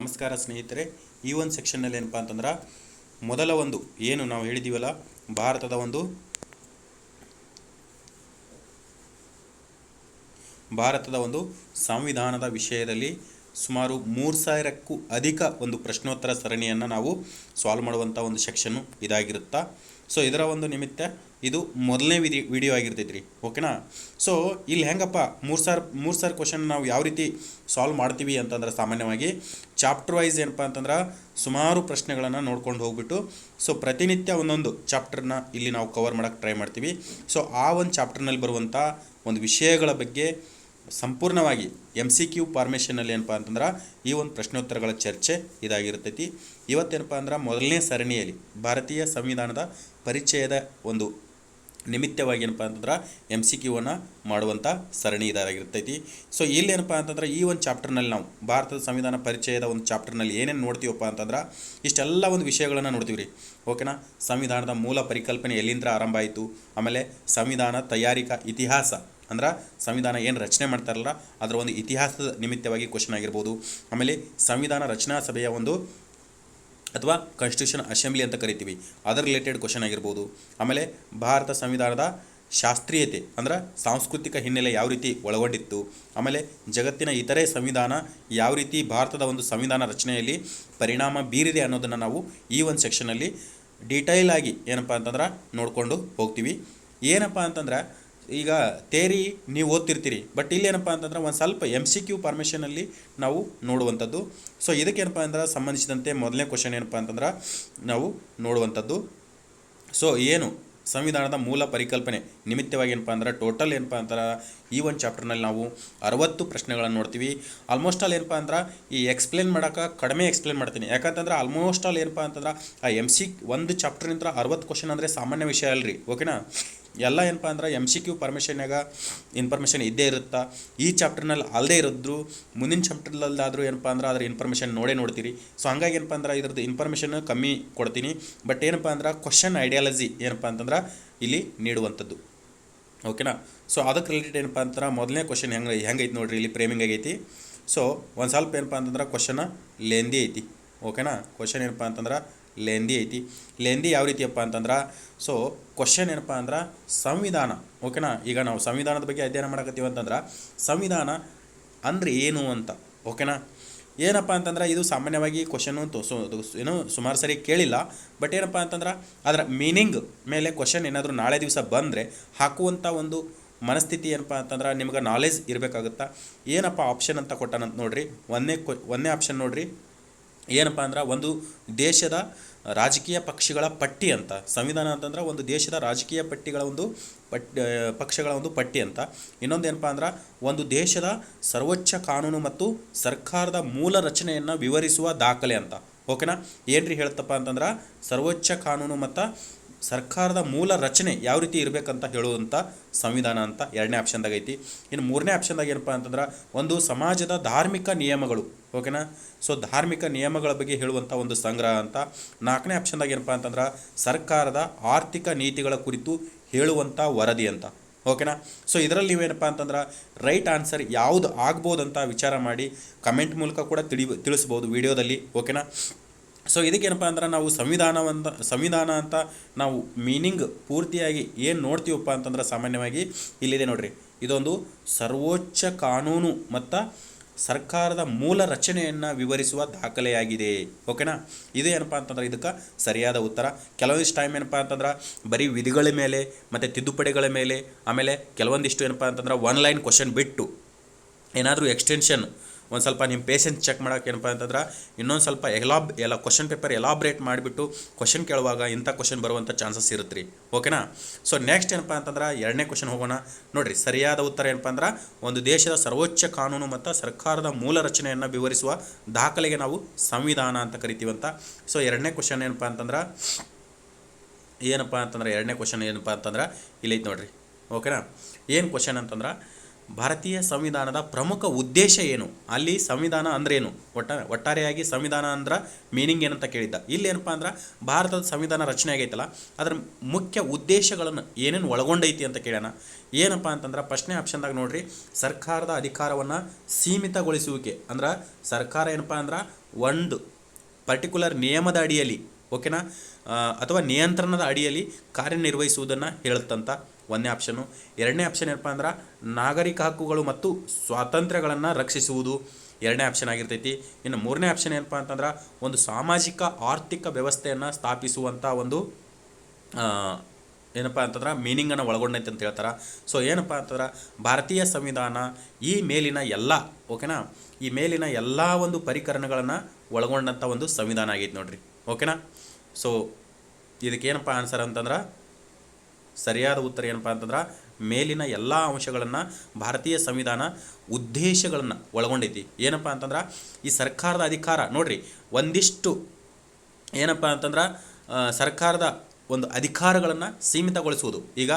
ನಮಸ್ಕಾರ ಸ್ನೇಹಿತರೆ. ಈ ಒಂದು ಸೆಕ್ಷನ್ನಲ್ಲಿ ಏನಪ್ಪ ಅಂತಂದ್ರೆ ಮೊದಲ ಒಂದು ಏನು ನಾವು ಹೇಳಿದ್ದೀವಲ್ಲ, ಭಾರತದ ಒಂದು ಸಂವಿಧಾನದ ವಿಷಯದಲ್ಲಿ ಸುಮಾರು 3000ಕ್ಕೂ ಅಧಿಕ ಒಂದು ಪ್ರಶ್ನೋತ್ತರ ಸರಣಿಯನ್ನು ನಾವು ಸಾಲ್ವ್ ಮಾಡುವಂಥ ಒಂದು ಸೆಕ್ಷನ್ನು ಇದಾಗಿರುತ್ತಾ. ಸೊ ಇದರ ಒಂದು ನಿಮಿತ್ತ ಇದು ಮೊದಲನೇ ವಿಡಿಯೋ ಆಗಿರ್ತೈತ್ರಿ. ಓಕೆನಾ. ಸೊ ಇಲ್ಲಿ ಹೆಂಗಪ್ಪ 3000 ಕ್ವಶನ್ ನಾವು ಯಾವ ರೀತಿ ಸಾಲ್ವ್ ಮಾಡ್ತೀವಿ ಅಂತಂದ್ರೆ, ಸಾಮಾನ್ಯವಾಗಿ ಚಾಪ್ಟರ್ ವೈಸ್ ಏನಪ್ಪ ಅಂತಂದ್ರೆ ಸುಮಾರು ಪ್ರಶ್ನೆಗಳನ್ನು ನೋಡ್ಕೊಂಡು ಹೋಗ್ಬಿಟ್ಟು ಸೊ ಪ್ರತಿನಿತ್ಯ ಒಂದೊಂದು ಚಾಪ್ಟರ್ನ ಇಲ್ಲಿ ನಾವು ಕವರ್ ಮಾಡೋಕ್ಕೆ ಟ್ರೈ ಮಾಡ್ತೀವಿ. ಸೊ ಆ ಒಂದು ಚಾಪ್ಟರ್ನಲ್ಲಿ ಬರುವಂಥ ಒಂದು ವಿಷಯಗಳ ಬಗ್ಗೆ ಸಂಪೂರ್ಣವಾಗಿ MCQ ಫಾರ್ಮೇಷನಲ್ಲಿ ಏನಪ್ಪ ಅಂತಂದ್ರೆ ಈ ಒಂದು ಪ್ರಶ್ನೋತ್ತರಗಳ ಚರ್ಚೆ ಇದಾಗಿರ್ತೈತಿ. ಇವತ್ತೇನಪ್ಪ ಅಂದ್ರೆ ಮೊದಲನೇ ಸರಣಿಯಲ್ಲಿ ಭಾರತೀಯ ಸಂವಿಧಾನದ ಪರಿಚಯದ ಒಂದು ನಿಮಿತ್ತವಾಗಿ ಏನಪ್ಪ ಅಂತಂದ್ರೆ MCQವನ್ನು ಮಾಡುವಂಥ ಸರಣಿ ಇದಾಗಿರ್ತೈತಿ. ಸೊ ಇಲ್ಲೇನಪ್ಪ ಅಂತಂದ್ರೆ ಈ ಒಂದು ಚಾಪ್ಟರ್ನಲ್ಲಿ ನಾವು ಭಾರತದ ಸಂವಿಧಾನ ಪರಿಚಯದ ಒಂದು ಚಾಪ್ಟರ್ನಲ್ಲಿ ಏನೇನು ನೋಡ್ತೀವಪ್ಪ ಅಂತಂದ್ರೆ ಇಷ್ಟೆಲ್ಲ ಒಂದು ವಿಷಯಗಳನ್ನು ನೋಡ್ತೀವಿ ರೀ. ಓಕೆನಾ. ಸಂವಿಧಾನದ ಮೂಲ ಪರಿಕಲ್ಪನೆ ಎಲ್ಲಿಂದ ಆರಂಭ ಆಯಿತು, ಆಮೇಲೆ ಸಂವಿಧಾನ ತಯಾರಿಕಾ ಇತಿಹಾಸ ಅಂದ್ರೆ ಸಂವಿಧಾನ ಏನು ರಚನೆ ಮಾಡ್ತಾರಲ್ಲ ಅದರ ಒಂದು ಇತಿಹಾಸದ ನಿಮಿತ್ತವಾಗಿ ಕ್ವಶನ್ ಆಗಿರ್ಬೋದು. ಆಮೇಲೆ ಸಂವಿಧಾನ ರಚನಾ ಸಭೆಯ ಒಂದು ಅಥವಾ ಕಾನ್ಸ್ಟಿಟ್ಯೂಷನ್ ಅಸೆಂಬ್ಲಿ ಅಂತ ಕರಿತೀವಿ, ಅದರ ರಿಲೇಟೆಡ್ ಕ್ವಶನ್ ಆಗಿರ್ಬೋದು. ಆಮೇಲೆ ಭಾರತ ಸಂವಿಧಾನದ ಶಾಸ್ತ್ರೀಯತೆ ಅಂದ್ರೆ ಸಾಂಸ್ಕೃತಿಕ ಹಿನ್ನೆಲೆ ಯಾವ ರೀತಿ ಒಳಗೊಂಡಿತ್ತು, ಆಮೇಲೆ ಜಗತ್ತಿನ ಇತರೆ ಸಂವಿಧಾನ ಯಾವ ರೀತಿ ಭಾರತದ ಒಂದು ಸಂವಿಧಾನ ರಚನೆಯಲ್ಲಿ ಪರಿಣಾಮ ಬೀರಿದೆ ಅನ್ನೋದನ್ನು ನಾವು ಈ ಒಂದು ಸೆಕ್ಷನಲ್ಲಿ ಡೀಟೈಲ್ ಆಗಿ ಏನಪ್ಪ ಅಂತಂದ್ರೆ ನೋಡ್ಕೊಂಡು ಹೋಗ್ತೀವಿ. ಏನಪ್ಪ ಅಂತಂದ್ರೆ ಈಗ ಥೇರಿ ನೀವು ಓದ್ತಿರ್ತೀರಿ, ಬಟ್ ಇಲ್ಲೇನಪ್ಪ ಅಂತಂದ್ರೆ ಒಂದು ಸ್ವಲ್ಪ MCQ ಫಾರ್ಮೇಷನಲ್ಲಿ ನಾವು ನೋಡುವಂಥದ್ದು. ಸೊ ಇದಕ್ಕೇನಪ್ಪ ಅಂದ್ರೆ ಸಂಬಂಧಿಸಿದಂತೆ ಮೊದಲನೇ ಕ್ವಶನ್ ಏನಪ್ಪ ಅಂತಂದ್ರೆ ನಾವು ನೋಡುವಂಥದ್ದು. ಸೊ ಏನು ಸಂವಿಧಾನದ ಮೂಲ ಪರಿಕಲ್ಪನೆ ನಿಮಿತ್ತವಾಗಿ ಏನಪ್ಪ ಅಂದ್ರೆ ಟೋಟಲ್ ಏನಪ್ಪ ಅಂತಾರೆ ಈ ಒಂದು ಚಾಪ್ಟರ್ನಲ್ಲಿ ನಾವು 60 ಪ್ರಶ್ನೆಗಳನ್ನು ನೋಡ್ತೀವಿ. ಆಲ್ಮೋಸ್ಟ್ ಆಲ್ ಏನಪ್ಪ ಅಂದ್ರೆ ಈ ಎಕ್ಸ್ಪ್ಲೇನ್ ಮಾಡೋಕೆ ಕಡಿಮೆ ಎಕ್ಸ್ಪ್ಲೇನ್ ಮಾಡ್ತೀನಿ, ಯಾಕಂತಂದ್ರೆ ಆಲ್ಮೋಸ್ಟ್ ಆಲ್ ಏನಪ್ಪ ಅಂತಂದ್ರೆ ಆ ಒಂದು ಚಾಪ್ಟರ್ನಿಂದ 60 ಕ್ವಶನ್ ಅಂದರೆ ಸಾಮಾನ್ಯ ವಿಷಯ ಅಲ್ರಿ. ಓಕೆನಾ. ಎಲ್ಲ ಏನಪ್ಪ ಅಂದ್ರೆ MCQ ಫಾರ್ಮೇಷನ್ನಾಗ ಇನ್ಫಾರ್ಮೇಷನ್ ಇದ್ದೇ ಇರುತ್ತಾ. ಈ ಚಾಪ್ಟರ್ನಲ್ಲಿ ಅಲ್ಲದೆ ಇರೋದ್ರು ಮುಂದಿನ ಚಾಪ್ಟರ್ನಲ್ಲಾದರೂ ಏನಪ್ಪ ಅಂದ್ರೆ ಅದರ ಇನ್ಫಾರ್ಮೇಷನ್ ನೋಡ್ತೀರಿ. ಸೊ ಹಂಗಾಗಿ ಏನಪ್ಪ ಅಂದ್ರೆ ಇದ್ರದ್ದು ಇನ್ಫಾರ್ಮೇಷನ್ ಕಮ್ಮಿ ಕೊಡ್ತೀನಿ, ಬಟ್ ಏನಪ್ಪ ಅಂದ್ರೆ ಕ್ವಶನ್ ಐಡಿಯಾಲಜಿ ಏನಪ್ಪ ಅಂತಂದ್ರೆ ಇಲ್ಲಿ ನೀಡುವಂಥದ್ದು. ಓಕೆನಾ. ಸೊ ಅದಕ್ಕೆ ರಿಲೇಟೆಡ್ ಏನಪ್ಪ ಅಂತಂದ್ರೆ ಮೊದಲನೇ ಕ್ವಶನ್ ಹೆಂಗೈತಿ ನೋಡ್ರಿ, ಇಲ್ಲಿ ಫ್ರೇಮಿಂಗ್ ಆಗೈತಿ. ಸೊ ಒಂದು ಸ್ವಲ್ಪ ಏನಪ್ಪ ಅಂತಂದ್ರೆ ಕ್ವಶನ್ ಲೆಂದಿ ಐತಿ. ಓಕೆನಾ. ಕ್ವಶನ್ ಏನಪ್ಪ ಅಂತಂದ್ರೆ ಲೆಂದಿ ಐತಿ. ಲೆಂದಿ ಯಾವ ರೀತಿಯಪ್ಪ ಅಂತಂದ್ರೆ ಸೊ ಕ್ವಶನ್ ಏನಪ್ಪ ಅಂದ್ರೆ ಸಂವಿಧಾನ. ಓಕೆನಾ. ಈಗ ನಾವು ಸಂವಿಧಾನದ ಬಗ್ಗೆ ಅಧ್ಯಯನ ಮಾಡಕತ್ತೀವಿ ಅಂತಂದ್ರೆ ಸಂವಿಧಾನ ಅಂದರೆ ಏನು ಅಂತ. ಓಕೆನಾ. ಏನಪ್ಪ ಅಂತಂದ್ರೆ ಇದು ಸಾಮಾನ್ಯವಾಗಿ ಕ್ವಶನು ಏನು ಸುಮಾರು ಸರಿ ಕೇಳಿಲ್ಲ, ಬಟ್ ಏನಪ್ಪ ಅಂತಂದ್ರೆ ಅದರ ಮೀನಿಂಗ್ ಮೇಲೆ ಕ್ವಶನ್ ಏನಾದರೂ ನಾಳೆ ದಿವಸ ಬಂದರೆ ಹಾಕುವಂಥ ಒಂದು ಮನಸ್ಥಿತಿ ಏನಪ್ಪ ಅಂತಂದ್ರೆ ನಿಮ್ಗೆ ನಾಲೆಜ್ ಇರಬೇಕಾಗುತ್ತಾ. ಏನಪ್ಪ ಆಪ್ಷನ್ ಅಂತ ಕೊಟ್ಟಾನಂತ ನೋಡ್ರಿ. ಒಂದನೇ ಆಪ್ಷನ್ ನೋಡ್ರಿ, ಏನಪ್ಪ ಅಂದ್ರೆ ಒಂದು ದೇಶದ ರಾಜಕೀಯ ಪಕ್ಷಗಳ ಪಟ್ಟಿ ಅಂತ. ಸಂವಿಧಾನ ಅಂತಂದ್ರೆ ಒಂದು ದೇಶದ ರಾಜಕೀಯ ಪಕ್ಷಗಳ ಒಂದು ಪಟ್ಟಿ ಅಂತ. ಇನ್ನೊಂದು ಏನಪ್ಪ ಅಂದ್ರೆ ಒಂದು ದೇಶದ ಸರ್ವೋಚ್ಚ ಕಾನೂನು ಮತ್ತು ಸರ್ಕಾರದ ಮೂಲ ರಚನೆಯನ್ನು ವಿವರಿಸುವ ದಾಖಲೆ ಅಂತ. ಓಕೆನಾ. ಏನ್ರಿ ಹೇಳ್ತಪ್ಪ ಅಂತಂದ್ರೆ ಸರ್ವೋಚ್ಚ ಕಾನೂನು ಮತ್ತು ಸರ್ಕಾರದ ಮೂಲ ರಚನೆ ಯಾವ ರೀತಿ ಇರಬೇಕಂತ ಹೇಳುವಂಥ ಸಂವಿಧಾನ ಅಂತ ಎರಡನೇ ಆಪ್ಷನ್ದಾಗ ಐತಿ. ಇನ್ನು ಮೂರನೇ ಆಪ್ಷನ್ದಾಗ ಏನಪ್ಪ ಅಂತಂದ್ರೆ ಒಂದು ಸಮಾಜದ ಧಾರ್ಮಿಕ ನಿಯಮಗಳು. ಓಕೆನಾ. ಸೊ ಧಾರ್ಮಿಕ ನಿಯಮಗಳ ಬಗ್ಗೆ ಹೇಳುವಂಥ ಒಂದು ಸಂಗ್ರಹ ಅಂತ. ನಾಲ್ಕನೇ ಆಪ್ಷನ್ದಾಗ ಏನಪ್ಪ ಅಂತಂದ್ರೆ ಸರ್ಕಾರದ ಆರ್ಥಿಕ ನೀತಿಗಳ ಕುರಿತು ಹೇಳುವಂಥ ವರದಿ ಅಂತ. ಓಕೆನಾ. ಸೊ ಇದರಲ್ಲಿ ನೀವೇನಪ್ಪ ಅಂತಂದ್ರೆ ರೈಟ್ ಆನ್ಸರ್ ಯಾವುದು ಆಗ್ಬೋದಂತ ವಿಚಾರ ಮಾಡಿ ಕಮೆಂಟ್ ಮೂಲಕ ಕೂಡ ತಿಳಿಸ್ಬೋದು ವಿಡಿಯೋದಲ್ಲಿ. ಓಕೆನಾ. ಸೊ ಇದಕ್ಕೇನಪ್ಪ ಅಂದ್ರೆ ನಾವು ಸಂವಿಧಾನ ಅಂತ ನಾವು ಮೀನಿಂಗ್ ಪೂರ್ತಿಯಾಗಿ ಏನು ನೋಡ್ತೀವಪ್ಪ ಅಂತಂದ್ರೆ ಸಾಮಾನ್ಯವಾಗಿ ಇಲ್ಲಿದೆ ನೋಡ್ರಿ, ಇದೊಂದು ಸರ್ವೋಚ್ಚ ಕಾನೂನು ಮತ್ತು ಸರ್ಕಾರದ ಮೂಲ ರಚನೆಯನ್ನು ವಿವರಿಸುವ ದಾಖಲೆಯಾಗಿದೆ. ಓಕೆನಾ. ಇದು ಏನಪ್ಪ ಅಂತಂದ್ರೆ ಇದಕ್ಕೆ ಸರಿಯಾದ ಉತ್ತರ. ಕೆಲವೊಂದಿಷ್ಟು ಟೈಮ್ ಏನಪ್ಪ ಅಂತಂದ್ರೆ ಬರೀ ವಿಧಿಗಳ ಮೇಲೆ ಮತ್ತು ತಿದ್ದುಪಡಿಗಳ ಮೇಲೆ, ಆಮೇಲೆ ಕೆಲವೊಂದಿಷ್ಟು ಏನಪ್ಪ ಅಂತಂದ್ರೆ ಒನ್ ಲೈನ್ ಕ್ವಶನ್ ಬಿಟ್ಟು ಏನಾದರೂ ಎಕ್ಸ್ಟೆನ್ಷನ್ ಒಂದು ಸ್ವಲ್ಪ ನಿಮ್ಮ ಪೇಷನ್ಸ್ ಚೆಕ್ ಮಾಡೋಕೆ ಏನಪ್ಪ ಅಂತಂದ್ರೆ ಇನ್ನೊಂದು ಸ್ವಲ್ಪ ಕ್ವಶನ್ ಪೇಪರ್ ಎಲಾಬ್ರೇಟ್ ಮಾಡಿಬಿಟ್ಟು ಕ್ವಶನ್ ಕೇಳುವಾಗ ಇಂಥ ಕ್ವಶನ್ ಬರುವಂಥ ಚಾನ್ಸಸ್ ಇರುತ್ತೆ ರೀ. ಓಕೆನಾ. ಸೊ ನೆಕ್ಸ್ಟ್ ಏನಪ್ಪ ಅಂತಂದ್ರೆ ಎರಡನೇ ಕ್ವಶನ್ ಹೋಗೋಣ ನೋಡಿರಿ. ಸರಿಯಾದ ಉತ್ತರ ಏನಪ್ಪ ಅಂದ್ರೆ ಒಂದು ದೇಶದ ಸರ್ವೋಚ್ಚ ಕಾನೂನು ಮತ್ತು ಸರ್ಕಾರದ ಮೂಲ ರಚನೆಯನ್ನು ವಿವರಿಸುವ ದಾಖಲೆಗೆ ನಾವು ಸಂವಿಧಾನ ಅಂತ ಕರಿತೀವಂತ. ಸೊ ಎರಡನೇ ಕ್ವಶನ್ ಏನಪ್ಪ ಅಂತಂದ್ರೆ ಎರಡನೇ ಕ್ವಶನ್ ಏನಪ್ಪ ಅಂತಂದ್ರೆ ಇಲ್ಲೈತೆ ನೋಡಿರಿ. ಓಕೆನಾ. ಏನು ಕ್ವಶನ್ ಅಂತಂದ್ರೆ ಭಾರತೀಯ ಸಂವಿಧಾನದ ಪ್ರಮುಖ ಉದ್ದೇಶ ಏನು, ಅಲ್ಲಿ ಸಂವಿಧಾನ ಅಂದ್ರೇನು, ಒಟ್ಟಾರೆಯಾಗಿ ಸಂವಿಧಾನ ಅಂದ್ರೆ ಮೀನಿಂಗ್ ಏನಂತ ಕೇಳಿದ್ದ. ಇಲ್ಲಿ ಏನಪ್ಪ ಅಂದ್ರೆ ಭಾರತದ ಸಂವಿಧಾನ ರಚನೆ ಆಗೈತಲ್ಲ ಅದರ ಮುಖ್ಯ ಉದ್ದೇಶಗಳನ್ನು ಏನೇನು ಒಳಗೊಂಡೈತಿ ಅಂತ ಕೇಳೋಣ. ಏನಪ್ಪ ಅಂತಂದ್ರೆ ಫಸ್ಟ್ನೇ ಆಪ್ಷನ್ದಾಗ ನೋಡ್ರಿ, ಸರ್ಕಾರದ ಅಧಿಕಾರವನ್ನು ಸೀಮಿತಗೊಳಿಸುವಿಕೆ. ಅಂದ್ರೆ ಸರ್ಕಾರ ಏನಪ್ಪ ಅಂದ್ರೆ ಒಂದು ಪರ್ಟಿಕ್ಯುಲರ್ ನಿಯಮದ ಅಡಿಯಲ್ಲಿ ಓಕೆನಾ ಅಥವಾ ನಿಯಂತ್ರಣದ ಅಡಿಯಲ್ಲಿ ಕಾರ್ಯನಿರ್ವಹಿಸುವುದನ್ನು ಹೇಳುತ್ತಂತ ಒಂದನೇ ಆಪ್ಷನ್ನು. ಎರಡನೇ ಆಪ್ಷನ್ ಏನಪ್ಪ ಅಂದ್ರೆ ನಾಗರಿಕ ಹಕ್ಕುಗಳು ಮತ್ತು ಸ್ವಾತಂತ್ರ್ಯಗಳನ್ನು ರಕ್ಷಿಸುವುದು ಎರಡನೇ ಆಪ್ಷನ್ ಆಗಿರ್ತೈತಿ. ಇನ್ನು ಮೂರನೇ ಆಪ್ಷನ್ ಏನಪ್ಪ ಅಂತಂದ್ರೆ ಒಂದು ಸಾಮಾಜಿಕ ಆರ್ಥಿಕ ವ್ಯವಸ್ಥೆಯನ್ನು ಸ್ಥಾಪಿಸುವಂಥ ಒಂದು ಏನಪ್ಪ ಅಂತಂದ್ರೆ ಮೀನಿಂಗನ್ನು ಒಳಗೊಂಡೈತೆ ಅಂತ ಹೇಳ್ತಾರೆ. ಸೊ ಏನಪ್ಪ ಅಂತಂದ್ರೆ ಭಾರತೀಯ ಸಂವಿಧಾನ ಈ ಮೇಲಿನ ಎಲ್ಲ ಓಕೆನಾ ಈ ಮೇಲಿನ ಎಲ್ಲ ಒಂದು ಪರಿಕರಣಗಳನ್ನು ಒಳಗೊಂಡಂಥ ಒಂದು ಸಂವಿಧಾನ ಆಗೈತೆ ನೋಡ್ರಿ ಓಕೆನಾ. ಸೊ ಇದಕ್ಕೇನಪ್ಪ ಆನ್ಸರ್ ಅಂತಂದ್ರೆ ಸರಿಯಾದ ಉತ್ತರ ಏನಪ್ಪ ಅಂತಂದ್ರೆ ಮೇಲಿನ ಎಲ್ಲ ಅಂಶಗಳನ್ನು ಭಾರತೀಯ ಸಂವಿಧಾನ ಉದ್ದೇಶಗಳನ್ನು ಒಳಗೊಂಡೈತಿ. ಏನಪ್ಪ ಅಂತಂದ್ರೆ ಈ ಸರ್ಕಾರದ ಅಧಿಕಾರ ನೋಡ್ರಿ ಒಂದಿಷ್ಟು ಏನಪ್ಪ ಅಂತಂದ್ರೆ ಸರ್ಕಾರದ ಒಂದು ಅಧಿಕಾರಗಳನ್ನು ಸೀಮಿತಗೊಳಿಸುವುದು. ಈಗ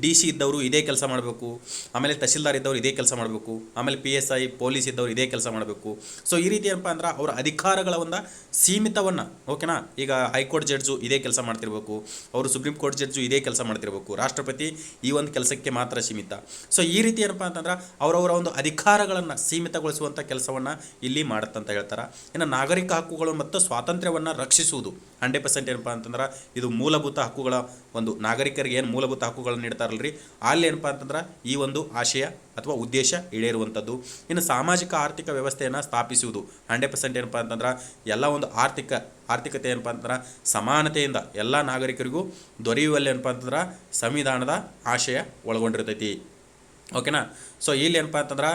ಡಿ ಸಿ ಇದ್ದವರು ಇದೇ ಕೆಲಸ ಮಾಡಬೇಕು, ಆಮೇಲೆ ತಹಸೀಲ್ದಾರ್ ಇದ್ದವರು ಇದೇ ಕೆಲಸ ಮಾಡಬೇಕು, ಆಮೇಲೆ PSI ಪೊಲೀಸ್ ಇದ್ದವರು ಇದೇ ಕೆಲಸ ಮಾಡಬೇಕು. ಸೊ ಈ ರೀತಿ ಏನಪ್ಪ ಅಂದ್ರೆ ಅವರ ಅಧಿಕಾರಗಳ ಒಂದು ಸೀಮಿತವನ್ನು ಓಕೆನಾ. ಈಗ ಹೈಕೋರ್ಟ್ ಜಡ್ಜು ಇದೇ ಕೆಲಸ ಮಾಡ್ತಿರ್ಬೇಕು, ಅವರು ಸುಪ್ರೀಂ ಕೋರ್ಟ್ ಜಡ್ಜು ಇದೇ ಕೆಲಸ ಮಾಡ್ತಿರ್ಬೇಕು, ರಾಷ್ಟ್ರಪತಿ ಈ ಒಂದು ಕೆಲಸಕ್ಕೆ ಮಾತ್ರ ಸೀಮಿತ. ಸೊ ಈ ರೀತಿ ಏನಪ್ಪ ಅಂತಂದ್ರೆ ಅವರವರ ಒಂದು ಅಧಿಕಾರಗಳನ್ನು ಸೀಮಿತಗೊಳಿಸುವಂಥ ಕೆಲಸವನ್ನು ಇಲ್ಲಿ ಮಾಡುತ್ತಂತ ಹೇಳ್ತಾರೆ. ಇನ್ನು ನಾಗರಿಕ ಹಕ್ಕುಗಳು ಮತ್ತು ಸ್ವಾತಂತ್ರ್ಯವನ್ನು ರಕ್ಷಿಸುವುದು 100% ಏನಪ್ಪ ಅಂತಂದ್ರೆ ಇದು ಮೂಲಭೂತ ಹಕ್ಕುಗಳ ಒಂದು ನಾಗರಿಕರಿಗೆ ಏನು ಮೂಲಭೂತ ಹಕ್ಕುಗಳನ್ನು ನೀಡ್ತಾರಲ್ರಿ ಅಲ್ಲಿ ಏನಪ್ಪ ಅಂತಂದ್ರೆ ಈ ಒಂದು ಆಶಯ ಅಥವಾ ಉದ್ದೇಶ ಈಡೇರುವಂಥದ್ದು. ಇನ್ನು ಸಾಮಾಜಿಕ ಆರ್ಥಿಕ ವ್ಯವಸ್ಥೆಯನ್ನು ಸ್ಥಾಪಿಸುವುದು 100% ಏನಪ್ಪ ಅಂತಂದ್ರೆ ಎಲ್ಲ ಒಂದು ಆರ್ಥಿಕತೆ ಏನಪ್ಪ ಅಂತಂದ್ರೆ ಸಮಾನತೆಯಿಂದ ಎಲ್ಲ ನಾಗರಿಕರಿಗೂ ದೊರೆಯುವಲ್ಲಿ ಏನಪ್ಪ ಅಂತಂದ್ರೆ ಸಂವಿಧಾನದ ಆಶಯ ಒಳಗೊಂಡಿರ್ತೈತಿ ಓಕೆನಾ. ಸೊ ಇಲ್ಲಿ ಏನಪ್ಪ ಅಂತಂದ್ರೆ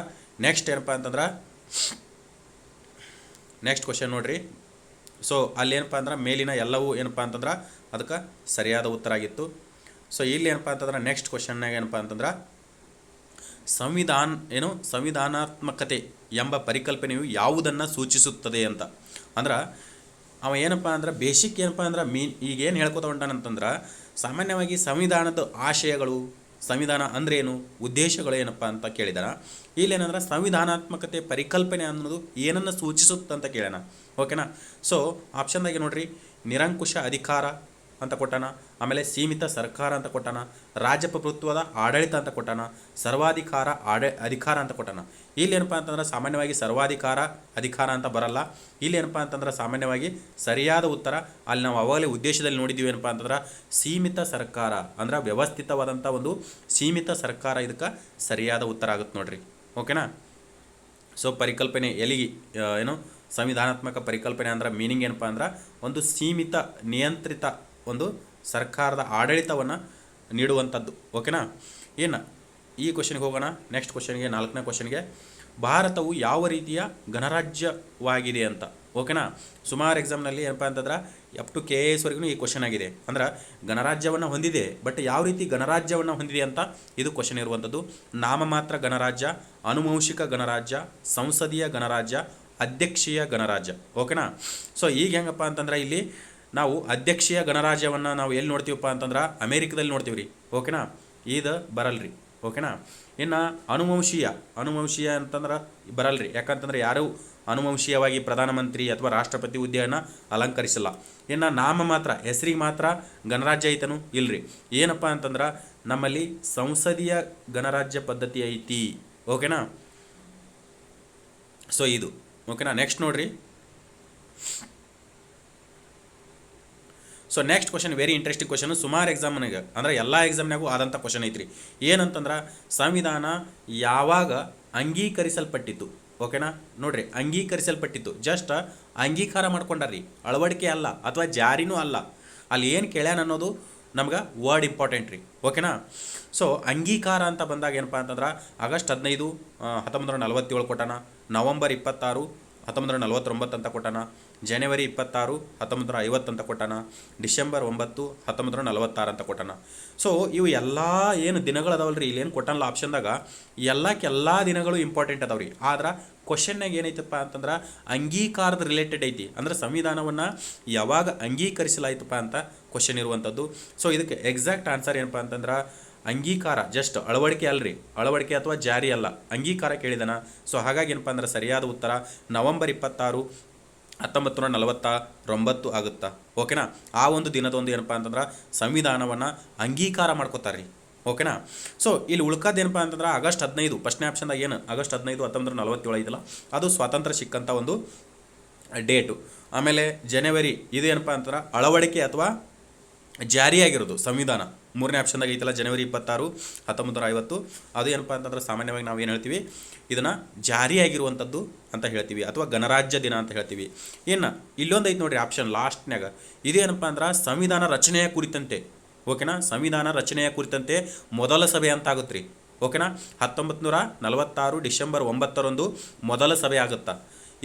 ನೆಕ್ಸ್ಟ್ ಏನಪ್ಪ ಅಂತಂದ್ರೆ ನೆಕ್ಸ್ಟ್ ಕ್ವಶನ್ ನೋಡ್ರಿ. ಸೊ ಅಲ್ಲೇನಪ್ಪ ಅಂದ್ರೆ ಮೇಲಿನ ಎಲ್ಲವೂ ಏನಪ್ಪ ಅಂತಂದ್ರೆ ಅದಕ್ಕೆ ಸರಿಯಾದ ಉತ್ತರ ಆಗಿತ್ತು. ಸೊ ಇಲ್ಲಿ ಏನಪ್ಪ ಅಂತಂದ್ರೆ ನೆಕ್ಸ್ಟ್ ಕ್ವಶನ್ನಾಗ ಏನಪ್ಪ ಅಂತಂದ್ರೆ ಸಂವಿಧಾನಾತ್ಮಕತೆ ಎಂಬ ಪರಿಕಲ್ಪನೆಯು ಯಾವುದನ್ನು ಸೂಚಿಸುತ್ತದೆ ಅಂತ ಅಂದ್ರೆ ಅವ ಏನಪ್ಪ ಅಂದ್ರೆ ಬೇಸಿಕ್ ಏನಪ್ಪ ಅಂದ್ರೆ ಈಗೇನು ಹೇಳ್ಕೊತ ಹೊಂಟಾನಂತಂದ್ರೆ ಸಾಮಾನ್ಯವಾಗಿ ಸಂವಿಧಾನದ ಆಶಯಗಳು ಸಂವಿಧಾನ ಅಂದ್ರೆ ಏನು ಉದ್ದೇಶಗಳು ಏನಪ್ಪ ಅಂತ ಕೇಳಿದಾರ. ಇಲ್ಲೇನಂದ್ರೆ ಸಂವಿಧಾನಾತ್ಮಕತೆ ಪರಿಕಲ್ಪನೆ ಅನ್ನೋದು ಏನನ್ನು ಸೂಚಿಸುತ್ತಂತ ಕೇಳೋಣ ಓಕೆನಾ. ಸೊ ಆಪ್ಷನ್ದಾಗೆ ನೋಡ್ರಿ ನಿರಂಕುಶ ಅಧಿಕಾರ ಅಂತ ಕೊಟ್ಟಾನ, ಆಮೇಲೆ ಸೀಮಿತ ಸರ್ಕಾರ ಅಂತ ಕೊಟ್ಟಾನ, ರಾಜಪ್ರಭುತ್ವದ ಆಡಳಿತ ಅಂತ ಕೊಟ್ಟಾನ, ಸರ್ವಾಧಿಕಾರ ಅಧಿಕಾರ ಅಂತ ಕೊಟ್ಟಾನ. ಇಲ್ಲಿ ಏನಪ್ಪ ಅಂತಂದ್ರೆ ಸಾಮಾನ್ಯವಾಗಿ ಸರ್ವಾಧಿಕಾರ ಅಧಿಕಾರ ಅಂತ ಬರಲ್ಲ. ಇಲ್ಲಿ ಏನಪ್ಪ ಅಂತಂದ್ರೆ ಸಾಮಾನ್ಯವಾಗಿ ಸರಿಯಾದ ಉತ್ತರ ಅಲ್ಲಿ ನಾವು ಅವಾಗಲೇ ಉದ್ದೇಶದಲ್ಲಿ ನೋಡಿದ್ದೀವಿ ಏನಪ್ಪ ಅಂತಂದ್ರೆ ಸೀಮಿತ ಸರ್ಕಾರ ಅಂದ್ರೆ ವ್ಯವಸ್ಥಿತವಾದಂಥ ಒಂದು ಸೀಮಿತ ಸರ್ಕಾರ ಇದಕ್ಕೆ ಸರಿಯಾದ ಉತ್ತರ ಆಗುತ್ತೆ ನೋಡ್ರಿ ಓಕೆನಾ. ಸೊ ಪರಿಕಲ್ಪನೆ ಎಲ್ಲಿಗೆ ಏನು ಸಂವಿಧಾನಾತ್ಮಕ ಪರಿಕಲ್ಪನೆ ಅಂದ್ರೆ ಮೀನಿಂಗ್ ಏನಪ್ಪ ಅಂದ್ರೆ ಒಂದು ಸೀಮಿತ ನಿಯಂತ್ರಿತ ಒಂದು ಸರ್ಕಾರದ ಆಡಳಿತವನ್ನು ನೀಡುವಂಥದ್ದು ಓಕೆನಾ. ಏನು ಈ ಕ್ವಶನ್ಗೆ ಹೋಗೋಣ. ನೆಕ್ಸ್ಟ್ ಕ್ವಶನ್ಗೆ 4ನೇ ಕ್ವಶನ್ಗೆ ಭಾರತವು ಯಾವ ರೀತಿಯ ಗಣರಾಜ್ಯವಾಗಿದೆ ಅಂತ ಓಕೆನಾ. ಸುಮಾರು ಎಕ್ಸಾಮ್ನಲ್ಲಿ ಏನಪ್ಪ ಅಂತಂದ್ರೆ ಅಪ್ ಟು KAS ವರೆಗೂ ಈ ಕ್ವಶನ್ ಆಗಿದೆ. ಅಂದ್ರೆ ಗಣರಾಜ್ಯವನ್ನು ಹೊಂದಿದೆ ಬಟ್ ಯಾವ ರೀತಿ ಗಣರಾಜ್ಯವನ್ನು ಹೊಂದಿದೆ ಅಂತ ಇದು ಕ್ವಶನ್ ಇರುವಂಥದ್ದು. ನಾಮಮಾತ್ರ ಗಣರಾಜ್ಯ, ಆನುವಂಶಿಕ ಗಣರಾಜ್ಯ, ಸಂಸದೀಯ ಗಣರಾಜ್ಯ, ಅಧ್ಯಕ್ಷೀಯ ಗಣರಾಜ್ಯ ಓಕೆನಾ. ಸೊ ಈಗ ಹೆಂಗಪ್ಪ ಅಂತಂದ್ರೆ ಇಲ್ಲಿ ನಾವು ಅಧ್ಯಕ್ಷೀಯ ಗಣರಾಜ್ಯವನ್ನು ನಾವು ಎಲ್ಲಿ ನೋಡ್ತೀವಪ್ಪ ಅಂತಂದ್ರೆ ಅಮೇರಿಕದಲ್ಲಿ ನೋಡ್ತೀವಿ ರೀ ಓಕೆನಾ. ಇದು ಬರಲ್ರಿ ಓಕೆನಾ. ಇನ್ನು ಅನುವಂಶೀಯ ಅಂತಂದ್ರೆ ಬರಲ್ರಿ, ಯಾಕಂತಂದ್ರೆ ಯಾರೂ ಅನುವಂಶೀಯವಾಗಿ ಪ್ರಧಾನಮಂತ್ರಿ ಅಥವಾ ರಾಷ್ಟ್ರಪತಿ ಹುದ್ದೆಯನ್ನು ಅಲಂಕರಿಸಲ್ಲ. ಇನ್ನು ನಾಮ ಮಾತ್ರ ಹೆಸರಿಗೆ ಮಾತ್ರ ಗಣರಾಜ್ಯ ಐತನು ಇಲ್ರಿ. ಏನಪ್ಪ ಅಂತಂದ್ರೆ ನಮ್ಮಲ್ಲಿ ಸಂಸದೀಯ ಗಣರಾಜ್ಯ ಪದ್ಧತಿ ಐತಿ ಓಕೆನಾ. ಸೊ ಇದು ಓಕೆನಾ. ನೆಕ್ಸ್ಟ್ ನೋಡ್ರಿ. So next question very interesting question. ಸುಮಾರು ಎಕ್ಸಾಮ್ನಾಗ ಅಂದ್ರೆ ಎಲ್ಲ ಎಕ್ಸಾಮ್ನಾಗೂ ಆದಂಥ ಕ್ವಶನ್ ಐತ್ರಿ. ಏನಂತಂದ್ರೆ ಸಂವಿಧಾನ ಯಾವಾಗ ಅಂಗೀಕರಿಸಲ್ಪಟ್ಟಿತ್ತು ಓಕೆನಾ. ನೋಡ್ರಿ ಅಂಗೀಕರಿಸಲ್ಪಟ್ಟಿತ್ತು ಜಸ್ಟ್ ಅಂಗೀಕಾರ ಮಾಡ್ಕೊಂಡಾರ್ರಿ, ಅಳವಡಿಕೆ ಅಲ್ಲ ಅಥವಾ ಜಾರಿನೂ ಅಲ್ಲ. ಅಲ್ಲಿ ಏನು ಕೇಳ್ಯಾನ ಅನ್ನೋದು ನಮ್ಗೆ ವರ್ಡ್ ಇಂಪಾರ್ಟೆಂಟ್ ರೀ ಓಕೆನಾ. ಸೊ ಅಂಗೀಕಾರ ಅಂತ ಬಂದಾಗ ಏನಪ್ಪ ಅಂತಂದ್ರೆ ಆಗಸ್ಟ್ 15 1947 ಕೊಟ್ಟಾನ, ನವಂಬರ್ 26 1949 ಅಂತ ಕೊಟ್ಟಾನ, ಜನವರಿ 26 1950 ಅಂತ ಕೊಟ್ಟಾನ, ಡಿಸೆಂಬರ್ 9 1946 ಅಂತ ಕೊಟ್ಟಾನ. ಸೊ ಇವು ಎಲ್ಲ ಏನು ದಿನಗಳು ಅದಾವಲ್ರಿ ಇಲ್ಲೇನು ಕೊಟ್ಟನಲ್ಲ ಆಪ್ಷನ್ದಾಗ ಎಲ್ಲ ದಿನಗಳು ಇಂಪಾರ್ಟೆಂಟ್ ಅದಾವ್ರಿ. ಆದ್ರೆ ಕ್ವಶನ್ನಾಗ ಏನೈತಪ್ಪ ಅಂತಂದ್ರೆ ಅಂಗೀಕಾರದ ರಿಲೇಟೆಡ್ ಐತಿ. ಅಂದ್ರೆ ಸಂವಿಧಾನವನ್ನು ಯಾವಾಗ ಅಂಗೀಕರಿಸಲಾಯ್ತಪ್ಪ ಅಂತ ಕ್ವಶನ್ ಇರುವಂಥದ್ದು. ಸೊ ಇದಕ್ಕೆ ಎಕ್ಸಾಕ್ಟ್ ಆನ್ಸರ್ ಏನಪ್ಪ ಅಂತಂದ್ರೆ ಅಂಗೀಕಾರ ಜಸ್ಟ್ ಅಳವಡಿಕೆ ಅಲ್ರಿ, ಅಳವಡಿಕೆ ಅಥವಾ ಜಾರಿ ಅಲ್ಲ, ಅಂಗೀಕಾರ ಕೇಳಿದಾನ. ಸೊ ಹಾಗಾಗಿ ಏನಪ್ಪ ಅಂದ್ರೆ ಸರಿಯಾದ ಉತ್ತರ ನವಂಬರ್ 26 1949 ಆಗುತ್ತಾ ಓಕೆನಾ. ಆ ಒಂದು ದಿನದೊಂದು ಏನಪ್ಪ ಅಂತಂದ್ರೆ ಸಂವಿಧಾನವನ್ನು ಅಂಗೀಕಾರ ಮಾಡ್ಕೋತಾರೆ ರೀ ಓಕೆನಾ. ಸೊ ಇಲ್ಲಿ ಉಳ್ಕದ್ದು ಏನಪ್ಪ ಅಂತಂದ್ರೆ ಆಗಸ್ಟ್ 15 ಫಸ್ಟ್ನೇ ಆಪ್ಷನ್ದಾಗ ಏನು ಆಗಸ್ಟ್ 15 1947 ಐತಲ್ಲ ಅದು ಸ್ವಾತಂತ್ರ್ಯ ಸಿಕ್ಕಂಥ ಒಂದು ಡೇಟು. ಆಮೇಲೆ ಜನವರಿ ಇದು ಏನಪ್ಪ ಅಂತಂದ್ರೆ ಅಳವಡಿಕೆ ಅಥವಾ ಜಾರಿಯಾಗಿರೋದು ಸಂವಿಧಾನ. ಮೂರನೇ ಆಪ್ಷನ್ದಾಗ ಐತಲ್ಲ ಜನವರಿ 26, 1950. ಅದು ಏನಪ್ಪ ಅಂತಂದ್ರೆ ಸಾಮಾನ್ಯವಾಗಿ ನಾವು ಏನು ಹೇಳ್ತೀವಿ, ಇದನ್ನು ಜಾರಿಯಾಗಿರುವಂಥದ್ದು ಅಂತ ಹೇಳ್ತೀವಿ ಅಥವಾ ಗಣರಾಜ್ಯ ದಿನ ಅಂತ ಹೇಳ್ತೀವಿ. ಇನ್ನು ಇಲ್ಲೊಂದು ಐತೆ ನೋಡಿರಿ ಆಪ್ಷನ್ ಲಾಸ್ಟ್ನಾಗ, ಇದು ಏನಪ್ಪ ಅಂದ್ರೆ ಸಂವಿಧಾನ ರಚನೆಯ ಕುರಿತಂತೆ. ಓಕೆನಾ, ಸಂವಿಧಾನ ರಚನೆಯ ಕುರಿತಂತೆ ಮೊದಲ ಸಭೆ ಅಂತ ಆಗುತ್ತೆ ರೀ. ಓಕೆನಾ, 1946 ಡಿಸೆಂಬರ್ 9ರಂದು ಮೊದಲ ಸಭೆ ಆಗುತ್ತಾ.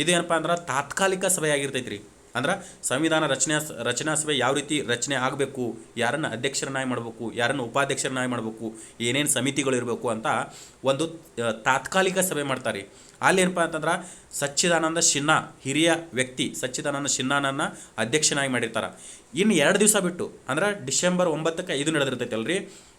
ಇದು ಏನಪ್ಪ ಅಂದ್ರೆ ತಾತ್ಕಾಲಿಕ ಸಭೆ ಆಗಿರ್ತೈತೆ ರೀ. ಅಂದ್ರೆ ಸಂವಿಧಾನ ರಚನಾ ಸಭೆ ಯಾವ ರೀತಿ ರಚನೆ ಆಗಬೇಕು, ಯಾರನ್ನು ಅಧ್ಯಕ್ಷರನ್ನಾಗಿ ಮಾಡಬೇಕು, ಯಾರನ್ನು ಉಪಾಧ್ಯಕ್ಷರನ್ನಾಗಿ ಮಾಡಬೇಕು, ಏನೇನು ಸಮಿತಿಗಳು ಇರಬೇಕು ಅಂತ ಒಂದು ತಾತ್ಕಾಲಿಕ ಸಭೆ ಮಾಡ್ತಾರೆ. ಅಲ್ಲಿ ಏನಪ್ಪ ಅಂತಂದ್ರೆ ಸಚ್ಚಿದಾನಂದ ಸಿನ್ಹಾ, ಹಿರಿಯ ವ್ಯಕ್ತಿ ಸಚ್ಚಿದಾನಂದ ಸಿನ್ಹಾನನ್ನು ಅಧ್ಯಕ್ಷನಾಗಿ ಮಾಡಿರ್ತಾರೆ. ಇನ್ನು 2 ದಿವಸ ಬಿಟ್ಟು ಅಂದ್ರೆ ಡಿಸೆಂಬರ್ 9ಕ್ಕೆ ಇದು ನಡೆದಿರ್ತೈತೆ ಅಲ್ರಿ.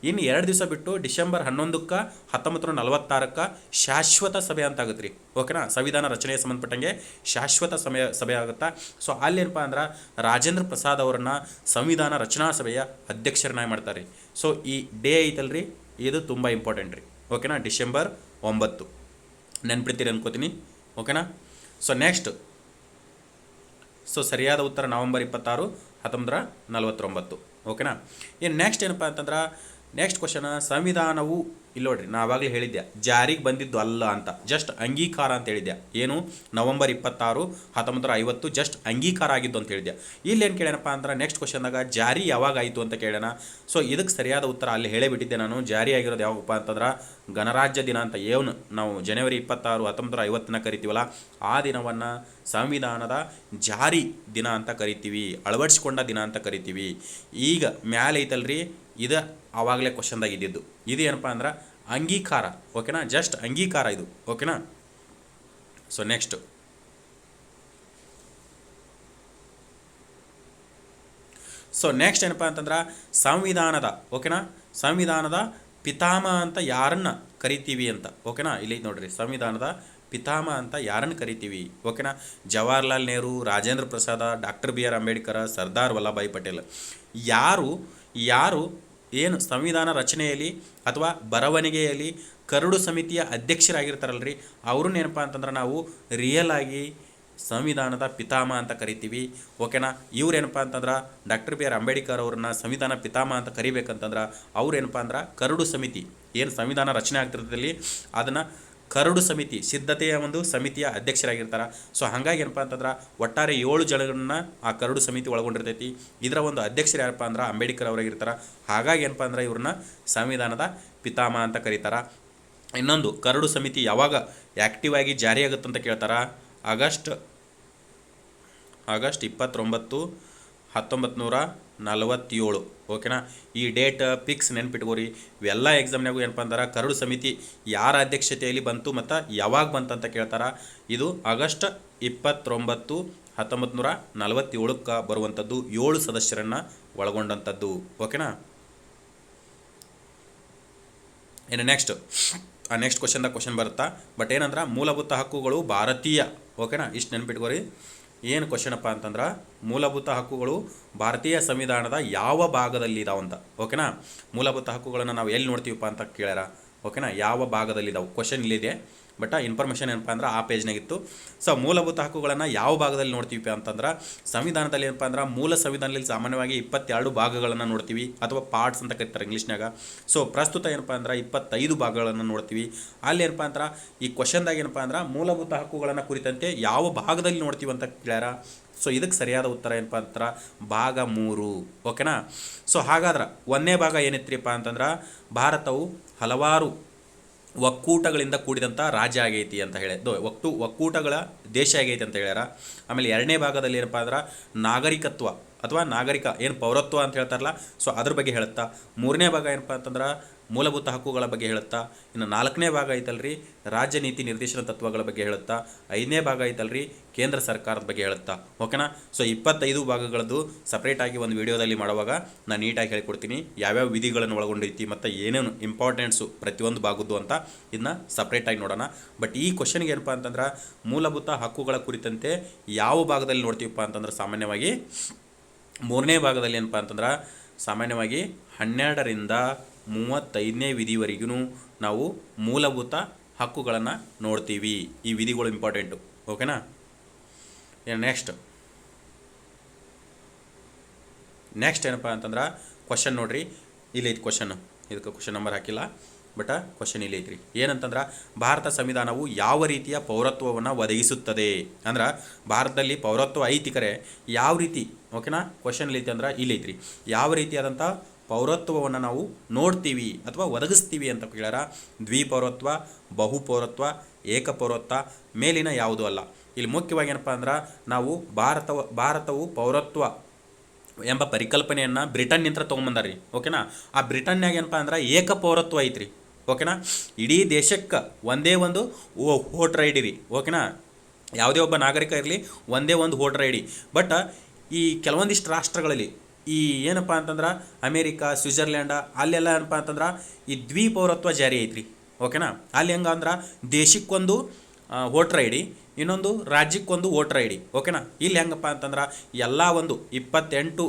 ಇನ್ನು 2 ದಿವಸ ಬಿಟ್ಟು ಡಿಸೆಂಬರ್ 11ಕ್ಕೆ 1946ಕ್ಕೆ ಶಾಶ್ವತ ಸಭೆ ಅಂತ ಆಗುತ್ತೆ ರೀ. ಓಕೆನಾ, ಸಂವಿಧಾನ ರಚನೆಗೆ ಸಂಬಂಧಪಟ್ಟಂಗೆ ಶಾಶ್ವತ ಸಭೆ ಆಗುತ್ತಾ. ಸೊ ಅಲ್ಲೇನಪ್ಪ ಅಂದ್ರೆ ರಾಜೇಂದ್ರ ಪ್ರಸಾದ್ ಅವರನ್ನು ಸಂವಿಧಾನ ರಚನಾ ಸಭೆಯ ಅಧ್ಯಕ್ಷರನ್ನಾಗಿ ಮಾಡ್ತಾರೆ. ಸೊ ಈ ಡೇ ಐತಲ್ರಿ, ಇದು ತುಂಬ ಇಂಪಾರ್ಟೆಂಟ್ ರೀ. ಓಕೆನಾ, ಡಿಸೆಂಬರ್ 9 ನೆನ್ಪಿಡ್ತೀರಿ ಅನ್ಕೋತೀನಿ. ಓಕೆನಾ, ಸೊ ನೆಕ್ಸ್ಟ್, ಸೊ ಸರಿಯಾದ ಉತ್ತರ ನವೆಂಬರ್ 26, 1949. ಓಕೆನಾ. ಇನ್ನು ನೆಕ್ಸ್ಟ್ ಏನಪ್ಪ ಅಂತಂದ್ರೆ ನೆಕ್ಸ್ಟ್ ಕ್ವಶನ್, ಸಂವಿಧಾನವು ಇಲ್ಲಿ ನೋಡ್ರಿ, ನಾ ಆವಾಗಲೇ ಹೇಳಿದ್ದೆ ಜಾರಿಗೆ ಬಂದಿದ್ದು ಅಲ್ಲ ಅಂತ, ಜಸ್ಟ್ ಅಂಗೀಕಾರ ಅಂತ ಹೇಳಿದ್ದೆ. ಏನು, ನವೆಂಬರ್ 26, 1950 ಜಸ್ಟ್ ಅಂಗೀಕಾರ ಆಗಿದ್ದು ಅಂತ ಹೇಳಿದ್ದೆ. ಇಲ್ಲಿ ಏನು ಕೇಳ್ಯಾನಪ್ಪ ಅಂದ್ರೆ ನೆಕ್ಸ್ಟ್ ಕ್ವಶನ್ದಾಗ ಜಾರಿ ಯಾವಾಗ ಆಯಿತು ಅಂತ ಕೇಳ್ಯಾನ. ಸೊ ಇದಕ್ಕೆ ಸರಿಯಾದ ಉತ್ತರ ಅಲ್ಲಿ ಹೇಳಿಬಿಟ್ಟಿದ್ದೆ ನಾನು. ಜಾರಿ ಆಗಿರೋದು ಯಾವಾಗಪ್ಪ ಅಂತಂದ್ರೆ ಗಣರಾಜ್ಯ ದಿನ ಅಂತ ಏನು ನಾವು ಜನವರಿ 26, 1950 ಕರಿತೀವಲ್ಲ, ಆ ದಿನವನ್ನು ಸಂವಿಧಾನದ ಜಾರಿ ದಿನ ಅಂತ ಕರಿತೀವಿ, ಅಳವಡಿಸ್ಕೊಂಡ ದಿನ ಅಂತ ಕರಿತೀವಿ. ಈಗ ಮ್ಯಾಲೆ ಐತಲ್ರಿ, ಇದು ಆವಾಗಲೇ ಕ್ವಶನ್ದಾಗ ಇದ್ದಿದ್ದು. ಇದು ಏನಪ್ಪ ಅಂದ್ರೆ ಅಂಗೀಕಾರ. ಓಕೆನಾ, ಜಸ್ಟ್ ಅಂಗೀಕಾರ ಇದು. ಓಕೆನಾ, ಸೊ ನೆಕ್ಸ್ಟ್, ಏನಪ್ಪ ಅಂತಂದ್ರೆ ಸಂವಿಧಾನದ, ಓಕೆನಾ, ಸಂವಿಧಾನದ ಪಿತಾಮಹ ಅಂತ ಯಾರನ್ನ ಕರಿತೀವಿ ಅಂತ. ಓಕೆನಾ, ಇಲ್ಲಿ ನೋಡ್ರಿ, ಸಂವಿಧಾನದ ಪಿತಾಮಹ ಅಂತ ಯಾರನ್ನು ಕರಿತೀವಿ. ಓಕೆನಾ, ಜವಾಹರ್ಲಾಲ್ ನೆಹರು, ರಾಜೇಂದ್ರ ಪ್ರಸಾದ, ಡಾಕ್ಟರ್ BR ಅಂಬೇಡ್ಕರ್, ಸರ್ದಾರ್ ವಲ್ಲಭಾಯ್ ಪಟೇಲ್. ಯಾರು ಏನು ಸಂವಿಧಾನ ರಚನೆಯಲ್ಲಿ ಅಥವಾ ಬರವಣಿಗೆಯಲ್ಲಿ ಕರಡು ಸಮಿತಿಯ ಅಧ್ಯಕ್ಷರಾಗಿರ್ತಾರಲ್ರಿ, ಅವ್ರನ್ನ ಏನಪ್ಪ ಅಂತಂದ್ರೆ ನಾವು ರಿಯಲ್ ಆಗಿ ಸಂವಿಧಾನದ ಪಿತಾಮಹ ಅಂತ ಕರಿತೀವಿ. ಓಕೆನಾ, ಇವ್ರೇನಪ್ಪ ಅಂತಂದ್ರೆ ಡಾಕ್ಟರ್ BR ಅಂಬೇಡ್ಕರ್ ಅವ್ರನ್ನ ಸಂವಿಧಾನ ಪಿತಾಮಹ ಅಂತ ಕರಿಬೇಕಂತಂದ್ರೆ ಅವ್ರೇನಪ್ಪ ಅಂದ್ರೆ ಕರಡು ಸಮಿತಿ, ಏನು ಸಂವಿಧಾನ ರಚನೆ ಆಗ್ತಿರ್ತದಲ್ಲಿ ಅದನ್ನು ಕರಡು ಸಮಿತಿ, ಸಿದ್ಧತೆಯ ಒಂದು ಸಮಿತಿಯ ಅಧ್ಯಕ್ಷರಾಗಿರ್ತಾರೆ. ಸೊ ಹಾಗಾಗಿ ಏನಪ್ಪ ಅಂತಂದ್ರೆ ಒಟ್ಟಾರೆ 7 ಜನರನ್ನ ಆ ಕರಡು ಸಮಿತಿ ಒಳಗೊಂಡಿರ್ತೈತಿ. ಇದರ ಒಂದು ಅಧ್ಯಕ್ಷರು ಯಾರಪ್ಪ ಅಂದ್ರೆ ಅಂಬೇಡ್ಕರ್ ಅವರಾಗಿರ್ತಾರೆ. ಹಾಗಾಗಿ ಏನಪ್ಪ ಅಂದ್ರೆ ಇವ್ರನ್ನ ಸಂವಿಧಾನದ ಪಿತಾಮಹ ಅಂತ ಕರೀತಾರೆ. ಇನ್ನೊಂದು, ಕರಡು ಸಮಿತಿ ಯಾವಾಗ ಆ್ಯಕ್ಟಿವ್ ಆಗಿ ಜಾರಿಯಾಗುತ್ತಂತ ಕೇಳ್ತಾರೆ. ಆಗಸ್ಟ್ 29, 1947. ಓಕೆನಾ, ಈ ಡೇಟ್ ಫಿಕ್ಸ್ ನೆನ್ಪಿಟ್ಕೋರಿ. ಇವೆಲ್ಲ ಎಕ್ಸಾಮ್ನಾಗೂ ಏನಪ್ಪ ಅಂದ್ರೆ ಕರಡು ಸಮಿತಿ ಯಾರ ಅಧ್ಯಕ್ಷತೆಯಲ್ಲಿ ಬಂತು ಮತ್ತು ಯಾವಾಗ ಬಂತಂತ ಕೇಳ್ತಾರೆ. ಇದು ಆಗಸ್ಟ್ 29, 1947ಕ್ಕೆ ಬರುವಂಥದ್ದು, 7 ಸದಸ್ಯರನ್ನು ಒಳಗೊಂಡಂಥದ್ದು. ಓಕೆನಾ, ಇನ್ನು ನೆಕ್ಸ್ಟ್ ಕ್ವಶನ್ ಬರುತ್ತಾ. ಬಟ್ ಏನಂದ್ರೆ ಮೂಲಭೂತ ಹಕ್ಕುಗಳು ಭಾರತೀಯ. ಓಕೆನಾ, ಇಷ್ಟು ನೆನ್ಪಿಟ್ಕೋರಿ. ಏನು ಕ್ವಶನಪ್ಪ ಅಂತಂದ್ರೆ ಮೂಲಭೂತ ಹಕ್ಕುಗಳು ಭಾರತೀಯ ಸಂವಿಧಾನದ ಯಾವ ಭಾಗದಲ್ಲಿ ಇದಾವಂತ. ಓಕೆನಾ, ಮೂಲಭೂತ ಹಕ್ಕುಗಳನ್ನು ನಾವು ಎಲ್ಲಿ ನೋಡ್ತೀವಪ್ಪ ಅಂತ ಕೇಳ್ಯಾರ. ಓಕೆನಾ, ಯಾವ ಭಾಗದಲ್ಲಿದ್ದಾವೆ ಕ್ವಶನ್ ಇಲ್ಲಿದೆ. ಬಟ್ ಇನ್ಫಾರ್ಮೇಷನ್ ಏನಪ್ಪ ಅಂದ್ರೆ ಆ ಪೇಜ್ನಾಗಿತ್ತು. ಸೊ ಮೂಲಭೂತ ಹಕ್ಕುಗಳನ್ನು ಯಾವ ಭಾಗದಲ್ಲಿ ನೋಡ್ತೀವಿ ಅಂತಂದ್ರೆ ಸಂವಿಧಾನದಲ್ಲಿ ಏನಪ್ಪ ಅಂದ್ರೆ ಮೂಲ ಸಂವಿಧಾನದಲ್ಲಿ ಸಾಮಾನ್ಯವಾಗಿ 22 ಭಾಗಗಳನ್ನು ನೋಡ್ತೀವಿ ಅಥವಾ ಪಾರ್ಟ್ಸ್ ಅಂತ ಕರೀತಾರೆ ಇಂಗ್ಲೀಷ್ನಾಗ. ಸೊ ಪ್ರಸ್ತುತ ಏನಪ್ಪ ಅಂದ್ರೆ 25 ಭಾಗಗಳನ್ನು ನೋಡ್ತೀವಿ. ಅಲ್ಲಿ ಏನಪ್ಪ ಅಂದ್ರೆ ಈ ಕ್ವಶನ್ದಾಗ ಏನಪ್ಪ ಅಂದ್ರೆ ಮೂಲಭೂತ ಹಕ್ಕುಗಳನ್ನು ಕುರಿತಂತೆ ಯಾವ ಭಾಗದಲ್ಲಿ ನೋಡ್ತೀವಿ ಅಂತ ಕೇಳ್ಯಾರ. ಸೊ ಇದಕ್ಕೆ ಸರಿಯಾದ ಉತ್ತರ ಏನಪ್ಪ ಅಂತಾರೆ ಭಾಗ 3. ಓಕೆನಾ, ಸೊ ಹಾಗಾದ್ರೆ 1ನೇ ಭಾಗ ಏನಿತ್ರಿಪ್ಪ ಅಂತಂದ್ರೆ ಭಾರತವು ಹಲವಾರು ಒಕ್ಕೂಟಗಳಿಂದ ಕೂಡಿದಂಥ ರಾಜ್ಯ ಆಗೈತಿ ಅಂತ ಹೇಳಿದ್ದು, ಒಕ್ಕೂಟಗಳ ದೇಶ ಆಗೈತಿ ಅಂತ ಹೇಳ್ಯಾರ. ಆಮೇಲೆ 2ನೇ ಭಾಗದಲ್ಲಿ ಏನಪ್ಪ ಅಂದ್ರೆ ನಾಗರಿಕತ್ವ ಅಥವಾ ನಾಗರಿಕ ಏನು ಪೌರತ್ವ ಅಂತ ಹೇಳ್ತಾರಲ್ಲ, ಸೊ ಅದ್ರ ಬಗ್ಗೆ ಹೇಳುತ್ತಾ. 3ನೇ ಭಾಗ ಏನಪ್ಪ ಅಂತಂದ್ರೆ ಮೂಲಭೂತ ಹಕ್ಕುಗಳ ಬಗ್ಗೆ ಹೇಳುತ್ತಾ. ಇನ್ನು 4ನೇ ಭಾಗ ಐತಲ್ರಿ ರಾಜ್ಯ ನೀತಿ ನಿರ್ದೇಶನ ತತ್ವಗಳ ಬಗ್ಗೆ ಹೇಳುತ್ತಾ. 5ನೇ ಭಾಗ ಐತಲ್ರಿ ಕೇಂದ್ರ ಸರ್ಕಾರದ ಬಗ್ಗೆ ಹೇಳುತ್ತಾ. ಓಕೆನಾ, ಸೊ 25 ಭಾಗಗಳದ್ದು ಸಪ್ರೇಟಾಗಿ ಒಂದು ವಿಡಿಯೋದಲ್ಲಿ ಮಾಡುವಾಗ ನಾನು ನೀಟಾಗಿ ಹೇಳ್ಕೊಡ್ತೀನಿ ಯಾವ್ಯಾವ ವಿಧಿಗಳನ್ನು ಒಳಗೊಂಡೈತಿ ಮತ್ತು ಏನೇನು ಇಂಪಾರ್ಟೆನ್ಸು ಪ್ರತಿಯೊಂದು ಭಾಗದ್ದು ಅಂತ ಇದನ್ನ ಸಪ್ರೇಟಾಗಿ ನೋಡೋಣ. ಬಟ್ ಈ ಕ್ವಶನ್ಗೆ ಏನಪ್ಪ ಅಂತಂದ್ರೆ ಮೂಲಭೂತ ಹಕ್ಕುಗಳ ಕುರಿತಂತೆ ಯಾವ ಭಾಗದಲ್ಲಿ ನೋಡ್ತೀವಪ್ಪ ಅಂತಂದ್ರೆ ಸಾಮಾನ್ಯವಾಗಿ 3ನೇ ಭಾಗದಲ್ಲಿ ಏನಪ್ಪ ಅಂತಂದ್ರೆ ಸಾಮಾನ್ಯವಾಗಿ 12ರಿಂದ 35ನೇ ವಿಧಿವರೆಗೂ ನಾವು ಮೂಲಭೂತ ಹಕ್ಕುಗಳನ್ನು ನೋಡ್ತೀವಿ. ಈ ವಿಧಿಗಳು ಇಂಪಾರ್ಟೆಂಟು. ಓಕೆನಾ, ನೆಕ್ಸ್ಟ್ ಏನಪ್ಪ ಅಂತಂದ್ರೆ ಕ್ವಶನ್ ನೋಡ್ರಿ, ಇಲ್ಲಿ ಐತಿ ಕ್ವಶನ್, ಇದಕ್ಕೆ ಕ್ವಶನ್ ನಂಬರ್ ಹಾಕಿಲ್ಲ, ಬಟ್ ಕ್ವಶನ್ ಇಲ್ಲಿ ಐತ್ರಿ. ಏನಂತಂದ್ರೆ ಭಾರತ ಸಂವಿಧಾನವು ಯಾವ ರೀತಿಯ ಪೌರತ್ವವನ್ನು ಒದಗಿಸುತ್ತದೆ ಅಂದ್ರೆ ಭಾರತದಲ್ಲಿ ಪೌರತ್ವ ಐತಿ ಕರೆ ಯಾವ ರೀತಿ, ಓಕೆನಾ, ಕ್ವಶನ್ ಐತಿ ಅಂದ್ರೆ ಇಲ್ಲಿ ಐತ್ರಿ, ಯಾವ ರೀತಿಯಾದಂಥ ಪೌರತ್ವವನ್ನು ನಾವು ನೋಡ್ತೀವಿ ಅಥವಾ ಒದಗಿಸ್ತೀವಿ ಅಂತ ಕೇಳ್ಯಾರ. ದ್ವಿಪೌರತ್ವ, ಬಹುಪೌರತ್ವ, ಏಕಪೌರತ್ವ, ಮೇಲಿನ ಯಾವುದೂ ಅಲ್ಲ. ಇಲ್ಲಿ ಮುಖ್ಯವಾಗಿ ಏನಪ್ಪ ಅಂದ್ರೆ ನಾವು ಭಾರತವು ಪೌರತ್ವ ಎಂಬ ಪರಿಕಲ್ಪನೆಯನ್ನು ಬ್ರಿಟನ್ನಿಂದ ತೊಗೊಂಬಂದಾರಿ, ಓಕೆನಾ. ಆ ಬ್ರಿಟನ್ಯಾಗ ಏನಪ್ಪ ಅಂದ್ರೆ ಏಕಪೌರತ್ವ ಐತ್ರಿ, ಓಕೆನಾ. ಇಡೀ ದೇಶಕ್ಕೆ ಒಂದೇ ಒಂದು ವೋಟರ್ ಐ ಡಿ ರೀ, ಓಕೆನಾ. ಯಾವುದೇ ಒಬ್ಬ ನಾಗರಿಕ ಇರಲಿ ಒಂದೇ ಒಂದು ವೋಟರ್ ಐ ಡಿ. ಬಟ್ ಈ ಕೆಲವೊಂದಿಷ್ಟು ರಾಷ್ಟ್ರಗಳಲ್ಲಿ ಈ ಏನಪ್ಪ ಅಂತಂದ್ರೆ ಅಮೇರಿಕಾ, ಸ್ವಿಟ್ಜರ್ಲ್ಯಾಂಡ ಅಲ್ಲೆಲ್ಲ ಏನಪ್ಪ ಅಂತಂದ್ರೆ ಈ ದ್ವಿಪೌರತ್ವ ಜಾರಿ ಐತ್ರಿ, ಓಕೆನಾ. ಅಲ್ಲಿ ಹೆಂಗಂದ್ರೆ ದೇಶಕ್ಕೊಂದು ವೋಟರ್ ಐ ಡಿ, ಇನ್ನೊಂದು ರಾಜ್ಯಕ್ಕೊಂದು ವೋಟರ್ ಐ ಡಿ, ಓಕೆನಾ. ಇಲ್ಲಿ ಹೆಂಗಪ್ಪ ಅಂತಂದ್ರೆ ಎಲ್ಲ ಒಂದು 28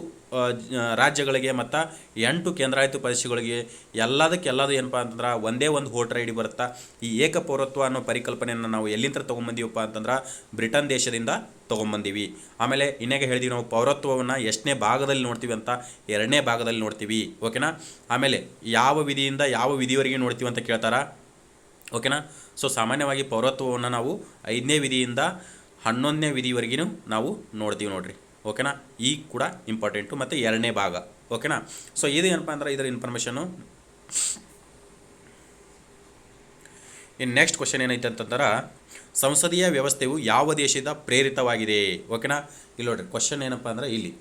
ರಾಜ್ಯಗಳಿಗೆ ಮತ್ತು 8 ಕೇಂದ್ರಾಡಳಿತ ಪ್ರದೇಶಗಳಿಗೆ ಎಲ್ಲದಕ್ಕೆಲ್ಲದು ಏನಪ್ಪ ಅಂತಂದ್ರೆ ಒಂದೇ ಒಂದು ವೋಟರ್ ಐ ಡಿ ಬರುತ್ತಾ. ಈ ಏಕಪೌರತ್ವ ಅನ್ನೋ ಪರಿಕಲ್ಪನೆಯನ್ನು ನಾವು ಎಲ್ಲಿಂದ ತೊಗೊಂಬಂದೀವಪ್ಪ ಅಂತಂದ್ರೆ ಬ್ರಿಟನ್ ದೇಶದಿಂದ ತೊಗೊಂಬಂದೀವಿ. ಆಮೇಲೆ ಇನ್ನೇಗೆ ಹೇಳಿದೀವಿ ನಾವು ಪೌರತ್ವವನ್ನು ಎಷ್ಟನೇ ಭಾಗದಲ್ಲಿ ನೋಡ್ತೀವಿ ಅಂತ, 2ನೇ ಭಾಗದಲ್ಲಿ ನೋಡ್ತೀವಿ, ಓಕೆನಾ. ಆಮೇಲೆ ಯಾವ ವಿಧಿಯಿಂದ ಯಾವ ವಿಧಿವರೆಗೆ ನೋಡ್ತೀವಿ ಅಂತ ಕೇಳ್ತಾರ, ಓಕೆನಾ. ಸೊ ಸಾಮಾನ್ಯವಾಗಿ ಪೌರತ್ವವನ್ನು ನಾವು 5ನೇ ವಿಧಿಯಿಂದ 11ನೇ ವಿಧಿವರೆಗೂ ನಾವು ನೋಡ್ತೀವಿ ನೋಡ್ರಿ, ಓಕೆನಾ. ಈ ಕೂಡ ಇಂಪಾರ್ಟೆಂಟು, ಮತ್ತು 2ನೇ ಭಾಗ, ಓಕೆನಾ. ಸೊ ಇದು ಏನಪ್ಪ ಅಂದ್ರೆ ಇದರ ಇನ್ಫಾರ್ಮೇಷನು. ಇನ್ನು ನೆಕ್ಸ್ಟ್ ಕ್ವಶನ್ ಏನೈತೆ ಅಂತಂದ್ರೆ ಸಂಸದೀಯ ವ್ಯವಸ್ಥೆಯು ಯಾವ ದೇಶದ ಪ್ರೇರಿತವಾಗಿದೆ, ಓಕೆನಾ. ಇಲ್ಲಿ ನೋಡ್ರಿ ಕ್ವಶನ್ ಏನಪ್ಪ ಅಂದ್ರೆ ಇಲ್ಲಿ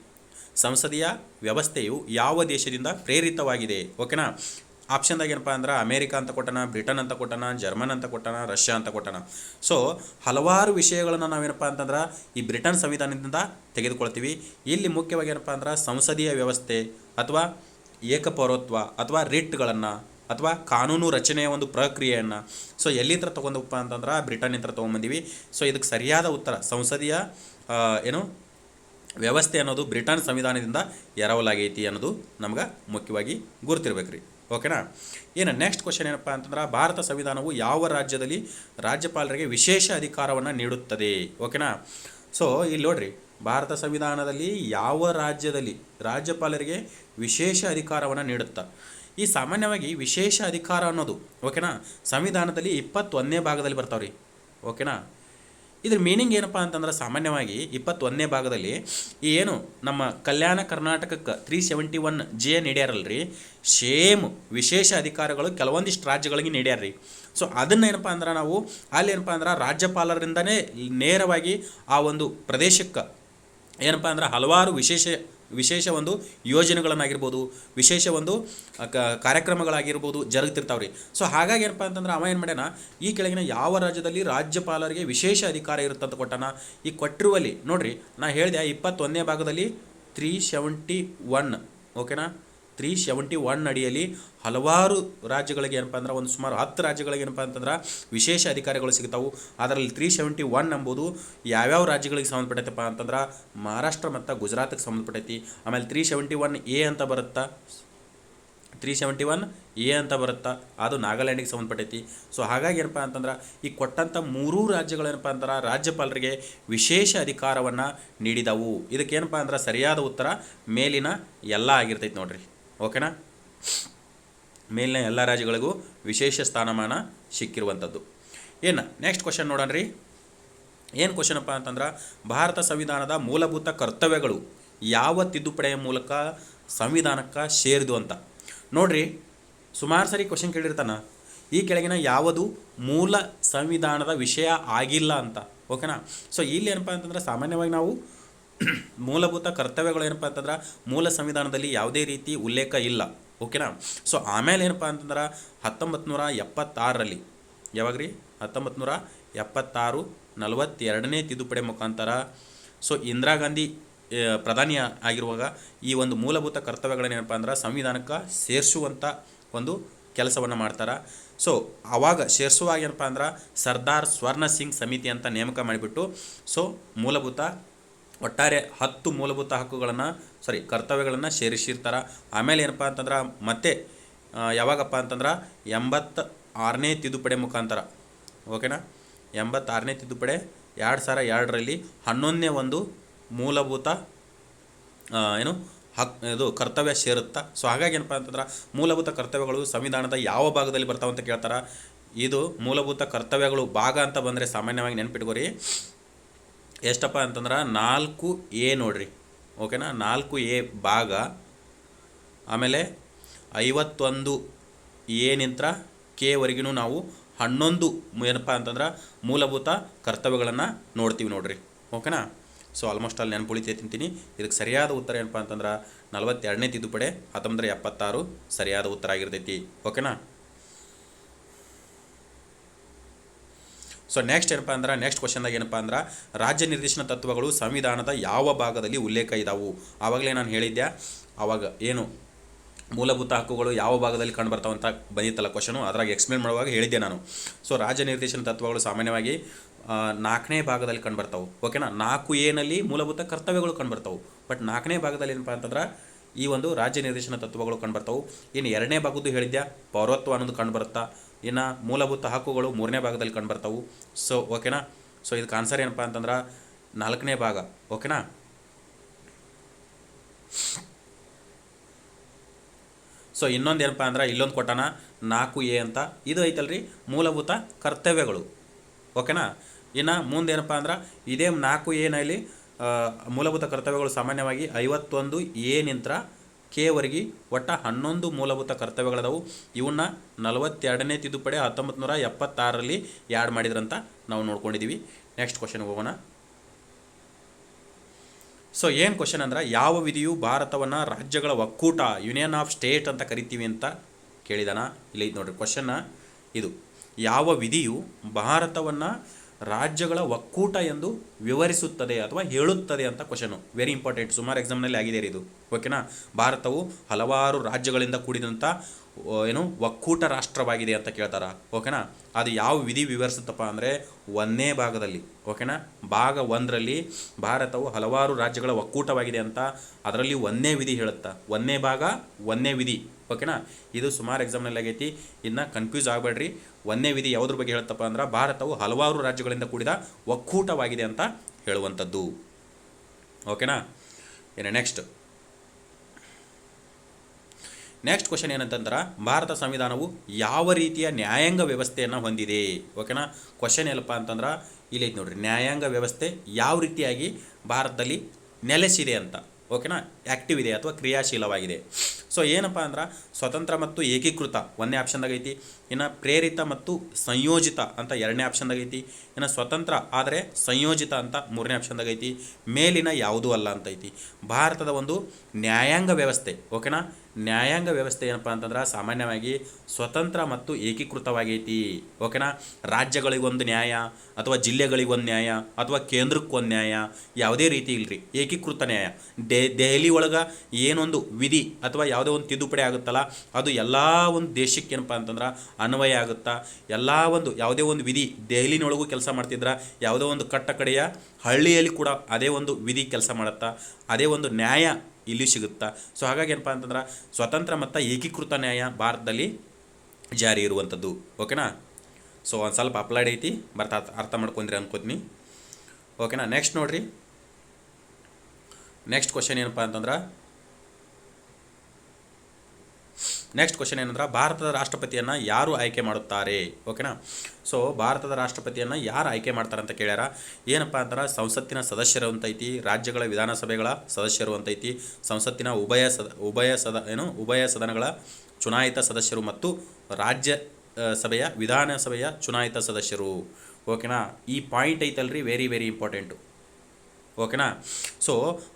ಸಂಸದೀಯ ವ್ಯವಸ್ಥೆಯು ಯಾವ ದೇಶದಿಂದ ಪ್ರೇರಿತವಾಗಿದೆ, ಓಕೆನಾ. ಆಪ್ಷನ್ದಾಗ ಏನಪ್ಪ ಅಂದ್ರೆ ಅಮೇರಿಕಾ ಅಂತ ಕೊಟ್ಟನ, ಬ್ರಿಟನ್ ಅಂತ ಕೊಟ್ಟನ, ಜರ್ಮನ್ ಅಂತ ಕೊಟ್ಟನ, ರಷ್ಯಾ ಅಂತ ಕೊಟ್ಟನ. ಸೊ ಹಲವಾರು ವಿಷಯಗಳನ್ನು ನಾವೇನಪ್ಪ ಅಂತಂದ್ರೆ ಈ ಬ್ರಿಟನ್ ಸಂವಿಧಾನದಿಂದ ತೆಗೆದುಕೊಳ್ತೀವಿ. ಇಲ್ಲಿ ಮುಖ್ಯವಾಗಿ ಏನಪ್ಪ ಅಂದ್ರೆ ಸಂಸದೀಯ ವ್ಯವಸ್ಥೆ ಅಥವಾ ಏಕಪೌರತ್ವ ಅಥವಾ ರಿಟ್ಗಳನ್ನು ಅಥವಾ ಕಾನೂನು ರಚನೆಯ ಒಂದು ಪ್ರಕ್ರಿಯೆಯನ್ನು ಸೊ ಎಲ್ಲಿಂದ ತೊಗೊಂಡಪ್ಪ ಅಂತಂದ್ರೆ ಬ್ರಿಟನ್ನಿಂದ ತೊಗೊಂಬಂದೀವಿ. ಸೊ ಇದಕ್ಕೆ ಸರಿಯಾದ ಉತ್ತರ ಸಂಸದೀಯ ವ್ಯವಸ್ಥೆ ಅನ್ನೋದು ಬ್ರಿಟನ್ ಸಂವಿಧಾನದಿಂದ ಎರವಲಾಗೈತಿ ಅನ್ನೋದು ನಮ್ಗೆ ಮುಖ್ಯವಾಗಿ ಗುರುತಿರ್ಬೇಕು ರೀ, ಓಕೆನಾ. ಏನು ನೆಕ್ಸ್ಟ್ ಕ್ವಶನ್ ಏನಪ್ಪ ಅಂತಂದ್ರೆ ಭಾರತ ಸಂವಿಧಾನವು ಯಾವ ರಾಜ್ಯದಲ್ಲಿ ರಾಜ್ಯಪಾಲರಿಗೆ ವಿಶೇಷ ಅಧಿಕಾರವನ್ನು ನೀಡುತ್ತದೆ, ಓಕೆನಾ. ಸೊ ಇಲ್ಲಿ ನೋಡ್ರಿ ಭಾರತ ಸಂವಿಧಾನದಲ್ಲಿ ಯಾವ ರಾಜ್ಯದಲ್ಲಿ ರಾಜ್ಯಪಾಲರಿಗೆ ವಿಶೇಷ ಅಧಿಕಾರವನ್ನು ನೀಡುತ್ತಾ. ಈ ಸಾಮಾನ್ಯವಾಗಿ ವಿಶೇಷ ಅಧಿಕಾರ ಅನ್ನೋದು, ಓಕೆನಾ, ಸಂವಿಧಾನದಲ್ಲಿ 21ನೇ ಭಾಗದಲ್ಲಿ ಬರ್ತಾವ್ರಿ, ಓಕೆನಾ. ಇದ್ರ ಮೀನಿಂಗ್ ಏನಪ್ಪ ಅಂತಂದ್ರೆ ಸಾಮಾನ್ಯವಾಗಿ 21ನೇ ಭಾಗದಲ್ಲಿ ಈ ಏನು ನಮ್ಮ ಕಲ್ಯಾಣ ಕರ್ನಾಟಕಕ್ಕೆ 371J ನೀಡ್ಯಾರಲ್ರಿ, ಸೇಮ್ ವಿಶೇಷ ಅಧಿಕಾರಗಳು ಕೆಲವೊಂದಿಷ್ಟು ರಾಜ್ಯಗಳಿಗೆ ನೀಡ್ಯಾರ್ರಿ. ಸೊ ಅದನ್ನು ಏನಪ್ಪ ಅಂದ್ರೆ ನಾವು ಅಲ್ಲಿ ಏನಪ್ಪ ಅಂದ್ರೆ ರಾಜ್ಯಪಾಲರಿಂದನೇ ನೇರವಾಗಿ ಆ ಒಂದು ಪ್ರದೇಶಕ್ಕೆ ಏನಪ್ಪ ಅಂದ್ರೆ ಹಲವಾರು ವಿಶೇಷ ಒಂದು ಯೋಜನೆಗಳನ್ನಾಗಿರ್ಬೋದು, ವಿಶೇಷ ಒಂದು ಕಾರ್ಯಕ್ರಮಗಳಾಗಿರ್ಬೋದು ಜರುಗ್ತಿರ್ತಾವ್ರಿ. ಸೊ ಹಾಗಾಗಿ ಏನಪ್ಪ ಅಂತಂದ್ರೆ ಅವ ಏನು ಮಾಡ್ಯಾನ, ಈ ಕೆಳಗಿನ ಯಾವ ರಾಜ್ಯದಲ್ಲಿ ರಾಜ್ಯಪಾಲರಿಗೆ ವಿಶೇಷ ಅಧಿಕಾರ ಇರುತ್ತಂತ ಕೊಟ್ಟಾನ. ಈ ಕೊಟ್ಟಿರುವಲ್ಲಿ ನೋಡ್ರಿ ನಾ ಹೇಳಿದೆ 21ನೇ ಭಾಗದಲ್ಲಿ 371, ಓಕೆನಾ, 371 ಅಡಿಯಲ್ಲಿ ಹಲವಾರು ರಾಜ್ಯಗಳಿಗೆ ಏನಪ್ಪ ಅಂದ್ರೆ ಒಂದು ಸುಮಾರು 10 ರಾಜ್ಯಗಳಿಗೆ ಏನಪ್ಪ ಅಂತಂದ್ರೆ ವಿಶೇಷ ಅಧಿಕಾರಿಗಳು ಸಿಗ್ತಾವು. ಅದರಲ್ಲಿ 371 ಎಂಬುದು ಯಾವ್ಯಾವ ರಾಜ್ಯಗಳಿಗೆ ಸಂಬಂಧಪಟ್ಟೈತಪ್ಪ ಅಂತಂದ್ರೆ ಮಹಾರಾಷ್ಟ್ರ ಮತ್ತು ಗುಜರಾತ್ಗೆ ಸಂಬಂಧಪಟ್ಟೈತಿ. ಆಮೇಲೆ 371A ಅಂತ ಬರುತ್ತಾ, 371A ಅಂತ ಬರುತ್ತಾ, ಅದು ನಾಗಾಲ್ಯಾಂಡಿಗೆ ಸಂಬಂಧಪಟ್ಟೈತಿ. ಸೊ ಹಾಗಾಗಿ ಏನಪ್ಪ ಅಂತಂದ್ರೆ ಈ ಕೊಟ್ಟಂಥ 3 ರಾಜ್ಯಗಳೇನಪ್ಪ ಅಂದ್ರೆ ರಾಜ್ಯಪಾಲರಿಗೆ ವಿಶೇಷ ಅಧಿಕಾರವನ್ನು ನೀಡಿದವು. ಇದಕ್ಕೇನಪ್ಪ ಅಂದ್ರೆ ಸರಿಯಾದ ಉತ್ತರ ಮೇಲಿನ ಎಲ್ಲ ಆಗಿರ್ತೈತಿ ನೋಡ್ರಿ, ಓಕೆನಾ. ಮೇಲಿನ ಎಲ್ಲ ರಾಜ್ಯಗಳಿಗೂ ವಿಶೇಷ ಸ್ಥಾನಮಾನ ಸಿಕ್ಕಿರುವಂಥದ್ದು. ಏನು ನೆಕ್ಸ್ಟ್ ಕ್ವಶನ್ ನೋಡೋಣ್ರಿ. ಏನು ಕ್ವಶನಪ್ಪ ಅಂತಂದ್ರೆ ಭಾರತ ಸಂವಿಧಾನದ ಮೂಲಭೂತ ಕರ್ತವ್ಯಗಳು ಯಾವ ತಿದ್ದುಪಡಿಯ ಮೂಲಕ ಸಂವಿಧಾನಕ್ಕೆ ಸೇರಿದು ಅಂತ ನೋಡ್ರಿ. ಸುಮಾರು ಸರಿ ಕ್ವಶನ್ ಕೇಳಿರ್ತಾನ, ಈ ಕೆಳಗಿನ ಯಾವುದು ಮೂಲ ಸಂವಿಧಾನದ ವಿಷಯ ಆಗಿಲ್ಲ ಅಂತ, ಓಕೆನಾ. ಸೊ ಇಲ್ಲಿ ಏನಪ್ಪ ಅಂತಂದ್ರೆ ಸಾಮಾನ್ಯವಾಗಿ ನಾವು ಮೂಲಭೂತ ಕರ್ತವ್ಯಗಳು ಏನಪ್ಪ ಅಂತಂದ್ರೆ ಮೂಲ ಸಂವಿಧಾನದಲ್ಲಿ ಯಾವುದೇ ರೀತಿ ಉಲ್ಲೇಖ ಇಲ್ಲ, ಓಕೆನಾ. ಸೊ ಆಮೇಲೆ ಏನಪ್ಪ ಅಂತಂದ್ರೆ 1976ರಲ್ಲಿ ಯಾವಾಗ್ರಿ 1976 42ನೇ ತಿದ್ದುಪಡಿ ಮುಖಾಂತರ ಸೊ ಇಂದಿರಾ ಗಾಂಧಿ ಪ್ರಧಾನಿ ಆಗಿರುವಾಗ ಈ ಒಂದು ಮೂಲಭೂತ ಕರ್ತವ್ಯಗಳನ್ನೇನಪ್ಪ ಅಂದ್ರೆ ಸಂವಿಧಾನಕ್ಕೆ ಸೇರಿಸುವಂಥ ಒಂದು ಕೆಲಸವನ್ನು ಮಾಡ್ತಾರೆ. ಸೊ ಆವಾಗ ಸೇರಿಸುವಾಗ ಏನಪ್ಪ ಅಂದ್ರೆ ಸರ್ದಾರ್ ಸ್ವರ್ಣ ಸಿಂಗ್ ಸಮಿತಿ ಅಂತ ನೇಮಕ ಮಾಡಿಬಿಟ್ಟು ಸೊ ಒಟ್ಟಾರೆ 10 ಮೂಲಭೂತ ಹಕ್ಕುಗಳನ್ನು ಕರ್ತವ್ಯಗಳನ್ನು ಸೇರಿಸಿರ್ತಾರೆ. ಆಮೇಲೆ ಏನಪ್ಪ ಅಂತಂದ್ರೆ ಮತ್ತೆ ಯಾವಾಗಪ್ಪ ಅಂತಂದ್ರೆ 86ನೇ ತಿದ್ದುಪಡಿ ಮುಖಾಂತರ, ಓಕೆನಾ, 86ನೇ ತಿದ್ದುಪಡಿ 2002ರಲ್ಲಿ 11ನೇ ಒಂದು ಮೂಲಭೂತ ಏನು ಇದು ಕರ್ತವ್ಯ ಸೇರುತ್ತಾ. ಸೊ ಹಾಗಾಗಿ ಏನಪ್ಪ ಅಂತಂದ್ರೆ ಮೂಲಭೂತ ಕರ್ತವ್ಯಗಳು ಸಂವಿಧಾನದ ಯಾವ ಭಾಗದಲ್ಲಿ ಬರ್ತಾವೆ ಅಂತ ಕೇಳ್ತಾರೆ. ಇದು ಮೂಲಭೂತ ಕರ್ತವ್ಯಗಳು ಭಾಗ ಅಂತ ಬಂದರೆ ಸಾಮಾನ್ಯವಾಗಿ ನೆನ್ಪಿಟ್ಕೋರಿ ಎಷ್ಟಪ್ಪ ಅಂತಂದ್ರೆ 4A ನೋಡ್ರಿ. ಓಕೆನಾ, 4A ಭಾಗ, ಆಮೇಲೆ 51A ನಿಂತ್ರ Kವರೆಗೂ ನಾವು 11 ಏನಪ್ಪ ಅಂತಂದ್ರೆ ಮೂಲಭೂತ ಕರ್ತವ್ಯಗಳನ್ನು ನೋಡ್ತೀವಿ ನೋಡ್ರಿ. ಓಕೆನಾ, ಸೊ ಆಲ್ಮೋಸ್ಟ್ ಅಲ್ಲಿ ನೆನಪುಳಿತೇ ತಿಂತೀನಿ. ಇದಕ್ಕೆ ಸರಿಯಾದ ಉತ್ತರ ಏನಪ್ಪ ಅಂತಂದ್ರೆ 42ನೇ ತಿದ್ದುಪಡಿ 1976 ಸರಿಯಾದ ಉತ್ತರ ಆಗಿರ್ತೈತಿ. ಓಕೆನಾ, ಸೊ ನೆಕ್ಸ್ಟ್ ಏನಪ್ಪ ಅಂದ್ರೆ ನೆಕ್ಸ್ಟ್ ಕ್ವಶನ್ದಾಗ ಏನಪ್ಪ ಅಂದ್ರೆ ರಾಜ್ಯ ನಿರ್ದೇಶನ ತತ್ವಗಳು ಸಂವಿಧಾನದ ಯಾವ ಭಾಗದಲ್ಲಿ ಉಲ್ಲೇಖ ಇದ್ದಾವು. ಆವಾಗಲೇ ನಾನು ಹೇಳಿದ್ದೆ, ಆವಾಗ ಏನು ಮೂಲಭೂತ ಹಕ್ಕುಗಳು ಯಾವ ಭಾಗದಲ್ಲಿ ಕಂಡು ಬರ್ತಾವಂತ ಬಂದಿತ್ತಲ್ಲ ಕ್ವಶನು, ಅದ್ರಾಗ ಎಕ್ಸ್ಪ್ಲೇನ್ ಮಾಡುವಾಗ ಹೇಳಿದ್ದೆ ನಾನು. ಸೊ ರಾಜ್ಯ ನಿರ್ದೇಶನ ತತ್ವಗಳು ಸಾಮಾನ್ಯವಾಗಿ 4ನೇ ಭಾಗದಲ್ಲಿ ಕಂಡು ಬರ್ತಾವೆ. ಓಕೆನಾ, 4A ಮೂಲಭೂತ ಕರ್ತವ್ಯಗಳು ಕಂಡು ಬರ್ತಾವೆ. ಬಟ್ 4ನೇ ಭಾಗದಲ್ಲಿ ಏನಪ್ಪ ಅಂತಂದ್ರೆ ಈ ಒಂದು ರಾಜ್ಯ ನಿರ್ದೇಶನ ತತ್ವಗಳು ಕಂಡು ಬರ್ತಾವೆ. ಇನ್ನು 2ನೇ ಭಾಗದ್ದು ಹೇಳಿದ್ದೆ ಪೌರತ್ವ ಅನ್ನೋದು ಕಂಡು ಬರುತ್ತಾ. ಇನ್ನು ಮೂಲಭೂತ ಹಕ್ಕುಗಳು 3ನೇ ಭಾಗದಲ್ಲಿ ಕಂಡು ಬರ್ತಾವೆ. ಸೊ ಓಕೆನಾ, ಸೊ ಇದಕ್ಕೆ ಆನ್ಸರ್ ಏನಪ್ಪ ಅಂತಂದ್ರೆ 4ನೇ ಭಾಗ. ಓಕೆನಾ, ಸೊ ಇನ್ನೊಂದು ಏನಪ್ಪ ಅಂದ್ರೆ ಇಲ್ಲೊಂದು ಕೊಟ್ಟಾನ 4A ಅಂತ, ಇದು ಐತಲ್ರಿ ಮೂಲಭೂತ ಕರ್ತವ್ಯಗಳು. ಓಕೆನಾ, ಇನ್ನು ಮುಂದೇನಪ್ಪ ಅಂದ್ರೆ ಇದೇ 4A ಮೂಲಭೂತ ಕರ್ತವ್ಯಗಳು ಸಾಮಾನ್ಯವಾಗಿ 51A ನಿಂತ್ರ Kವರೆಗೆ ಒಟ್ಟು 11 ಮೂಲಭೂತ ಕರ್ತವ್ಯಗಳದವು. ಇವನ್ನ 42ನೇ ತಿದ್ದುಪಡಿ 1976ರಲ್ಲಿ ಆ್ಯಡ್ ಮಾಡಿದ್ರಂತ ನಾವು ನೋಡ್ಕೊಂಡಿದ್ದೀವಿ. ನೆಕ್ಸ್ಟ್ ಕ್ವಶನ್ಗೆ ಹೋಗೋಣ. ಸೊ ಏನು ಕ್ವಶನ್ ಅಂದ್ರೆ ಯಾವ ವಿಧಿಯು ಭಾರತವನ್ನು ರಾಜ್ಯಗಳ ಒಕ್ಕೂಟ ಯೂನಿಯನ್ ಆಫ್ ಸ್ಟೇಟ್ ಅಂತ ಕರಿತೀವಿ ಅಂತ ಕೇಳಿದಾನ. ಇಲ್ಲಿ ನೋಡ್ರಿ ಕ್ವಶನ್ನ ಇದು, ಯಾವ ವಿಧಿಯು ಭಾರತವನ್ನು ರಾಜ್ಯಗಳ ಒಕ್ಕೂಟ ಎಂದು ವಿವರಿಸುತ್ತದೆ ಅಥವಾ ಹೇಳುತ್ತದೆ ಅಂತ ಕ್ವಶನು. ವೆರಿ ಇಂಪಾರ್ಟೆಂಟ್, ಸುಮಾರು ಎಕ್ಸಾಮ್ನಲ್ಲಿ ಆಗಿದೆ ಇದು. ಓಕೆನಾ, ಭಾರತವು ಹಲವಾರು ರಾಜ್ಯಗಳಿಂದ ಕೂಡಿದಂಥ ಏನು ಒಕ್ಕೂಟ ರಾಷ್ಟ್ರವಾಗಿದೆ ಅಂತ ಕೇಳ್ತಾರ. ಓಕೆನಾ, ಅದು ಯಾವ ವಿಧಿ ವಿವರಿಸುತ್ತಪ್ಪ ಅಂದರೆ 1ನೇ ಭಾಗದಲ್ಲಿ. ಓಕೆನಾ, ಭಾಗ 1ರಲ್ಲಿ ಭಾರತವು ಹಲವಾರು ರಾಜ್ಯಗಳ ಒಕ್ಕೂಟವಾಗಿದೆ ಅಂತ ಅದರಲ್ಲಿ 1ನೇ ವಿಧಿ ಹೇಳುತ್ತಾ. 1ನೇ ಭಾಗ 1ನೇ ವಿಧಿ. ಓಕೆನಾ, ಇದು ಸುಮಾರು ಎಕ್ಸಾಮ್ನಲ್ಲಿ ಆಗೈತಿ, ಇನ್ನು ಕನ್ಫ್ಯೂಸ್ ಆಗಬೇಡ್ರಿ. 1ನೇ ವಿಧಿ ಯಾವುದ್ರ ಬಗ್ಗೆ ಹೇಳುತ್ತಪ್ಪ ಅಂದ್ರೆ ಭಾರತವು ಹಲವಾರು ರಾಜ್ಯಗಳಿಂದ ಕೂಡಿದ ಒಕ್ಕೂಟವಾಗಿದೆ ಅಂತ ಹೇಳುವಂಥದ್ದು. ಓಕೆನಾ, ಇನ್ನು ನೆಕ್ಸ್ಟ್ ಕ್ವಶನ್ ಏನಂತಂದ್ರೆ ಭಾರತ ಸಂವಿಧಾನವು ಯಾವ ರೀತಿಯ ನ್ಯಾಯಾಂಗ ವ್ಯವಸ್ಥೆಯನ್ನು ಹೊಂದಿದೆ. ಓಕೆನಾ, ಕ್ವಶನ್ ಎಲ್ಲಪ್ಪ ಅಂತಂದ್ರೆ ಇಲ್ಲಿ ನೋಡ್ರಿ, ನ್ಯಾಯಾಂಗ ವ್ಯವಸ್ಥೆ ಯಾವ ರೀತಿಯಾಗಿ ಭಾರತದಲ್ಲಿ ನೆಲೆಸಿದೆ ಅಂತ. ಓಕೆನಾ, ಆ್ಯಕ್ಟಿವ್ ಇದೆ ಅಥವಾ ಕ್ರಿಯಾಶೀಲವಾಗಿದೆ. ಸೊ ಏನಪ್ಪ ಅಂದ್ರೆ ಸ್ವತಂತ್ರ ಮತ್ತು ಏಕೀಕೃತ 1ನೇ ಆಪ್ಷನ್ದಾಗ ಐತಿ. ಇನ್ನು ಪ್ರೇರಿತ ಮತ್ತು ಸಂಯೋಜಿತ ಅಂತ 2ನೇ ಆಪ್ಷನ್ದಾಗ ಐತಿ. ಇನ್ನು ಸ್ವತಂತ್ರ ಆದರೆ ಸಂಯೋಜಿತ ಅಂತ 3ನೇ ಆಪ್ಷನ್ದಾಗ ಐತಿ. ಮೇಲಿನ ಯಾವುದೂ ಅಲ್ಲ ಅಂತ ಐತಿ. ಭಾರತದ ಒಂದು ನ್ಯಾಯಾಂಗ ವ್ಯವಸ್ಥೆ. ಓಕೆನಾ, ನ್ಯಾಯಾಂಗ ವ್ಯವಸ್ಥೆ ಏನಪ್ಪ ಅಂತಂದ್ರೆ ಸಾಮಾನ್ಯವಾಗಿ ಸ್ವತಂತ್ರ ಮತ್ತು ಏಕೀಕೃತವಾಗೈತಿ. ಓಕೆನಾ, ರಾಜ್ಯಗಳಿಗೊಂದು ನ್ಯಾಯ ಅಥವಾ ಜಿಲ್ಲೆಗಳಿಗೊಂದು ನ್ಯಾಯ ಅಥವಾ ಕೇಂದ್ರಕ್ಕೊಂದು ನ್ಯಾಯ ಯಾವುದೇ ರೀತಿ ಇಲ್ಲರಿ. ಏಕೀಕೃತ ನ್ಯಾಯ ದೆಹಲಿ ಒಳಗೆ ಏನೊಂದು ವಿಧಿ ಅಥವಾ ಯಾವುದೋ ಒಂದು ತಿದ್ದುಪಡಿ ಆಗುತ್ತಲ್ಲ ಅದು ಎಲ್ಲ ಒಂದು ದೇಶಕ್ಕೆ ಏನಪ್ಪ ಅಂತಂದ್ರೆ ಅನ್ವಯ ಆಗುತ್ತಾ. ಎಲ್ಲ ಒಂದು ಯಾವುದೇ ಒಂದು ವಿಧಿ ದೆಹಲಿನೊಳಗೂ ಕೆಲಸ ಮಾಡ್ತಿದ್ರೆ ಯಾವುದೋ ಒಂದು ಕಟ್ಟ ಕಡೆಯ ಹಳ್ಳಿಯಲ್ಲಿ ಕೂಡ ಅದೇ ಒಂದು ವಿಧಿ ಕೆಲಸ ಮಾಡುತ್ತಾ, ಅದೇ ಒಂದು ನ್ಯಾಯ ಇಲ್ಲಿ ಸಿಗುತ್ತಾ. ಸೊ ಹಾಗಾಗಿ ಏನಪ್ಪ ಅಂತಂದ್ರೆ ಸ್ವತಂತ್ರ ಮತ್ತು ಏಕೀಕೃತ ನ್ಯಾಯ ಭಾರತದಲ್ಲಿ ಜಾರಿ ಇರುವಂಥದ್ದು. ಓಕೆನಾ, ಸೊ ಒಂದು ಸ್ವಲ್ಪ ಅಪ್ಲೈಡ್ ಐತಿ, ಅರ್ಥ ಮಾಡ್ಕೊಂಡ್ರಿ ಅನ್ಕೋತೀನಿ. ಓಕೆನಾ, ನೆಕ್ಸ್ಟ್ ನೋಡ್ರಿ, ನೆಕ್ಸ್ಟ್ ಕ್ವಶನ್ ಏನಪ್ಪ ಅಂತಂದ್ರೆ ಭಾರತದ ರಾಷ್ಟ್ರಪತಿಯನ್ನು ಯಾರು ಆಯ್ಕೆ ಮಾಡುತ್ತಾರೆ. ಓಕೆನಾ, ಸೊ ಭಾರತದ ರಾಷ್ಟ್ರಪತಿಯನ್ನು ಯಾರು ಆಯ್ಕೆ ಮಾಡ್ತಾರೆ ಅಂತ ಕೇಳ್ಯಾರ. ಏನಪ್ಪ ಅಂತಂದ್ರೆ ಸಂಸತ್ತಿನ ಸದಸ್ಯರು ಅಂತೈತಿ, ರಾಜ್ಯಗಳ ವಿಧಾನಸಭೆಗಳ ಸದಸ್ಯರು ಅಂತೈತಿ, ಸಂಸತ್ತಿನ ಉಭಯ ಸದನಗಳ ಚುನಾಯಿತ ಸದಸ್ಯರು ಮತ್ತು ರಾಜ್ಯ ಸಭೆಯ ವಿಧಾನಸಭೆಯ ಚುನಾಯಿತ ಸದಸ್ಯರು. ಓಕೆನಾ, ಈ ಪಾಯಿಂಟ್ ಐತಲ್ರಿ ವೆರಿ ವೆರಿ ಇಂಪಾರ್ಟೆಂಟು. ಓಕೆನಾ, ಸೊ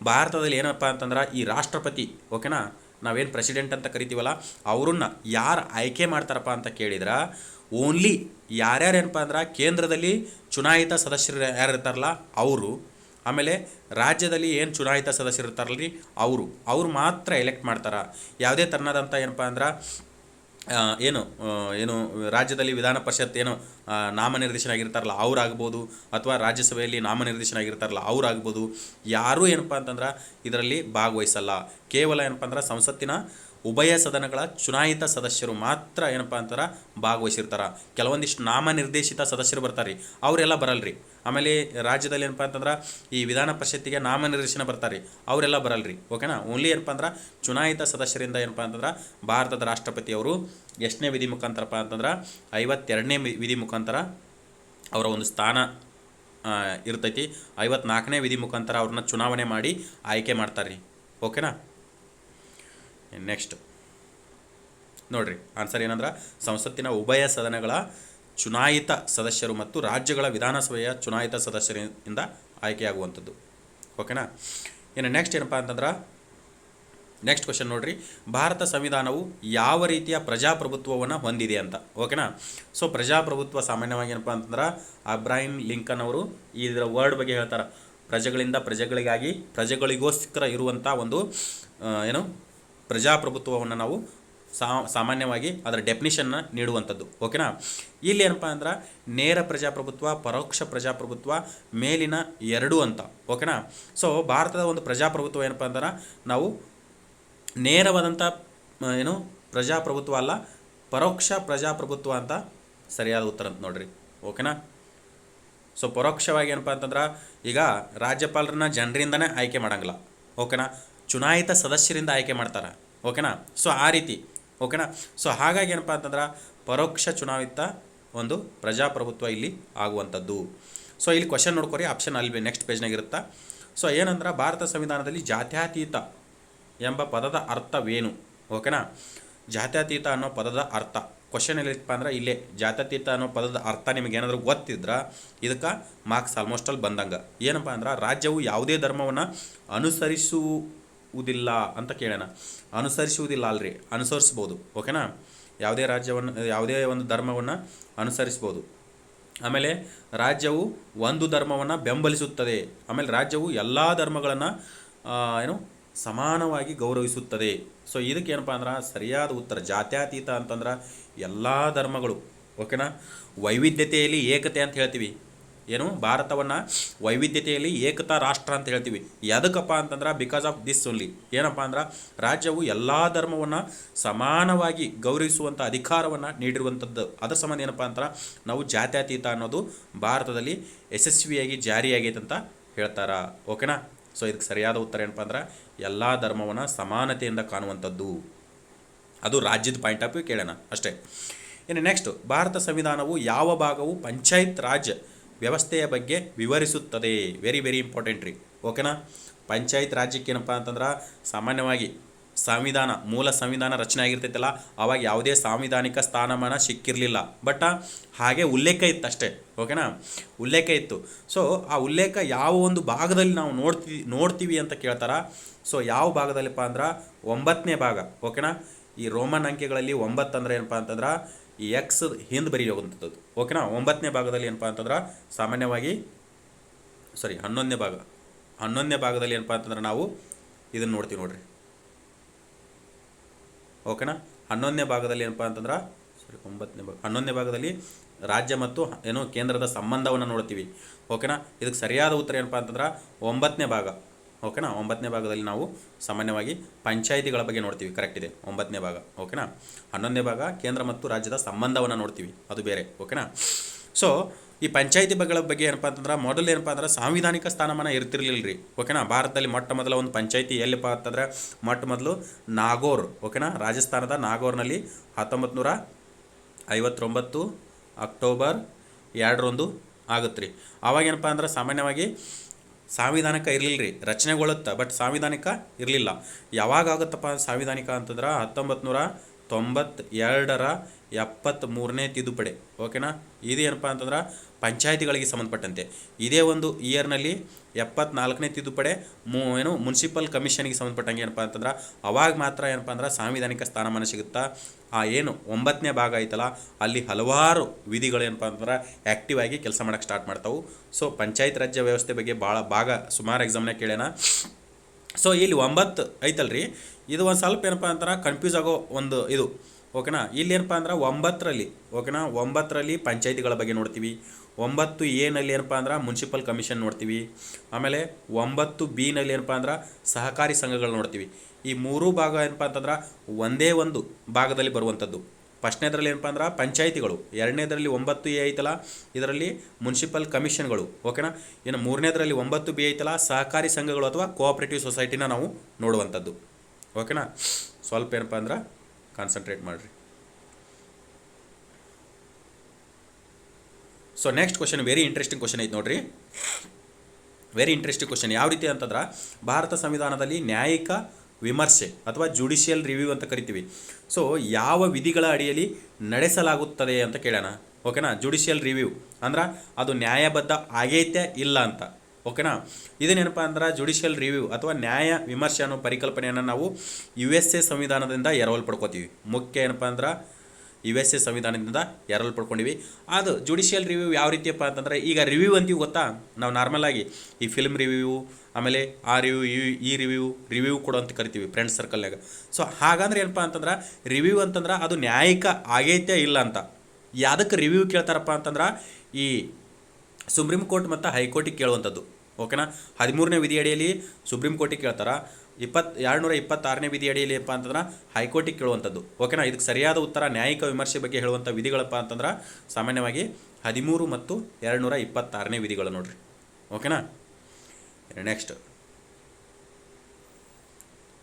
ಭಾರತದಲ್ಲಿ ಏನಪ್ಪ ಅಂತಂದ್ರೆ ಈ ರಾಷ್ಟ್ರಪತಿ, ಓಕೆನಾ, ನಾವೇನು ಪ್ರೆಸಿಡೆಂಟ್ ಅಂತ ಕರಿತೀವಲ್ಲ ಅವ್ರನ್ನ ಯಾರು ಆಯ್ಕೆ ಮಾಡ್ತಾರಪ್ಪ ಅಂತ ಕೇಳಿದ್ರೆ ಓನ್ಲಿ ಯಾರ್ಯಾರು ಏನಪ್ಪ ಅಂದ್ರೆ ಕೇಂದ್ರದಲ್ಲಿ ಚುನಾಯಿತ ಸದಸ್ಯರು ಯಾರು ಇರ್ತಾರಲ್ಲ ಅವರು, ಆಮೇಲೆ ರಾಜ್ಯದಲ್ಲಿ ಏನು ಚುನಾಯಿತ ಸದಸ್ಯರು ಇರ್ತಾರಲ್ರಿ ಅವರು ಮಾತ್ರ ಎಲೆಕ್ಟ್ ಮಾಡ್ತಾರೆ. ಯಾವುದೇ ಥರನಾದಂಥ ಏನಪ್ಪ ಅಂದ್ರೆ ಏನು ರಾಜ್ಯದಲ್ಲಿ ವಿಧಾನ ಪರಿಷತ್ ನಾಮನಿರ್ದೇಶನ ಆಗಿರ್ತಾರಲ್ಲ ಅವರಾಗ್ಬೋದು, ಅಥವಾ ರಾಜ್ಯಸಭೆಯಲ್ಲಿ ನಾಮನಿರ್ದೇಶನ ಆಗಿರ್ತಾರಲ್ಲ ಅವರಾಗ್ಬೋದು. ಯಾರೂ ಏನಪ್ಪ ಅಂತಂದ್ರೆ ಇದರಲ್ಲಿ ಭಾಗವಹಿಸಲ್ಲ. ಕೇವಲ ಏನಪ್ಪ ಅಂದ್ರೆ ಸಂಸತ್ತಿನ ಉಭಯ ಸದನಗಳ ಚುನಾಯಿತ ಸದಸ್ಯರು ಮಾತ್ರ ಏನಪ್ಪ ಅಂತಾರೆ ಭಾಗವಹಿಸಿರ್ತಾರೆ. ಕೆಲವೊಂದಿಷ್ಟು ನಾಮನಿರ್ದೇಶಿತ ಸದಸ್ಯರು ಬರ್ತಾರೆ ರೀ, ಅವರೆಲ್ಲ ಬರಲ್ರಿ. ಆಮೇಲೆ ರಾಜ್ಯದಲ್ಲಿ ಏನಪ್ಪ ಅಂತಂದ್ರೆ ಈ ವಿಧಾನ ಪರಿಷತ್ತಿಗೆ ನಾಮನಿರ್ದೇಶನ ಬರ್ತಾರೆ, ಅವರೆಲ್ಲ ಬರಲ್ರಿ. ಓಕೆನಾ. ಓನ್ಲಿ ಏನಪ್ಪ ಅಂದ್ರೆ ಚುನಾಯಿತ ಸದಸ್ಯರಿಂದ ಏನಪ್ಪ ಅಂತಂದ್ರೆ ಭಾರತದ ರಾಷ್ಟ್ರಪತಿಯವರು ಎಷ್ಟನೇ ವಿಧಿ ಮುಖಾಂತರಪ್ಪ ಅಂತಂದ್ರೆ 52ನೇ ವಿಧಿ ಮುಖಾಂತರ ಅವರ ಒಂದು ಸ್ಥಾನ ಇರ್ತೈತಿ. 54ನೇ ವಿಧಿ ಮುಖಾಂತರ ಅವ್ರನ್ನ ಚುನಾವಣೆ ಮಾಡಿ ಆಯ್ಕೆ ಮಾಡ್ತಾರೆ ರೀ. ಓಕೆನಾ. ನೆಕ್ಸ್ಟ್ ನೋಡಿರಿ ಆನ್ಸರ್ ಏನಂದ್ರೆ ಸಂಸತ್ತಿನ ಉಭಯ ಸದನಗಳ ಚುನಾಯಿತ ಸದಸ್ಯರು ಮತ್ತು ರಾಜ್ಯಗಳ ವಿಧಾನಸಭೆಯ ಚುನಾಯಿತ ಸದಸ್ಯರಿಂದ ಆಯ್ಕೆಯಾಗುವಂಥದ್ದು. ಓಕೆನಾ. ಇನ್ನು ನೆಕ್ಸ್ಟ್ ಏನಪ್ಪ ಅಂತಂದ್ರೆ ನೆಕ್ಸ್ಟ್ ಕ್ವಶನ್ ನೋಡಿರಿ, ಭಾರತ ಸಂವಿಧಾನವು ಯಾವ ರೀತಿಯ ಪ್ರಜಾಪ್ರಭುತ್ವವನ್ನು ಹೊಂದಿದೆ ಅಂತ. ಓಕೆನಾ. ಸೊ ಪ್ರಜಾಪ್ರಭುತ್ವ ಸಾಮಾನ್ಯವಾಗಿ ಏನಪ್ಪ ಅಂತಂದ್ರೆ ಅಬ್ರಾಹಿಂ ಲಿಂಕನ್ ಅವರು ಇದರ ವರ್ಡ್ ಬಗ್ಗೆ ಹೇಳ್ತಾರೆ, ಪ್ರಜೆಗಳಿಂದ ಪ್ರಜೆಗಳಿಗಾಗಿ ಪ್ರಜೆಗಳಿಗೋಸ್ಕರ ಇರುವಂಥ ಒಂದು ಏನು ಪ್ರಜಾಪ್ರಭುತ್ವವನ್ನು ನಾವು ಸಾಮಾನ್ಯವಾಗಿ ಅದರ ಡೆಫಿನಿಷನ್ನ ನೀಡುವಂಥದ್ದು. ಓಕೆನಾ. ಇಲ್ಲಿ ಏನಪ್ಪ ಅಂದ್ರೆ ನೇರ ಪ್ರಜಾಪ್ರಭುತ್ವ, ಪರೋಕ್ಷ ಪ್ರಜಾಪ್ರಭುತ್ವ, ಮೇಲಿನ ಎರಡು ಅಂತ. ಓಕೆನಾ. ಸೊ ಭಾರತದ ಒಂದು ಪ್ರಜಾಪ್ರಭುತ್ವ ಏನಪ್ಪ ಅಂದ್ರೆ ನಾವು ನೇರವಾದಂಥ ಏನು ಪ್ರಜಾಪ್ರಭುತ್ವ ಅಲ್ಲ, ಪರೋಕ್ಷ ಪ್ರಜಾಪ್ರಭುತ್ವ ಅಂತ ಸರಿಯಾದ ಉತ್ತರ ಅಂತ ನೋಡ್ರಿ. ಓಕೆನಾ. ಸೊ ಪರೋಕ್ಷವಾಗಿ ಏನಪ್ಪ ಅಂತಂದ್ರೆ ಈಗ ರಾಜ್ಯಪಾಲರನ್ನ ಜನರಿಂದನೇ ಆಯ್ಕೆ ಮಾಡೋಂಗಿಲ್ಲ. ಓಕೆನಾ. ಚುನಾಯಿತ ಸದಸ್ಯರಿಂದ ಆಯ್ಕೆ ಮಾಡ್ತಾರೆ. ಓಕೆನಾ. ಸೊ ಆ ರೀತಿ. ಓಕೆನಾ. ಸೊ ಹಾಗಾಗಿ ಏನಪ್ಪ ಅಂತಂದ್ರೆ ಪರೋಕ್ಷ ಚುನಾಯಿತ ಒಂದು ಪ್ರಜಾಪ್ರಭುತ್ವ ಇಲ್ಲಿ ಆಗುವಂಥದ್ದು. ಸೊ ಇಲ್ಲಿ ಕ್ವಶನ್ ನೋಡ್ಕೊರಿ, ಆಪ್ಷನ್ ಅಲ್ಲಿ ನೆಕ್ಸ್ಟ್ ಪೇಜ್ನಾಗ ಇರುತ್ತೆ. ಸೊ ಏನಂದ್ರೆ ಭಾರತ ಸಂವಿಧಾನದಲ್ಲಿ ಜಾತ್ಯತೀತ ಎಂಬ ಪದದ ಅರ್ಥವೇನು. ಓಕೆನಾ. ಜಾತ್ಯತೀತ ಅನ್ನೋ ಪದದ ಅರ್ಥ ಕ್ವಶನ್ ಎಲ್ಲಿಪ್ಪ ಅಂದ್ರೆ ಇಲ್ಲೇ ಜಾತ್ಯತೀತ ಅನ್ನೋ ಪದದ ಅರ್ಥ ನಿಮಗೆ ಏನಾದರೂ ಗೊತ್ತಿದ್ರೆ ಇದಕ್ಕೆ ಮಾರ್ಕ್ಸ್ ಆಲ್ಮೋಸ್ಟ್ ಅಲ್ಲಿ ಬಂದಂಗೆ. ಏನಪ್ಪ ಅಂದ್ರೆ ರಾಜ್ಯವು ಯಾವುದೇ ಧರ್ಮವನ್ನು ಅನುಸರಿಸುವುದಿಲ್ಲ ಅಂತ ಕೇಳೋಣ. ಅನುಸರಿಸುವುದಿಲ್ಲ ಅಲ್ರಿ, ಅನುಸರಿಸ್ಬೋದು. ಓಕೆನಾ. ಯಾವುದೇ ರಾಜ್ಯವನ್ನು ಯಾವುದೇ ಒಂದು ಧರ್ಮವನ್ನು ಅನುಸರಿಸ್ಬೋದು. ಆಮೇಲೆ ರಾಜ್ಯವು ಒಂದು ಧರ್ಮವನ್ನು ಬೆಂಬಲಿಸುತ್ತದೆ. ಆಮೇಲೆ ರಾಜ್ಯವು ಎಲ್ಲ ಧರ್ಮಗಳನ್ನು ಏನು ಸಮಾನವಾಗಿ ಗೌರವಿಸುತ್ತದೆ. ಸೊ ಇದಕ್ಕೆ ಏನಪ್ಪ ಅಂದ್ರೆ ಸರಿಯಾದ ಉತ್ತರ ಜಾತ್ಯತೀತ ಅಂತಂದ್ರೆ ಎಲ್ಲ ಧರ್ಮಗಳು. ಓಕೆನಾ. ವೈವಿಧ್ಯತೆಯಲ್ಲಿ ಏಕತೆ ಅಂತ ಹೇಳ್ತೀವಿ. ಏನು ಭಾರತವನ್ನು ವೈವಿಧ್ಯತೆಯಲ್ಲಿ ಏಕತಾ ರಾಷ್ಟ್ರ ಅಂತ ಹೇಳ್ತೀವಿ. ಯಾವುದಕ್ಕಪ್ಪ ಅಂತಂದ್ರೆ ಬಿಕಾಸ್ ಆಫ್ ದಿಸ್ ಓನ್ಲಿ. ಏನಪ್ಪ ಅಂದ್ರೆ ರಾಜ್ಯವು ಎಲ್ಲ ಧರ್ಮವನ್ನು ಸಮಾನವಾಗಿ ಗೌರವಿಸುವಂಥ ಅಧಿಕಾರವನ್ನು ನೀಡಿರುವಂಥದ್ದು. ಅದರ ಸಂಬಂಧ ಏನಪ್ಪ ಅಂದ್ರೆ ನಾವು ಜಾತ್ಯತೀತ ಅನ್ನೋದು ಭಾರತದಲ್ಲಿ ಯಶಸ್ವಿಯಾಗಿ ಜಾರಿಯಾಗೈತೆ ಅಂತ ಹೇಳ್ತಾರೆ. ಓಕೆನಾ. ಸೊ ಇದಕ್ಕೆ ಸರಿಯಾದ ಉತ್ತರ ಏನಪ್ಪ ಅಂದ್ರೆ ಎಲ್ಲ ಧರ್ಮವನ್ನು ಸಮಾನತೆಯಿಂದ ಕಾಣುವಂಥದ್ದು. ಅದು ರಾಜ್ಯದ ಪಾಯಿಂಟ್ ಆಫ್ ವ್ಯೂ ಕೇಳೋಣ ಅಷ್ಟೇ. ಇನ್ನು ನೆಕ್ಸ್ಟ್, ಭಾರತ ಸಂವಿಧಾನವು ಯಾವ ಭಾಗವು ಪಂಚಾಯತ್ ರಾಜ್ ವ್ಯವಸ್ಥೆಯ ಬಗ್ಗೆ ವಿವರಿಸುತ್ತದೆ. ವೆರಿ ವೆರಿ ಇಂಪಾರ್ಟೆಂಟ್ ರೀ. ಓಕೆನಾ. ಪಂಚಾಯತ್ ರಾಜ್ಯಕ್ಕೆ ಏನಪ್ಪ ಅಂತಂದ್ರೆ ಸಾಮಾನ್ಯವಾಗಿ ಸಂವಿಧಾನ ಮೂಲ ಸಂವಿಧಾನ ರಚನೆ ಆಗಿರ್ತೈತಲ್ಲ ಆವಾಗ ಯಾವುದೇ ಸಾಂವಿಧಾನಿಕ ಸ್ಥಾನಮಾನ ಸಿಕ್ಕಿರಲಿಲ್ಲ. ಬಟ್ ಹಾಗೆ ಉಲ್ಲೇಖ ಇತ್ತು ಅಷ್ಟೇ. ಓಕೆನಾ. ಉಲ್ಲೇಖ ಇತ್ತು. ಸೊ ಆ ಉಲ್ಲೇಖ ಯಾವ ಒಂದು ಭಾಗದಲ್ಲಿ ನಾವು ನೋಡ್ತೀವಿ ಅಂತ ಕೇಳ್ತಾರ. ಸೊ ಯಾವ ಭಾಗದಲ್ಲಿಪ್ಪ ಅಂದ್ರೆ 9ನೇ ಭಾಗ. ಓಕೆನಾ. ಈ ರೋಮನ್ ಅಂಕೆಗಳಲ್ಲಿ 9 ಅಂದ್ರೆ ಏನಪ್ಪ ಅಂತಂದ್ರೆ ಈ ಎಕ್ಸ್ ಹಿಂದೆ ಬರೆಯುವಂಥದ್ದು. ಓಕೆನಾ. 9ನೇ ಭಾಗದಲ್ಲಿ ಏನಪ್ಪ ಅಂತಂದ್ರೆ ಸಾಮಾನ್ಯವಾಗಿ 11ನೇ ಭಾಗದಲ್ಲಿ ಏನಪ್ಪ ಅಂತಂದ್ರೆ ನಾವು ಇದನ್ನು ನೋಡ್ತೀವಿ ನೋಡ್ರಿ. ಓಕೆನಾ. 11ನೇ ಭಾಗದಲ್ಲಿ ಏನಪ್ಪ ಅಂತಂದ್ರೆ 11ನೇ ಭಾಗದಲ್ಲಿ ರಾಜ್ಯ ಮತ್ತು ಏನು ಕೇಂದ್ರದ ಸಂಬಂಧವನ್ನು ನೋಡ್ತೀವಿ. ಓಕೆನಾ. ಇದಕ್ಕೆ ಸರಿಯಾದ ಉತ್ತರ ಏನಪ್ಪ ಅಂತಂದ್ರೆ 9ನೇ ಭಾಗ. ಓಕೆನಾ. 9ನೇ ಭಾಗದಲ್ಲಿ ನಾವು ಸಾಮಾನ್ಯವಾಗಿ ಪಂಚಾಯಿತಿಗಳ ಬಗ್ಗೆ ನೋಡ್ತೀವಿ. ಕರೆಕ್ಟ್ ಇದೆ 9ನೇ ಭಾಗ. ಓಕೆನಾ. 11ನೇ ಭಾಗ ಕೇಂದ್ರ ಮತ್ತು ರಾಜ್ಯದ ಸಂಬಂಧವನ್ನು ನೋಡ್ತೀವಿ, ಅದು ಬೇರೆ. ಓಕೆನಾ. ಸೊ ಈ ಪಂಚಾಯಿತಿ ಬಗ್ಗೆ ಏನಪ್ಪ ಅಂತಂದ್ರೆ ಮೊದಲು ಏನಪ್ಪ ಅಂದ್ರೆ ಸಾಂವಿಧಾನಿಕ ಸ್ಥಾನಮಾನ ಇರ್ತಿರ್ಲಿಲ್ಲ ರೀ. ಓಕೆನಾ. ಭಾರತದಲ್ಲಿ ಮೊಟ್ಟ ಮೊದಲ ಒಂದು ಪಂಚಾಯಿತಿ ಎಲ್ಲಿಪ್ಪ ಅಂತಂದ್ರೆ ಮೊಟ್ಟ ಮೊದಲು ನಾಗೋರ್. ಓಕೆನಾ. ರಾಜಸ್ಥಾನದ ನಾಗೋರ್ನಲ್ಲಿ 1959 ಅಕ್ಟೋಬರ್ 2 ಆಗುತ್ತೆ ರೀ. ಆವಾಗ ಏನಪ್ಪ ಅಂದ್ರೆ ಸಾಮಾನ್ಯವಾಗಿ ಸಾಂವಿಧಾನಿಕ ಇರಲಿಲ್ಲ ರೀ, ರಚನೆಗೊಳ್ಳುತ್ತೆ ಬಟ್ ಸಾಂವಿಧಾನಿಕ ಇರಲಿಲ್ಲ. ಯಾವಾಗ ಆಗುತ್ತಪ್ಪ ಸಾಂವಿಧಾನಿಕ ಅಂತಂದ್ರೆ 1992ರ 73ನೇ ತಿದ್ದುಪಡಿ. ಓಕೆನಾ. ಇದು ಏನಪ್ಪ ಅಂತಂದ್ರೆ ಪಂಚಾಯಿತಿಗಳಿಗೆ ಸಂಬಂಧಪಟ್ಟಂತೆ. ಇದೇ ಒಂದು ಇಯರ್ನಲ್ಲಿ 74ನೇ ತಿದ್ದುಪಡಿ ಏನು ಮುನ್ಸಿಪಲ್ ಕಮಿಷನ್ಗೆ ಸಂಬಂಧಪಟ್ಟಂಗೆ ಏನಪ್ಪ ಅಂತಂದ್ರೆ ಅವಾಗ ಮಾತ್ರ ಏನಪ್ಪ ಅಂದ್ರೆ ಸಾಂವಿಧಾನಿಕ ಸ್ಥಾನಮಾನ ಸಿಗುತ್ತಾ. ಆ ಏನು 9ನೇ ಭಾಗ ಐತಲ್ಲ ಅಲ್ಲಿ ಹಲವಾರು ವಿಧಿಗಳು ಏನಪ್ಪ ಅಂತಂದ್ರೆ ಆ್ಯಕ್ಟಿವ್ ಆಗಿ ಕೆಲಸ ಮಾಡೋಕ್ಕೆ ಸ್ಟಾರ್ಟ್ ಮಾಡ್ತಾವೆ. ಸೊ ಪಂಚಾಯತ್ ರಾಜ್ಯ ವ್ಯವಸ್ಥೆ ಬಗ್ಗೆ ಭಾಳ ಸುಮಾರು ಎಕ್ಸಾಮ್ನಾಗ ಕೇಳೋಣ. ಸೊ ಇಲ್ಲಿ 9 ಐತಲ್ರಿ, ಇದು ಒಂದು ಸ್ವಲ್ಪ ಏನಪ್ಪ ಅಂತಂದ್ರೆ ಕನ್ಫ್ಯೂಸ್ ಆಗೋ ಒಂದು ಇದು. ಓಕೆನಾ. ಇಲ್ಲಿ ಏನಪ್ಪ ಅಂದ್ರೆ 9ರಲ್ಲಿ ಓಕೆನಾ 9ರಲ್ಲಿ ಪಂಚಾಯಿತಿಗಳ ಬಗ್ಗೆ ನೋಡ್ತೀವಿ. 9A ಏನಪ್ಪ ಅಂದ್ರೆ ಮುನ್ಸಿಪಲ್ ಕಮಿಷನ್ ನೋಡ್ತೀವಿ. ಆಮೇಲೆ 9B ಏನಪ್ಪ ಅಂದ್ರೆ ಸಹಕಾರಿ ಸಂಘಗಳು ನೋಡ್ತೀವಿ. ಈ ಮೂರೂ ಭಾಗ ಏನಪ್ಪ ಅಂತಂದ್ರೆ ಒಂದೇ ಒಂದು ಭಾಗದಲ್ಲಿ ಬರುವಂಥದ್ದು. ಫಸ್ಟ್ನೇದರಲ್ಲಿ ಏನಪ್ಪ ಅಂದ್ರೆ ಪಂಚಾಯಿತಿಗಳು, ಎರಡನೇದರಲ್ಲಿ 9A ಐತಲ್ಲ ಇದರಲ್ಲಿ ಮುನ್ಸಿಪಲ್ ಕಮಿಷನ್ಗಳು, ಓಕೆನಾ. ಇನ್ನು ಮೂರನೇದರಲ್ಲಿ 9B ಐತಲ್ಲ ಸಹಕಾರಿ ಸಂಘಗಳು ಅಥವಾ ಕೋಆಪರೇಟಿವ್ ಸೊಸೈಟಿನ ನಾವು ನೋಡುವಂಥದ್ದು, ಓಕೆನಾ. ಸ್ವಲ್ಪ ಏನಪ್ಪ ಅಂದ್ರೆ ಕಾನ್ಸಂಟ್ರೇಟ್ ಮಾಡಿರಿ. So next question very interesting question ಐತೆ ನೋಡ್ರಿ. ವೆರಿ ಇಂಟ್ರೆಸ್ಟಿಂಗ್ ಕ್ವಶನ್ ಯಾವ ರೀತಿ ಅಂತಂದ್ರೆ, ಭಾರತ ಸಂವಿಧಾನದಲ್ಲಿ ನ್ಯಾಯಿಕ ವಿಮರ್ಶೆ ಅಥವಾ ಜುಡಿಷಿಯಲ್ ರಿವ್ಯೂ ಅಂತ ಕರಿತೀವಿ. ಸೊ ಯಾವ ವಿಧಿಗಳ ಅಡಿಯಲ್ಲಿ ನಡೆಸಲಾಗುತ್ತದೆ ಅಂತ ಕೇಳೋಣ, ಓಕೆನಾ. ಜುಡಿಷಿಯಲ್ ರಿವ್ಯೂ ಅಂದ್ರೆ ಅದು ನ್ಯಾಯಬದ್ಧ ಆಗೈತೆ ಇಲ್ಲ ಅಂತ, ಓಕೆನಾ. ಇದನ್ನೇನಪ್ಪ ಅಂದ್ರೆ ಜುಡಿಷಿಯಲ್ ರಿವ್ಯೂ ಅಥವಾ ನ್ಯಾಯ ವಿಮರ್ಶೆ ಅನ್ನೋ ಪರಿಕಲ್ಪನೆಯನ್ನು ನಾವು USA ಸಂವಿಧಾನದಿಂದ ಎರವಲು ಮುಖ್ಯ ಏನಪ್ಪ ಅಂದ್ರೆ USA ಸಂವಿಧಾನದಿಂದ ಎರವಲು ಅದು ಜುಡಿಷಿಯಲ್ ರಿವ್ಯೂ ಯಾವ ರೀತಿಯಪ್ಪ ಅಂತಂದರೆ, ಈಗ ರಿವ್ಯೂ ಅಂತೀವಿ ಗೊತ್ತಾ ನಾವು ನಾರ್ಮಲ್ ಆಗಿ ಈ ಫಿಲ್ಮ್ ರಿವ್ಯೂ, ಆಮೇಲೆ ಆ ರಿವ್ಯೂ ಕೊಡು ಅಂತ ಕರಿತೀವಿ ಫ್ರೆಂಡ್ಸ್ ಸರ್ಕಲ್ನಾಗ. ಸೊ ಹಾಗಂದ್ರೆ ಏನಪ್ಪ ಅಂತಂದ್ರೆ ರಿವ್ಯೂ ಅಂತಂದ್ರೆ ಅದು ನ್ಯಾಯಿಕ ಆಗೈತೆ ಇಲ್ಲ ಅಂತ. ಯಾವುದಕ್ಕೆ ರಿವ್ಯೂ ಕೇಳ್ತಾರಪ್ಪ ಅಂತಂದ್ರೆ ಈ ಸುಪ್ರೀಂ ಕೋರ್ಟ್ ಮತ್ತು ಹೈಕೋರ್ಟಿಗೆ ಕೇಳುವಂಥದ್ದು, ಓಕೆನಾ. 13ನೇ ವಿಧಿ ಅಡಿಯಲ್ಲಿ ಸುಪ್ರೀಂ ಕೋರ್ಟಿಗೆ ಕೇಳ್ತಾರೆ, 226ನೇ ವಿಧಿ ಅಡಿಯಲ್ಲಿ ಏನಪ್ಪ ಅಂತಂದ್ರೆ ಹೈಕೋರ್ಟಿಗೆ ಕೇಳುವಂಥದ್ದು, ಓಕೆನಾ. ಇದಕ್ಕೆ ಸರಿಯಾದ ಉತ್ತರ ನ್ಯಾಯಿಕ ವಿಮರ್ಶೆ ಬಗ್ಗೆ ಹೇಳುವಂಥ ವಿಧಿಗಳಪ್ಪ ಅಂತಂದ್ರೆ ಸಾಮಾನ್ಯವಾಗಿ 13 ಮತ್ತು 226ನೇ ವಿಧಿಗಳು ನೋಡ್ರಿ, ಓಕೆನಾ.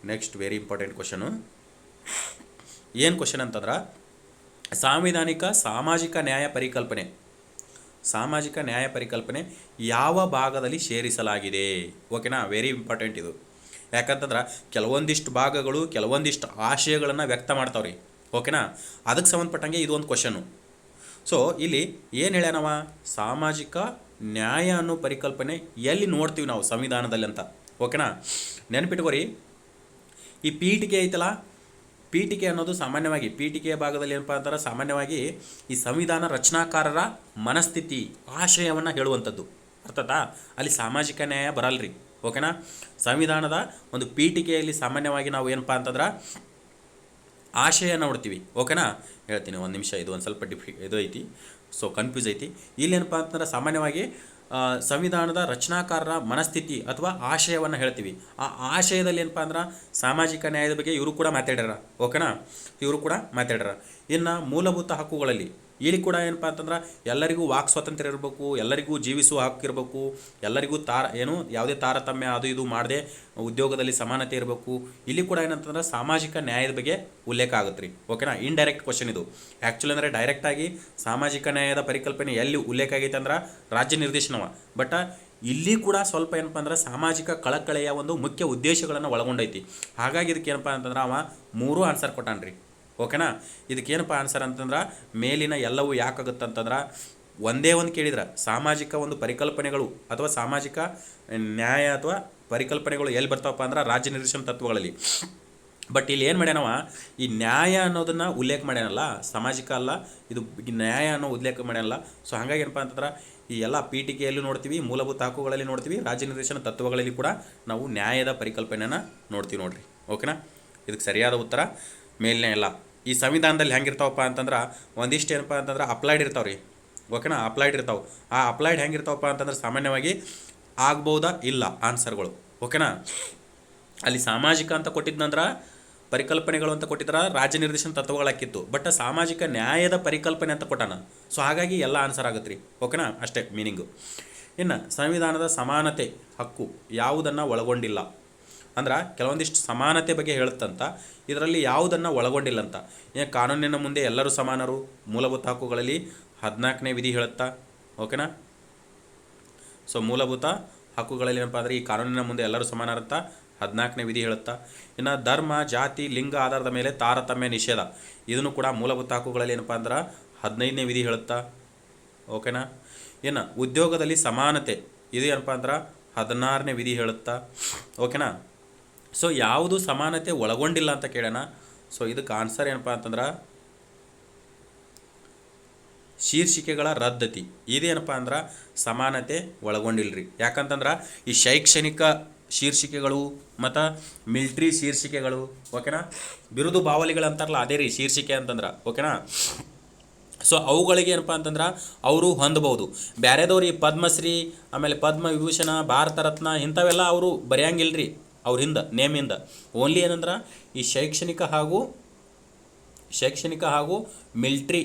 Next very important question. ಏನು ಕ್ವಶನ್ ಅಂತಂದ್ರೆ, ಸಾಂವಿಧಾನಿಕ ಸಾಮಾಜಿಕ ನ್ಯಾಯ ಪರಿಕಲ್ಪನೆ ಯಾವ ಭಾಗದಲ್ಲಿ ಸೇರಿಸಲಾಗಿದೆ, ಓಕೆನಾ. ವೆರಿ ಇಂಪಾರ್ಟೆಂಟ್ ಇದು. ಯಾಕಂತಂದ್ರೆ ಕೆಲವೊಂದಿಷ್ಟು ಭಾಗಗಳು ಕೆಲವೊಂದಿಷ್ಟು ಆಶಯಗಳನ್ನು ವ್ಯಕ್ತ ಮಾಡ್ತಾವ್ರಿ, ಓಕೆನಾ. ಅದಕ್ಕೆ ಸಂಬಂಧಪಟ್ಟಂಗೆ ಇದು ಒಂದು ಕ್ವಶನು. ಸೊ ಇಲ್ಲಿ ಏನು ಹೇಳ್ಯಾನವ, ಸಾಮಾಜಿಕ ನ್ಯಾಯ ಅನ್ನೋ ಪರಿಕಲ್ಪನೆ ಎಲ್ಲಿ ನೋಡ್ತೀವಿ ನಾವು ಸಂವಿಧಾನದಲ್ಲಿ ಅಂತ, ಓಕೆನಾ. ನೆನಪಿಟ್ಕೋರಿ, ಈ ಪೀಠಿಕೆ ಐತಲ್ಲ, ಪೀಠಿಕೆ ಅನ್ನೋದು ಸಾಮಾನ್ಯವಾಗಿ ಪೀಠಿಕೆಯ ಭಾಗದಲ್ಲಿ ಏನಪ್ಪ ಅಂತಾರೆ, ಸಾಮಾನ್ಯವಾಗಿ ಈ ಸಂವಿಧಾನ ರಚನಾಕಾರರ ಮನಸ್ಥಿತಿ ಆಶಯವನ್ನು ಹೇಳುವಂಥದ್ದು, ಅರ್ಥತಾ. ಅಲ್ಲಿ ಸಾಮಾಜಿಕ ನ್ಯಾಯ ಬರಲ್ರಿ, ಓಕೆನಾ. ಸಂವಿಧಾನದ ಒಂದು ಪೀಠಿಕೆಯಲ್ಲಿ ಸಾಮಾನ್ಯವಾಗಿ ನಾವು ಏನಪ್ಪ ಅಂತಂದ್ರೆ ಆಶಯ ನೋಡ್ತೀವಿ, ಓಕೆನಾ. ಹೇಳ್ತೀನಿ ಒಂದು ನಿಮಿಷ, ಇದು ಒಂದು ಸ್ವಲ್ಪ ಇದು ಐತಿ, ಸೊ ಕನ್ಫ್ಯೂಸ್ ಐತಿ. ಇಲ್ಲೇನಪ್ಪ ಅಂತಂದ್ರೆ ಸಾಮಾನ್ಯವಾಗಿ ಸಂವಿಧಾನದ ರಚನಾಕಾರರ ಮನಸ್ಥಿತಿ ಅಥವಾ ಆಶಯವನ್ನು ಹೇಳ್ತೀವಿ. ಆ ಆಶಯದಲ್ಲಿ ಏನಪ್ಪ ಅಂದ್ರೆ ಸಾಮಾಜಿಕ ನ್ಯಾಯದ ಬಗ್ಗೆ ಇವರು ಕೂಡ ಮಾತಾಡ್ಯಾರ, ಓಕೆನಾ. ಇನ್ನು ಮೂಲಭೂತ ಹಕ್ಕುಗಳಲ್ಲಿ ಇಲ್ಲಿ ಕೂಡ ಏನಪ್ಪ ಅಂತಂದ್ರೆ ಎಲ್ಲರಿಗೂ ವಾಕ್ ಸ್ವಾತಂತ್ರ್ಯ ಇರಬೇಕು, ಎಲ್ಲರಿಗೂ ಜೀವಿಸುವ ಹಕ್ಕು ಇರಬೇಕು, ಎಲ್ಲರಿಗೂ ಯಾವುದೇ ತಾರತಮ್ಯ ಅದು ಇದು ಮಾಡದೆ ಉದ್ಯೋಗದಲ್ಲಿ ಸಮಾನತೆ ಇರಬೇಕು. ಇಲ್ಲಿ ಕೂಡ ಏನಂತಂದ್ರೆ ಸಾಮಾಜಿಕ ನ್ಯಾಯದ ಬಗ್ಗೆ ಉಲ್ಲೇಖ ಆಗುತ್ತೆ ರೀ, ಓಕೆನಾ. ಇಂಡೈರೆಕ್ಟ್ ಕ್ವಶನ್ ಇದು. ಆ್ಯಕ್ಚುಲಿ ಅಂದರೆ ಡೈರೆಕ್ಟಾಗಿ ಸಾಮಾಜಿಕ ನ್ಯಾಯದ ಪರಿಕಲ್ಪನೆ ಎಲ್ಲಿ ಉಲ್ಲೇಖ ಆಗೈತೆ ಅಂದ್ರೆ ರಾಜ್ಯ ನಿರ್ದೇಶನವ. ಬಟ್ ಇಲ್ಲಿ ಕೂಡ ಸ್ವಲ್ಪ ಏನಪ್ಪ ಅಂದ್ರೆ ಸಾಮಾಜಿಕ ಕಳಕಳೆಯ ಒಂದು ಮುಖ್ಯ ಉದ್ದೇಶಗಳನ್ನು ಒಳಗೊಂಡೈತಿ. ಹಾಗಾಗಿ ಇದಕ್ಕೆ ಏನಪ್ಪ ಅಂತಂದ್ರೆ ಅವ 3 ಆನ್ಸರ್ ಕೊಟ್ಟಾನ್ರಿ, ಓಕೆನಾ. ಇದಕ್ಕೇನಪ್ಪ ಆನ್ಸರ್ ಅಂತಂದ್ರೆ ಮೇಲಿನ ಎಲ್ಲವೂ ಯಾಕಾಗುತ್ತಂತಂದ್ರೆ ಒಂದೇ ಒಂದು ಕೇಳಿದ್ರೆ ಸಾಮಾಜಿಕ ಒಂದು ಪರಿಕಲ್ಪನೆಗಳು ಅಥವಾ ಸಾಮಾಜಿಕ ನ್ಯಾಯ ಅಥವಾ ಪರಿಕಲ್ಪನೆಗಳು ಎಲ್ಲಿ ಬರ್ತಾವಪ್ಪ ಅಂದ್ರೆ ರಾಜ್ಯ ನಿರ್ದೇಶನ ತತ್ವಗಳಲ್ಲಿ. ಬಟ್ ಇಲ್ಲಿ ಏನು ಮಾಡ್ಯಾನವ, ಈ ನ್ಯಾಯ ಅನ್ನೋದನ್ನು ಉಲ್ಲೇಖ ಮಾಡ್ಯಾನಲ್ಲ, ಸಾಮಾಜಿಕ ಅಲ್ಲ ಇದು ನ್ಯಾಯ ಅನ್ನೋ ಉಲ್ಲೇಖ ಮಾಡ್ಯಾನಲ್ಲ. ಸೊ ಹಾಗಾಗಿ ಏನಪ್ಪ ಅಂತಂದ್ರೆ ಈ ಎಲ್ಲ ಪೀಠಿಕೆಯಲ್ಲಿ ನೋಡ್ತೀವಿ, ಮೂಲಭೂತ ಹಕ್ಕುಗಳಲ್ಲಿ ನೋಡ್ತೀವಿ, ರಾಜ್ಯ ನಿರ್ದೇಶನ ತತ್ವಗಳಲ್ಲಿ ಕೂಡ ನಾವು ನ್ಯಾಯದ ಪರಿಕಲ್ಪನೆಯನ್ನು ನೋಡ್ತೀವಿ ನೋಡ್ರಿ, ಓಕೆನಾ. ಇದಕ್ಕೆ ಸರಿಯಾದ ಉತ್ತರ ಮೇಲಿನ ಎಲ್ಲ. ಈ ಸಂವಿಧಾನದಲ್ಲಿ ಹೆಂಗಿರ್ತಾವಪ್ಪ ಅಂತಂದ್ರೆ ಒಂದಿಷ್ಟು ಏನಪ್ಪ ಅಂತಂದ್ರೆ ಅಪ್ಲೈಡ್ ಇರ್ತಾವೆ ರೀ, ಓಕೆನಾ. ಅಪ್ಲೈಡ್ ಇರ್ತಾವೆ. ಆ ಅಪ್ಲೈಡ್ ಹೆಂಗಿರ್ತಾವಪ್ಪ ಅಂತಂದ್ರೆ ಸಾಮಾನ್ಯವಾಗಿ ಆಗ್ಬೋದಾ ಇಲ್ಲ ಆನ್ಸರ್ಗಳು, ಓಕೆನಾ. ಅಲ್ಲಿ ಸಾಮಾಜಿಕ ಅಂತ ಕೊಟ್ಟಿದ್ನಂದ್ರೆ ಪರಿಕಲ್ಪನೆಗಳು ಅಂತ ಕೊಟ್ಟಿದ್ರೆ ರಾಜ್ಯ ನಿರ್ದೇಶನ ತತ್ವಗಳಾಕಿತ್ತು. ಬಟ್ ಸಾಮಾಜಿಕ ನ್ಯಾಯದ ಪರಿಕಲ್ಪನೆ ಅಂತ ಕೊಟ್ಟಾನ. ಸೊ ಹಾಗಾಗಿ ಎಲ್ಲ ಆನ್ಸರ್ ಆಗುತ್ತೆ ರೀ, ಓಕೆನಾ. ಅಷ್ಟೇ ಮೀನಿಂಗು. ಇನ್ನು ಸಂವಿಧಾನದ ಸಮಾನತೆ ಹಕ್ಕು ಯಾವುದನ್ನು ಒಳಗೊಂಡಿಲ್ಲ ಅಂದ್ರೆ ಕೆಲವೊಂದಿಷ್ಟು ಸಮಾನತೆ ಬಗ್ಗೆ ಹೇಳುತ್ತಂತ, ಇದರಲ್ಲಿ ಯಾವುದನ್ನು ಒಳಗೊಂಡಿಲ್ಲ ಅಂತ. ಕಾನೂನಿನ ಮುಂದೆ ಎಲ್ಲರೂ ಸಮಾನರು ಮೂಲಭೂತ ಹಕ್ಕುಗಳಲ್ಲಿ 14ನೇ ವಿಧಿ ಹೇಳುತ್ತಾ, ಓಕೆನಾ. ಸೊ ಮೂಲಭೂತ ಹಕ್ಕುಗಳಲ್ಲಿ ಏನಪ್ಪ ಅಂದರೆ ಈ ಕಾನೂನಿನ ಮುಂದೆ ಎಲ್ಲರೂ ಸಮಾನರಂತ 14ನೇ ವಿಧಿ ಹೇಳುತ್ತಾ. ಇನ್ನು ಧರ್ಮ, ಜಾತಿ, ಲಿಂಗ ಆಧಾರದ ಮೇಲೆ ತಾರತಮ್ಯ ನಿಷೇಧ, ಇದನ್ನು ಕೂಡ ಮೂಲಭೂತ ಹಕ್ಕುಗಳಲ್ಲಿ ಏನಪ್ಪ ಅಂದ್ರೆ 15ನೇ ವಿಧಿ ಹೇಳುತ್ತಾ, ಓಕೆನಾ. ಇನ್ನು ಉದ್ಯೋಗದಲ್ಲಿ ಸಮಾನತೆ, ಇದು ಏನಪ್ಪ ಅಂದ್ರೆ 16ನೇ ವಿಧಿ ಹೇಳುತ್ತಾ, ಓಕೆನಾ. ಸೊ ಯಾವುದು ಸಮಾನತೆ ಒಳಗೊಂಡಿಲ್ಲ ಅಂತ ಕೇಳೋಣ. ಸೊ ಇದಕ್ಕೆ ಆನ್ಸರ್ ಏನಪ್ಪ ಅಂತಂದ್ರೆ ಶೀರ್ಷಿಕೆಗಳ ರದ್ದತಿ, ಇದೇನಪ್ಪ ಅಂದ್ರೆ ಸಮಾನತೆ ಒಳಗೊಂಡಿಲ್ಲರಿ. ಯಾಕಂತಂದ್ರೆ ಈ ಶೈಕ್ಷಣಿಕ ಶೀರ್ಷಿಕೆಗಳು ಮತ್ತು ಮಿಲ್ಟ್ರಿ ಶೀರ್ಷಿಕೆಗಳು, ಓಕೆನಾ. ಬಿರುದು ಬಾವಲಿಗಳು ಅಂತಾರಲ್ಲ ಅದೇ ರೀ ಶೀರ್ಷಿಕೆ ಅಂತಂದ್ರೆ, ಓಕೆನಾ. ಸೊ ಅವುಗಳಿಗೆ ಏನಪ್ಪ ಅಂತಂದ್ರೆ ಅವರು ಹೊಂದಬಹುದು. ಬೇರೆದವ್ರು ಈ ಪದ್ಮಶ್ರೀ ಆಮೇಲೆ ಪದ್ಮವಿಭೂಷಣ ಭಾರತ ರತ್ನ ಇಂಥವೆಲ್ಲ ಅವರು ಬರೆಯಂಗಿಲ್ರಿ ಅವ್ರ ಹಿಂದೆ ನೇಮಿಂದ. ಓನ್ಲಿ ಏನಂದ್ರೆ ಈ ಶೈಕ್ಷಣಿಕ ಹಾಗೂ ಮಿಲ್ಟ್ರಿ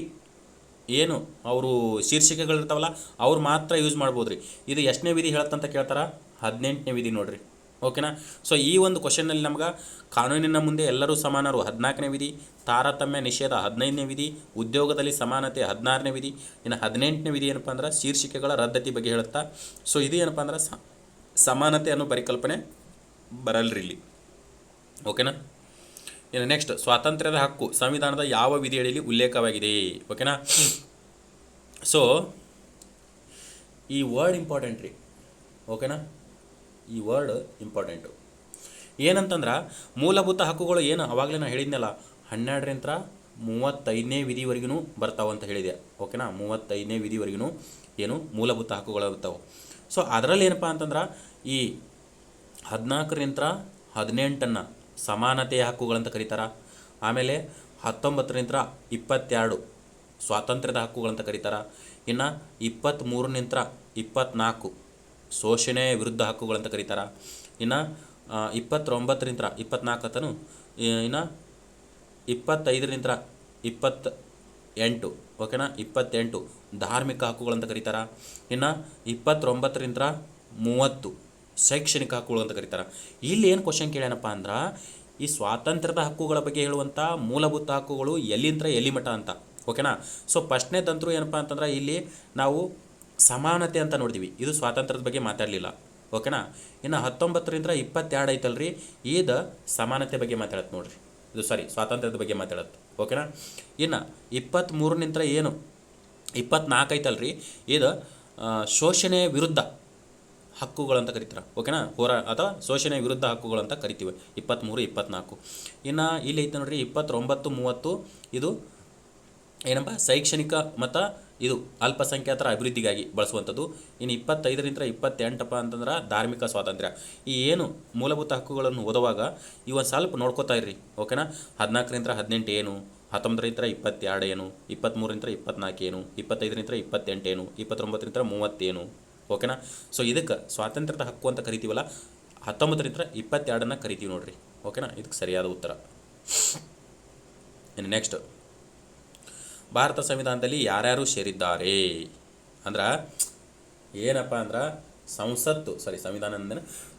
ಏನು ಅವರು ಶೀರ್ಷಿಕೆಗಳಿರ್ತಾವಲ್ಲ ಅವ್ರು ಮಾತ್ರ ಯೂಸ್ ಮಾಡ್ಬೋದು ರೀ. ಇದು ಎಷ್ಟನೇ ವಿಧಿ ಹೇಳತ್ತಂತ ಕೇಳ್ತಾರೆ? 18ನೇ ವಿಧಿ ನೋಡ್ರಿ. ಓಕೆನಾ. ಸೊ ಈ ಒಂದು ಕ್ವಶನ್ನಲ್ಲಿ ನಮ್ಗೆ ಕಾನೂನಿನ ಮುಂದೆ ಎಲ್ಲರೂ ಸಮಾನರು 14ನೇ ವಿಧಿ, ತಾರತಮ್ಯ ನಿಷೇಧ 15ನೇ ವಿಧಿ, ಉದ್ಯೋಗದಲ್ಲಿ ಸಮಾನತೆ 16ನೇ ವಿಧಿ, ಇನ್ನು 18ನೇ ವಿಧಿ ಏನಪ್ಪ ಅಂದ್ರೆ ಶೀರ್ಷಿಕೆಗಳ ರದ್ದತಿ ಬಗ್ಗೆ ಹೇಳುತ್ತಾ. ಸೊ ಇದು ಏನಪ್ಪ ಅಂದ್ರೆ ಸಮಾನತೆ ಅನ್ನೋ ಪರಿಕಲ್ಪನೆ ಬರಲ್ರಿ ಇಲ್ಲಿ. ಓಕೆನಾ. ಇನ್ನು ನೆಕ್ಸ್ಟ್, ಸ್ವಾತಂತ್ರ್ಯದ ಹಕ್ಕು ಸಂವಿಧಾನದ ಯಾವ ವಿಧಿಯಲ್ಲಿ ಉಲ್ಲೇಖವಾಗಿದೆ? ಓಕೆನಾ. ಸೊ ಈ ವರ್ಡ್ ಇಂಪಾರ್ಟೆಂಟ್ ರೀ. ಓಕೆನಾ. ಈ ವರ್ಡ್ ಇಂಪಾರ್ಟೆಂಟು ಏನಂತಂದ್ರೆ ಮೂಲಭೂತ ಹಕ್ಕುಗಳು ಏನು ಅವಾಗಲೇ ನಾನು ಹೇಳಿದ್ನಲ್ಲ 12ರಿಂದ 35ನೇ ವಿಧಿವರೆಗೂ ಬರ್ತಾವಂತ ಹೇಳಿದೆ. ಓಕೆನಾ. 35ನೇ ವಿಧಿವರೆಗೂ ಏನು ಮೂಲಭೂತ ಹಕ್ಕುಗಳು ಇರ್ತಾವೆ. ಸೊ ಅದರಲ್ಲಿ ಏನಪ್ಪ ಅಂತಂದ್ರೆ ಈ 14ರಿಂದ 18 ಸಮಾನತೆಯ ಹಕ್ಕುಗಳಂತ ಕರೀತಾರೆ. ಆಮೇಲೆ 19ರಿಂದ 22 ಸ್ವಾತಂತ್ರ್ಯದ ಹಕ್ಕುಗಳಂತ ಕರೀತಾರೆ. ಇನ್ನು 23ರಿಂದ 24 ಶೋಷಣೆಯ ವಿರುದ್ಧ ಹಕ್ಕುಗಳಂತ ಕರೀತಾರೆ. ಇನ್ನು 29ರಿಂದ 24 ಇನ್ನು 25ರಿಂದ 28 ಓಕೆನಾ 28 ಧಾರ್ಮಿಕ ಹಕ್ಕುಗಳಂತ ಕರೀತಾರೆ. ಇನ್ನು 29ರಿಂದ 30 ಶೈಕ್ಷಣಿಕ ಹಕ್ಕುಗಳು ಅಂತ ಕರೀತಾರೆ. ಇಲ್ಲಿ ಏನು ಕ್ವಶನ್ ಕೇಳ್ಯಾನಪ್ಪ ಅಂದ್ರೆ ಈ ಸ್ವಾತಂತ್ರ್ಯದ ಹಕ್ಕುಗಳ ಬಗ್ಗೆ ಹೇಳುವಂಥ ಮೂಲಭೂತ ಹಕ್ಕುಗಳು ಎಲ್ಲಿಂದ ಎಲ್ಲಿ ಮಠ ಅಂತ. ಓಕೆನಾ. ಸೊ ಫಸ್ಟ್ನೇದಂತರೂ ಏನಪ್ಪ ಅಂತಂದ್ರೆ ಇಲ್ಲಿ ನಾವು ಸಮಾನತೆ ಅಂತ ನೋಡ್ತೀವಿ. ಇದು ಸ್ವಾತಂತ್ರ್ಯದ ಬಗ್ಗೆ ಮಾತಾಡಲಿಲ್ಲ. ಓಕೆನಾ. ಇನ್ನು 19ರಿಂದ 22 ಐತಲ್ರಿ, ಇದು ಸಮಾನತೆ ಬಗ್ಗೆ ಮಾತಾಡತ್ತೆ ನೋಡ್ರಿ. ಇದು ಸ್ವಾತಂತ್ರ್ಯದ ಬಗ್ಗೆ ಮಾತಾಡತ್ತೆ. ಓಕೆನಾ. ಇನ್ನು 23ರಿಂದ ಏನು 24 ಐತಲ್ರಿ, ಇದು ಶೋಷಣೆಯ ವಿರುದ್ಧ ಹಕ್ಕುಗಳಂತ ಕರಿತಾರೆ. ಓಕೆನಾ. ಅಥವಾ ಶೋಷಣೆಯ ವಿರುದ್ಧ ಹಕ್ಕುಗಳಂತ ಕರಿತೀವಿ 23, 24. ಇನ್ನು ಇಲ್ಲಿ ಐತೆ ನೋಡ್ರಿ 29, 30 ಇದು ಏನಪ್ಪ ಶೈಕ್ಷಣಿಕ ಮತ್ತು ಇದು ಅಲ್ಪಸಂಖ್ಯಾತರ ಅಭಿವೃದ್ಧಿಗಾಗಿ ಬಳಸುವಂಥದ್ದು. ಇನ್ನು 25ರಿಂದ 28 ಅಂತಂದ್ರೆ ಧಾರ್ಮಿಕ ಸ್ವಾತಂತ್ರ್ಯ. ಈ ಏನು ಮೂಲಭೂತ ಹಕ್ಕುಗಳನ್ನು ಓದುವಾಗ ಇವೊಂದು ಸ್ವಲ್ಪ ನೋಡ್ಕೋತಾ ಇರ್ರಿ. ಓಕೆನಾ. 14ರಿಂದ 18 ಏನು, 19ರಿಂದ 22 ಏನು, 23ರಿಂದ 24 ಏನು, 25ರಿಂದ 28 ಏನು, 29ರಿಂದ 30 ಏನು. ಓಕೆನಾ. ಸೊ ಇದಕ್ಕೆ ಸ್ವಾತಂತ್ರ್ಯದ ಹಕ್ಕು ಅಂತ ಕರಿತೀವಲ್ಲ 19ರಿಂದ 22 ಕರಿತೀವಿ ನೋಡ್ರಿ. ಓಕೆನಾ. ಇದಕ್ಕೆ ಸರಿಯಾದ ಉತ್ತರ. ಇನ್ನು ನೆಕ್ಸ್ಟ್, ಭಾರತ ಸಂವಿಧಾನದಲ್ಲಿ ಯಾರ್ಯಾರು ಸೇರಿದ್ದಾರೆ ಅಂದ್ರೆ ಏನಪ್ಪ ಅಂದ್ರೆ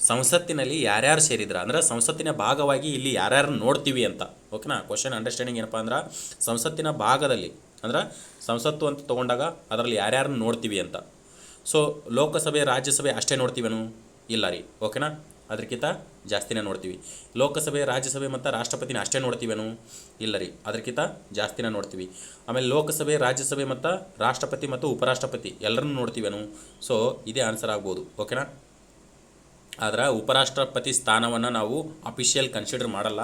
ಸಂಸತ್ತಿನಲ್ಲಿ ಯಾರ್ಯಾರು ಸೇರಿದ್ರ ಅಂದ್ರೆ ಸಂಸತ್ತಿನ ಭಾಗವಾಗಿ ಇಲ್ಲಿ ಯಾರ್ಯಾರು ನೋಡ್ತೀವಿ ಅಂತ. ಓಕೆನಾ. ಕ್ವಶನ್ ಅಂಡರ್ಸ್ಟ್ಯಾಂಡಿಂಗ್ ಏನಪ್ಪ ಅಂದ್ರೆ ಸಂಸತ್ತಿನ ಭಾಗದಲ್ಲಿ ಅಂದ್ರೆ ಸಂಸತ್ತು ಅಂತ ತೊಗೊಂಡಾಗ ಅದರಲ್ಲಿ ಯಾರ್ಯಾರನ್ನು ನೋಡ್ತೀವಿ ಅಂತ. ಸೊ ಲೋಕಸಭೆ ರಾಜ್ಯಸಭೆ ಅಷ್ಟೇ ನೋಡ್ತೀವೇನು? ಇಲ್ಲ ರೀ. ಓಕೆನಾ. ಅದಕ್ಕಿಂತ ಜಾಸ್ತಿನೇ ನೋಡ್ತೀವಿ. ಲೋಕಸಭೆ ರಾಜ್ಯಸಭೆ ಮತ್ತು ರಾಷ್ಟ್ರಪತಿನ ಅಷ್ಟೇ ನೋಡ್ತೀವೇನು? ಇಲ್ಲ ರೀ. ಅದಕ್ಕಿಂತ ಜಾಸ್ತಿನೇ ನೋಡ್ತೀವಿ. ಆಮೇಲೆ ಲೋಕಸಭೆ ರಾಜ್ಯಸಭೆ ಮತ್ತು ರಾಷ್ಟ್ರಪತಿ ಮತ್ತು ಉಪರಾಷ್ಟ್ರಪತಿ ಎಲ್ಲರನ್ನೂ ನೋಡ್ತೀವೇನು? ಸೊ ಇದೇ ಆನ್ಸರ್ ಆಗ್ಬೋದು. ಓಕೆನಾ. ಆದರೆ ಉಪರಾಷ್ಟ್ರಪತಿ ಸ್ಥಾನವನ್ನು ನಾವು ಅಫಿಷಿಯಲ್ ಕನ್ಸಿಡರ್ ಮಾಡಲ್ಲ.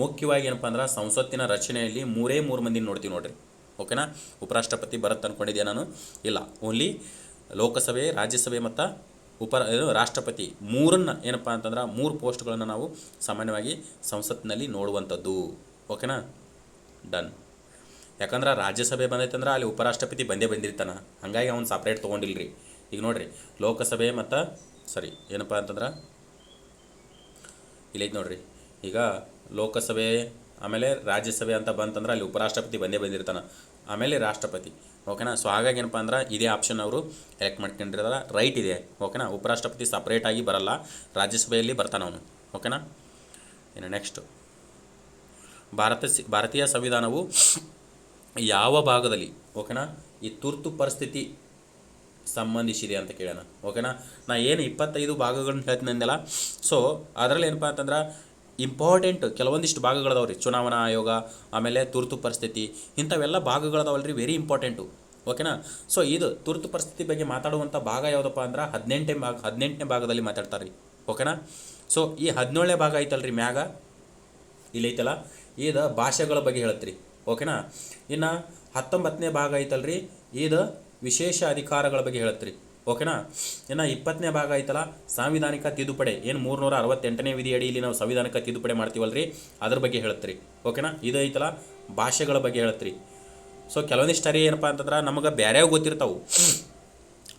ಮುಖ್ಯವಾಗಿ ಏನಪ್ಪ ಅಂದ್ರೆ ಸಂಸತ್ತಿನ ರಚನೆಯಲ್ಲಿ 3 ಮಂದಿ ನೋಡ್ತೀವಿ ನೋಡ್ರಿ. ಓಕೆನಾ. ಉಪರಾಷ್ಟ್ರಪತಿ ಬರುತ್ತೆ ಅಂದ್ಕೊಂಡಿದ್ದೆ ನಾನು. ಇಲ್ಲ, ಓನ್ಲಿ ಲೋಕಸಭೆ ರಾಜ್ಯಸಭೆ ಮತ್ತು ರಾಷ್ಟ್ರಪತಿ ಮೂರನ್ನು ಏನಪ್ಪ ಅಂತಂದ್ರೆ 3 ಪೋಸ್ಟ್ಗಳನ್ನು ನಾವು ಸಾಮಾನ್ಯವಾಗಿ ಸಂಸತ್ತಿನಲ್ಲಿ ನೋಡುವಂಥದ್ದು. ಓಕೆನಾ. ಡನ್. ಯಾಕಂದ್ರೆ ರಾಜ್ಯಸಭೆ ಬಂದೈತಂದ್ರೆ ಅಲ್ಲಿ ಉಪರಾಷ್ಟ್ರಪತಿ ಬಂದಿರ್ತಾನೆ, ಹಾಗಾಗಿ ಅವ್ನು ಸಪ್ರೇಟ್ ತೊಗೊಂಡಿಲ್ರಿ. ಈಗ ನೋಡಿರಿ ಲೋಕಸಭೆ ಮತ್ತು ಏನಪ್ಪ ಅಂತಂದ್ರೆ ಇಲ್ಲೈತೆ ನೋಡಿರಿ. ಈಗ ಲೋಕಸಭೆ ಆಮೇಲೆ ರಾಜ್ಯಸಭೆ ಅಂತ ಬಂತಂದ್ರೆ ಅಲ್ಲಿ ಉಪರಾಷ್ಟ್ರಪತಿ ಬಂದಿರ್ತಾನೆ, ಆಮೇಲೆ ರಾಷ್ಟ್ರಪತಿ. ಓಕೆನಾ. ಸೊ ಹಾಗಾಗಿ ಏನಪ್ಪ ಅಂದ್ರೆ ಇದೇ ಆಪ್ಷನ್ ಅವರು ಎಲೆಕ್ಟ್ ಮಾಡ್ಕೊಂಡಿರ್ತಾರೆ. ರೈಟ್ ಇದೆ. ಓಕೆನಾ. ಉಪರಾಷ್ಟ್ರಪತಿ ಸಪ್ರೇಟಾಗಿ ಬರಲ್ಲ, ರಾಜ್ಯಸಭೆಯಲ್ಲಿ ಬರ್ತಾನೆ ಅವನು. ಓಕೆನಾ. ಇನ್ನು ನೆಕ್ಸ್ಟ್, ಭಾರತೀಯ ಸಂವಿಧಾನವು ಯಾವ ಭಾಗದಲ್ಲಿ ಓಕೆನಾ ಈ ತುರ್ತು ಪರಿಸ್ಥಿತಿ ಸಂಬಂಧಿಸಿದೆ ಅಂತ ಕೇಳೋಣ. ಓಕೆನಾ. ನಾ ಏನು 25 ಭಾಗಗಳನ್ನ ಹೇಳ್ತೀನಂದೆಲ್ಲ. ಸೊ ಅದರಲ್ಲಿ ಏನಪ್ಪ ಅಂತಂದ್ರೆ ಇಂಪಾರ್ಟೆಂಟ್ ಕೆಲವೊಂದಿಷ್ಟು ಭಾಗಗಳದಾವ್ರಿ. ಚುನಾವಣಾ ಆಯೋಗ, ಆಮೇಲೆ ತುರ್ತು ಪರಿಸ್ಥಿತಿ, ಇಂಥವೆಲ್ಲ ಭಾಗಗಳದಾವಲ್ರಿ, ವೆರಿ ಇಂಪಾರ್ಟೆಂಟು. ಓಕೆನಾ. ಸೊ ಇದು ತುರ್ತು ಪರಿಸ್ಥಿತಿ ಬಗ್ಗೆ ಮಾತಾಡುವಂಥ ಭಾಗ ಯಾವುದಪ್ಪ ಅಂದ್ರೆ 18ನೇ ಭಾಗದಲ್ಲಿ ಮಾತಾಡ್ತಾರೆ ರೀ. ಓಕೆನಾ. ಸೊ ಈ 17ನೇ ಭಾಗ ಐತಲ್ರಿ ಮ್ಯಾಗ ಇಲ್ಲೈತಲ್ಲ, ಇದು ಭಾಷೆಗಳ ಬಗ್ಗೆ ಹೇಳತ್ರಿ. ಓಕೆನಾ. ಇನ್ನು 19ನೇ ಭಾಗ ಐತಲ್ರಿ, ಇದು ವಿಶೇಷ ಅಧಿಕಾರಗಳ ಬಗ್ಗೆ ಹೇಳತ್ರಿ. ಓಕೆನಾ. ಇನ್ನು 20ನೇ ಭಾಗ ಐತಲ್ಲ ಸಾಂವಿಧಾನಿಕ ತಿದ್ದುಪಡಿ, ಏನು 368ನೇ ವಿಧಿ ಅಡಿಯಲ್ಲಿ ನಾವು ಸಂವಿಧಾನಕ್ಕೆ ತಿದ್ದುಪಡಿ ಮಾಡ್ತೀವಲ್ರಿ, ಅದ್ರ ಬಗ್ಗೆ ಹೇಳತ್ರಿ. ಓಕೆನಾ. ಇದು ಐತಲ್ಲ ಭಾಷೆಗಳ ಬಗ್ಗೆ ಹೇಳತ್ರಿ. ಸೊ ಕೆಲವೊಂದಿಷ್ಟು ಸರಿ ಏನಪ್ಪ ಅಂತಂದ್ರೆ ನಮಗೆ ಬೇರೆ ಗೊತ್ತಿರ್ತಾವೆ,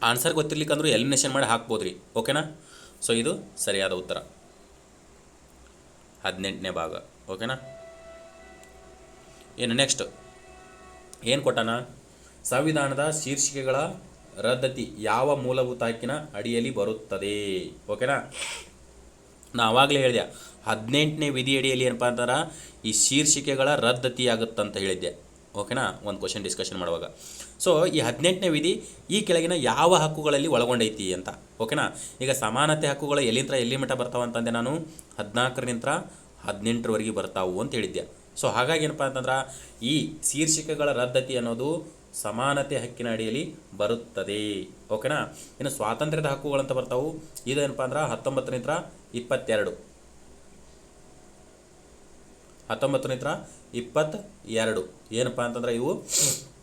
ಆನ್ಸರ್ ಗೊತ್ತಿರ್ಲಿಕ್ಕಂದ್ರೂ ಎಲಿಮಿನೇಷನ್ ಮಾಡಿ ಹಾಕ್ಬೋದು ರೀ. ಓಕೆನಾ? ಸೊ ಇದು ಸರಿಯಾದ ಉತ್ತರ 18ನೇ ಭಾಗ. ಓಕೆನಾ? ಇನ್ನು ನೆಕ್ಸ್ಟ್ ಏನು ಕೊಟ್ಟಾನ? ಸಂವಿಧಾನದ ಶೀರ್ಷಿಕೆಗಳ ರದ್ದತಿ ಯಾವ ಮೂಲಭೂತ ಹಕ್ಕಿನ ಅಡಿಯಲ್ಲಿ ಬರುತ್ತದೆ? ಓಕೆನಾ? ನಾ ಆವಾಗಲೇ ಹೇಳಿದೆ 18ನೇ ವಿಧಿ ಅಡಿಯಲ್ಲಿ ಏನಪ್ಪ ಅಂತಾರೆ ಈ ಶೀರ್ಷಿಕೆಗಳ ರದ್ದತಿ ಆಗುತ್ತಂತ ಹೇಳಿದ್ದೆ. ಓಕೆನಾ? ಒಂದು ಕ್ವಶನ್ ಡಿಸ್ಕಷನ್ ಮಾಡುವಾಗ. ಸೊ ಈ 18ನೇ ವಿಧಿ ಈ ಕೆಳಗಿನ ಯಾವ ಹಕ್ಕುಗಳಲ್ಲಿ ಒಳಗೊಂಡೈತಿ ಅಂತ. ಓಕೆನಾ? ಈಗ ಸಮಾನತೆ ಹಕ್ಕುಗಳು ಎಲ್ಲಿಂದ ಎಲ್ಲಿ ಮಟ್ಟ ಬರ್ತಾವೆ ಅಂತಂದೆ ನಾನು? 14ರಿಂದ 18ರವರೆಗೆ ಬರ್ತಾವು ಅಂತ ಹೇಳಿದ್ದೆ. ಸೊ ಹಾಗಾಗಿ ಏನಪ್ಪ ಅಂತಂದ್ರೆ ಈ ಶೀರ್ಷಿಕೆಗಳ ರದ್ದತಿ ಅನ್ನೋದು ಸಮಾನತೆ ಹಕ್ಕಿನ ಅಡಿಯಲ್ಲಿ ಬರುತ್ತದೆ. ಓಕೆನಾ? ಇನ್ನು ಸ್ವಾತಂತ್ರ್ಯದ ಹಕ್ಕುಗಳಂತ ಬರ್ತಾವು. ಇದೇನಪ್ಪ ಅಂದ್ರೆ 19ರಿಂದ 22 ಏನಪ್ಪ ಅಂತಂದ್ರೆ ಇವು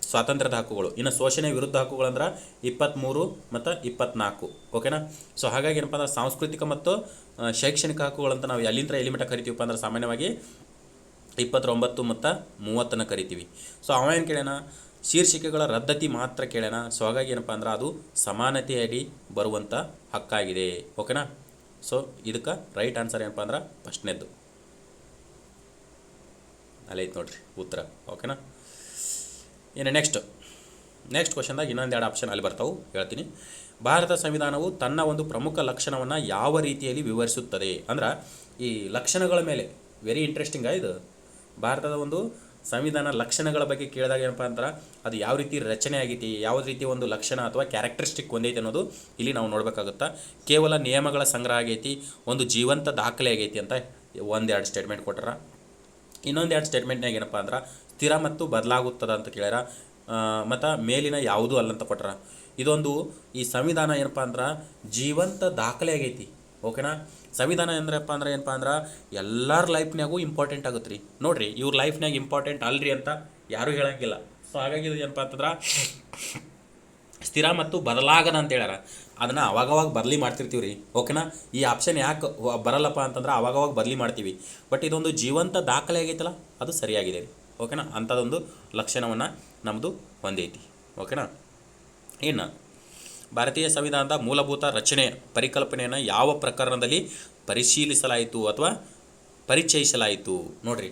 ಸ್ವಾತಂತ್ರ್ಯದ ಹಕ್ಕುಗಳು. ಇನ್ನು ಶೋಷಣೆ ವಿರುದ್ಧ ಹಕ್ಕುಗಳಂದ್ರೆ 23 ಮತ್ತು 24. ಓಕೆನಾ? ಸೊ ಹಾಗಾಗಿ ಏನಪ್ಪ ಅಂದ್ರೆ ಸಾಂಸ್ಕೃತಿಕ ಮತ್ತು ಶೈಕ್ಷಣಿಕ ಹಕ್ಕುಗಳಂತ ನಾವು ಎಲ್ಲಿಂದ ಎಲ್ಲಿ ಮಟ್ಟ ಕರಿತೀವಪ್ಪ ಅಂದ್ರೆ ಸಾಮಾನ್ಯವಾಗಿ 29 ಮತ್ತು 30 ಕರಿತೀವಿ. ಸೊ ಅವ ಏನು ಕೇಳ್ಯಾನ? ಶೀರ್ಷಿಕೆಗಳ ರದ್ದತಿ ಮಾತ್ರ ಕೇಳ್ಯಾನ. ಸೊ ಹಾಗಾಗಿ ಏನಪ್ಪ ಅಂದ್ರೆ ಅದು ಸಮಾನತೆಯಡಿ ಬರುವಂಥ ಹಕ್ಕಾಗಿದೆ. ಓಕೆನಾ? ಸೊ ಇದಕ್ಕೆ ರೈಟ್ ಆನ್ಸರ್ ಏನಪ್ಪ ಅಂದ್ರೆ ಫಸ್ಟ್ನೇದ್ದು ಅಲ್ಲೈತೆ ನೋಡ್ರಿ ಉತ್ತರ. ಓಕೆನಾ? ಇನ್ನು ನೆಕ್ಸ್ಟ್ ಕ್ವಶನ್ದಾಗ ಇನ್ನೊಂದೆರಡು ಆಪ್ಷನ್ ಅಲ್ಲಿ ಬರ್ತಾವೆ, ಹೇಳ್ತೀನಿ. ಭಾರತ ಸಂವಿಧಾನವು ತನ್ನ ಒಂದು ಪ್ರಮುಖ ಲಕ್ಷಣವನ್ನು ಯಾವ ರೀತಿಯಲ್ಲಿ ವಿವರಿಸುತ್ತದೆ? ಅಂದ್ರೆ ಈ ಲಕ್ಷಣಗಳ ಮೇಲೆ ವೆರಿ ಇಂಟ್ರೆಸ್ಟಿಂಗ್ ಇದು. ಭಾರತದ ಒಂದು ಸಂವಿಧಾನ ಲಕ್ಷಣಗಳ ಬಗ್ಗೆ ಕೇಳಿದಾಗ ಏನಪ್ಪ ಅಂದ್ರೆ ಅದು ಯಾವ ರೀತಿ ರಚನೆ ಆಗೈತಿ, ಯಾವ ರೀತಿ ಒಂದು ಲಕ್ಷಣ ಅಥವಾ ಕ್ಯಾರೆಕ್ಟರಿಸ್ಟಿಕ್ ಹೊಂದೈತಿ ಅನ್ನೋದು ಇಲ್ಲಿ ನಾವು ನೋಡ್ಬೇಕಾಗುತ್ತಾ. ಕೇವಲ ನಿಯಮಗಳ ಸಂಗ್ರಹ ಆಗೈತಿ, ಒಂದು ಜೀವಂತ ದಾಖಲೆ ಆಗೈತಿ ಅಂತ ಒಂದೆರಡು ಸ್ಟೇಟ್ಮೆಂಟ್ ಕೊಟ್ಟಾರ. ಇನ್ನೊಂದೆರಡು ಸ್ಟೇಟ್ಮೆಂಟ್ನಾಗ ಏನಪ್ಪ ಅಂದ್ರೆ ಸ್ಥಿರ ಮತ್ತು ಬದಲಾಗುತ್ತದೆ ಅಂತ ಕೇಳ್ಯಾರ. ಮತ್ತು ಮೇಲಿನ ಯಾವುದೂ ಅಲ್ಲಂತ ಕೊಟ್ಟಾರ. ಇದೊಂದು ಈ ಸಂವಿಧಾನ ಏನಪ್ಪ ಅಂದ್ರೆ ಜೀವಂತ ದಾಖಲೆ ಆಗೈತಿ. ಓಕೆನಾ? ಸಂವಿಧಾನ ಏನಪ್ಪ ಅಂದ್ರೆ ಎಲ್ಲರ ಲೈಫ್ನಾಗೂ ಇಂಪಾರ್ಟೆಂಟ್ ಆಗುತ್ತೆ ರೀ. ನೋಡಿರಿ, ಇವ್ರ ಲೈಫ್ನಾಗ ಇಂಪಾರ್ಟೆಂಟ್ ಅಲ್ರಿ ಅಂತ ಯಾರೂ ಹೇಳೋಂಗಿಲ್ಲ. ಸೊ ಹಾಗಾಗಿ ಇದು ಏನಪ್ಪ ಅಂತಂದ್ರೆ ಸ್ಥಿರ ಮತ್ತು ಬದಲಾಗದ ಅಂತ ಹೇಳ್ಯಾರ. ಅದನ್ನು ಅವಾಗವಾಗ ಬದಲಿ ಮಾಡ್ತಿರ್ತೀವಿ ರೀ. ಓಕೆನಾ? ಈ ಆಪ್ಷನ್ ಯಾಕೆ ಬರಲ್ಲಪ್ಪ ಅಂತಂದ್ರೆ ಅವಾಗವಾಗ ಬದಲಿ ಮಾಡ್ತೀವಿ. ಬಟ್ ಇದೊಂದು ಜೀವಂತ ದಾಖಲೆ ಆಗೈತಲ್ಲ, ಅದು ಸರಿಯಾಗಿದೆ ರೀ. ಓಕೆನಾ? ಅಂಥದ್ದೊಂದು ಲಕ್ಷಣವನ್ನು ನಮ್ಮದು ಹೊಂದೈತಿ. ಓಕೆನಾ? ಇನ್ನು ಭಾರತೀಯ ಸಂವಿಧಾನದ ಮೂಲಭೂತ ರಚನೆಯ ಪರಿಕಲ್ಪನೆಯನ್ನು ಯಾವ ಪ್ರಕರಣದಲ್ಲಿ ಪರಿಶೀಲಿಸಲಾಯಿತು ಅಥವಾ ಪರಿಚಯಿಸಲಾಯಿತು? ನೋಡಿರಿ,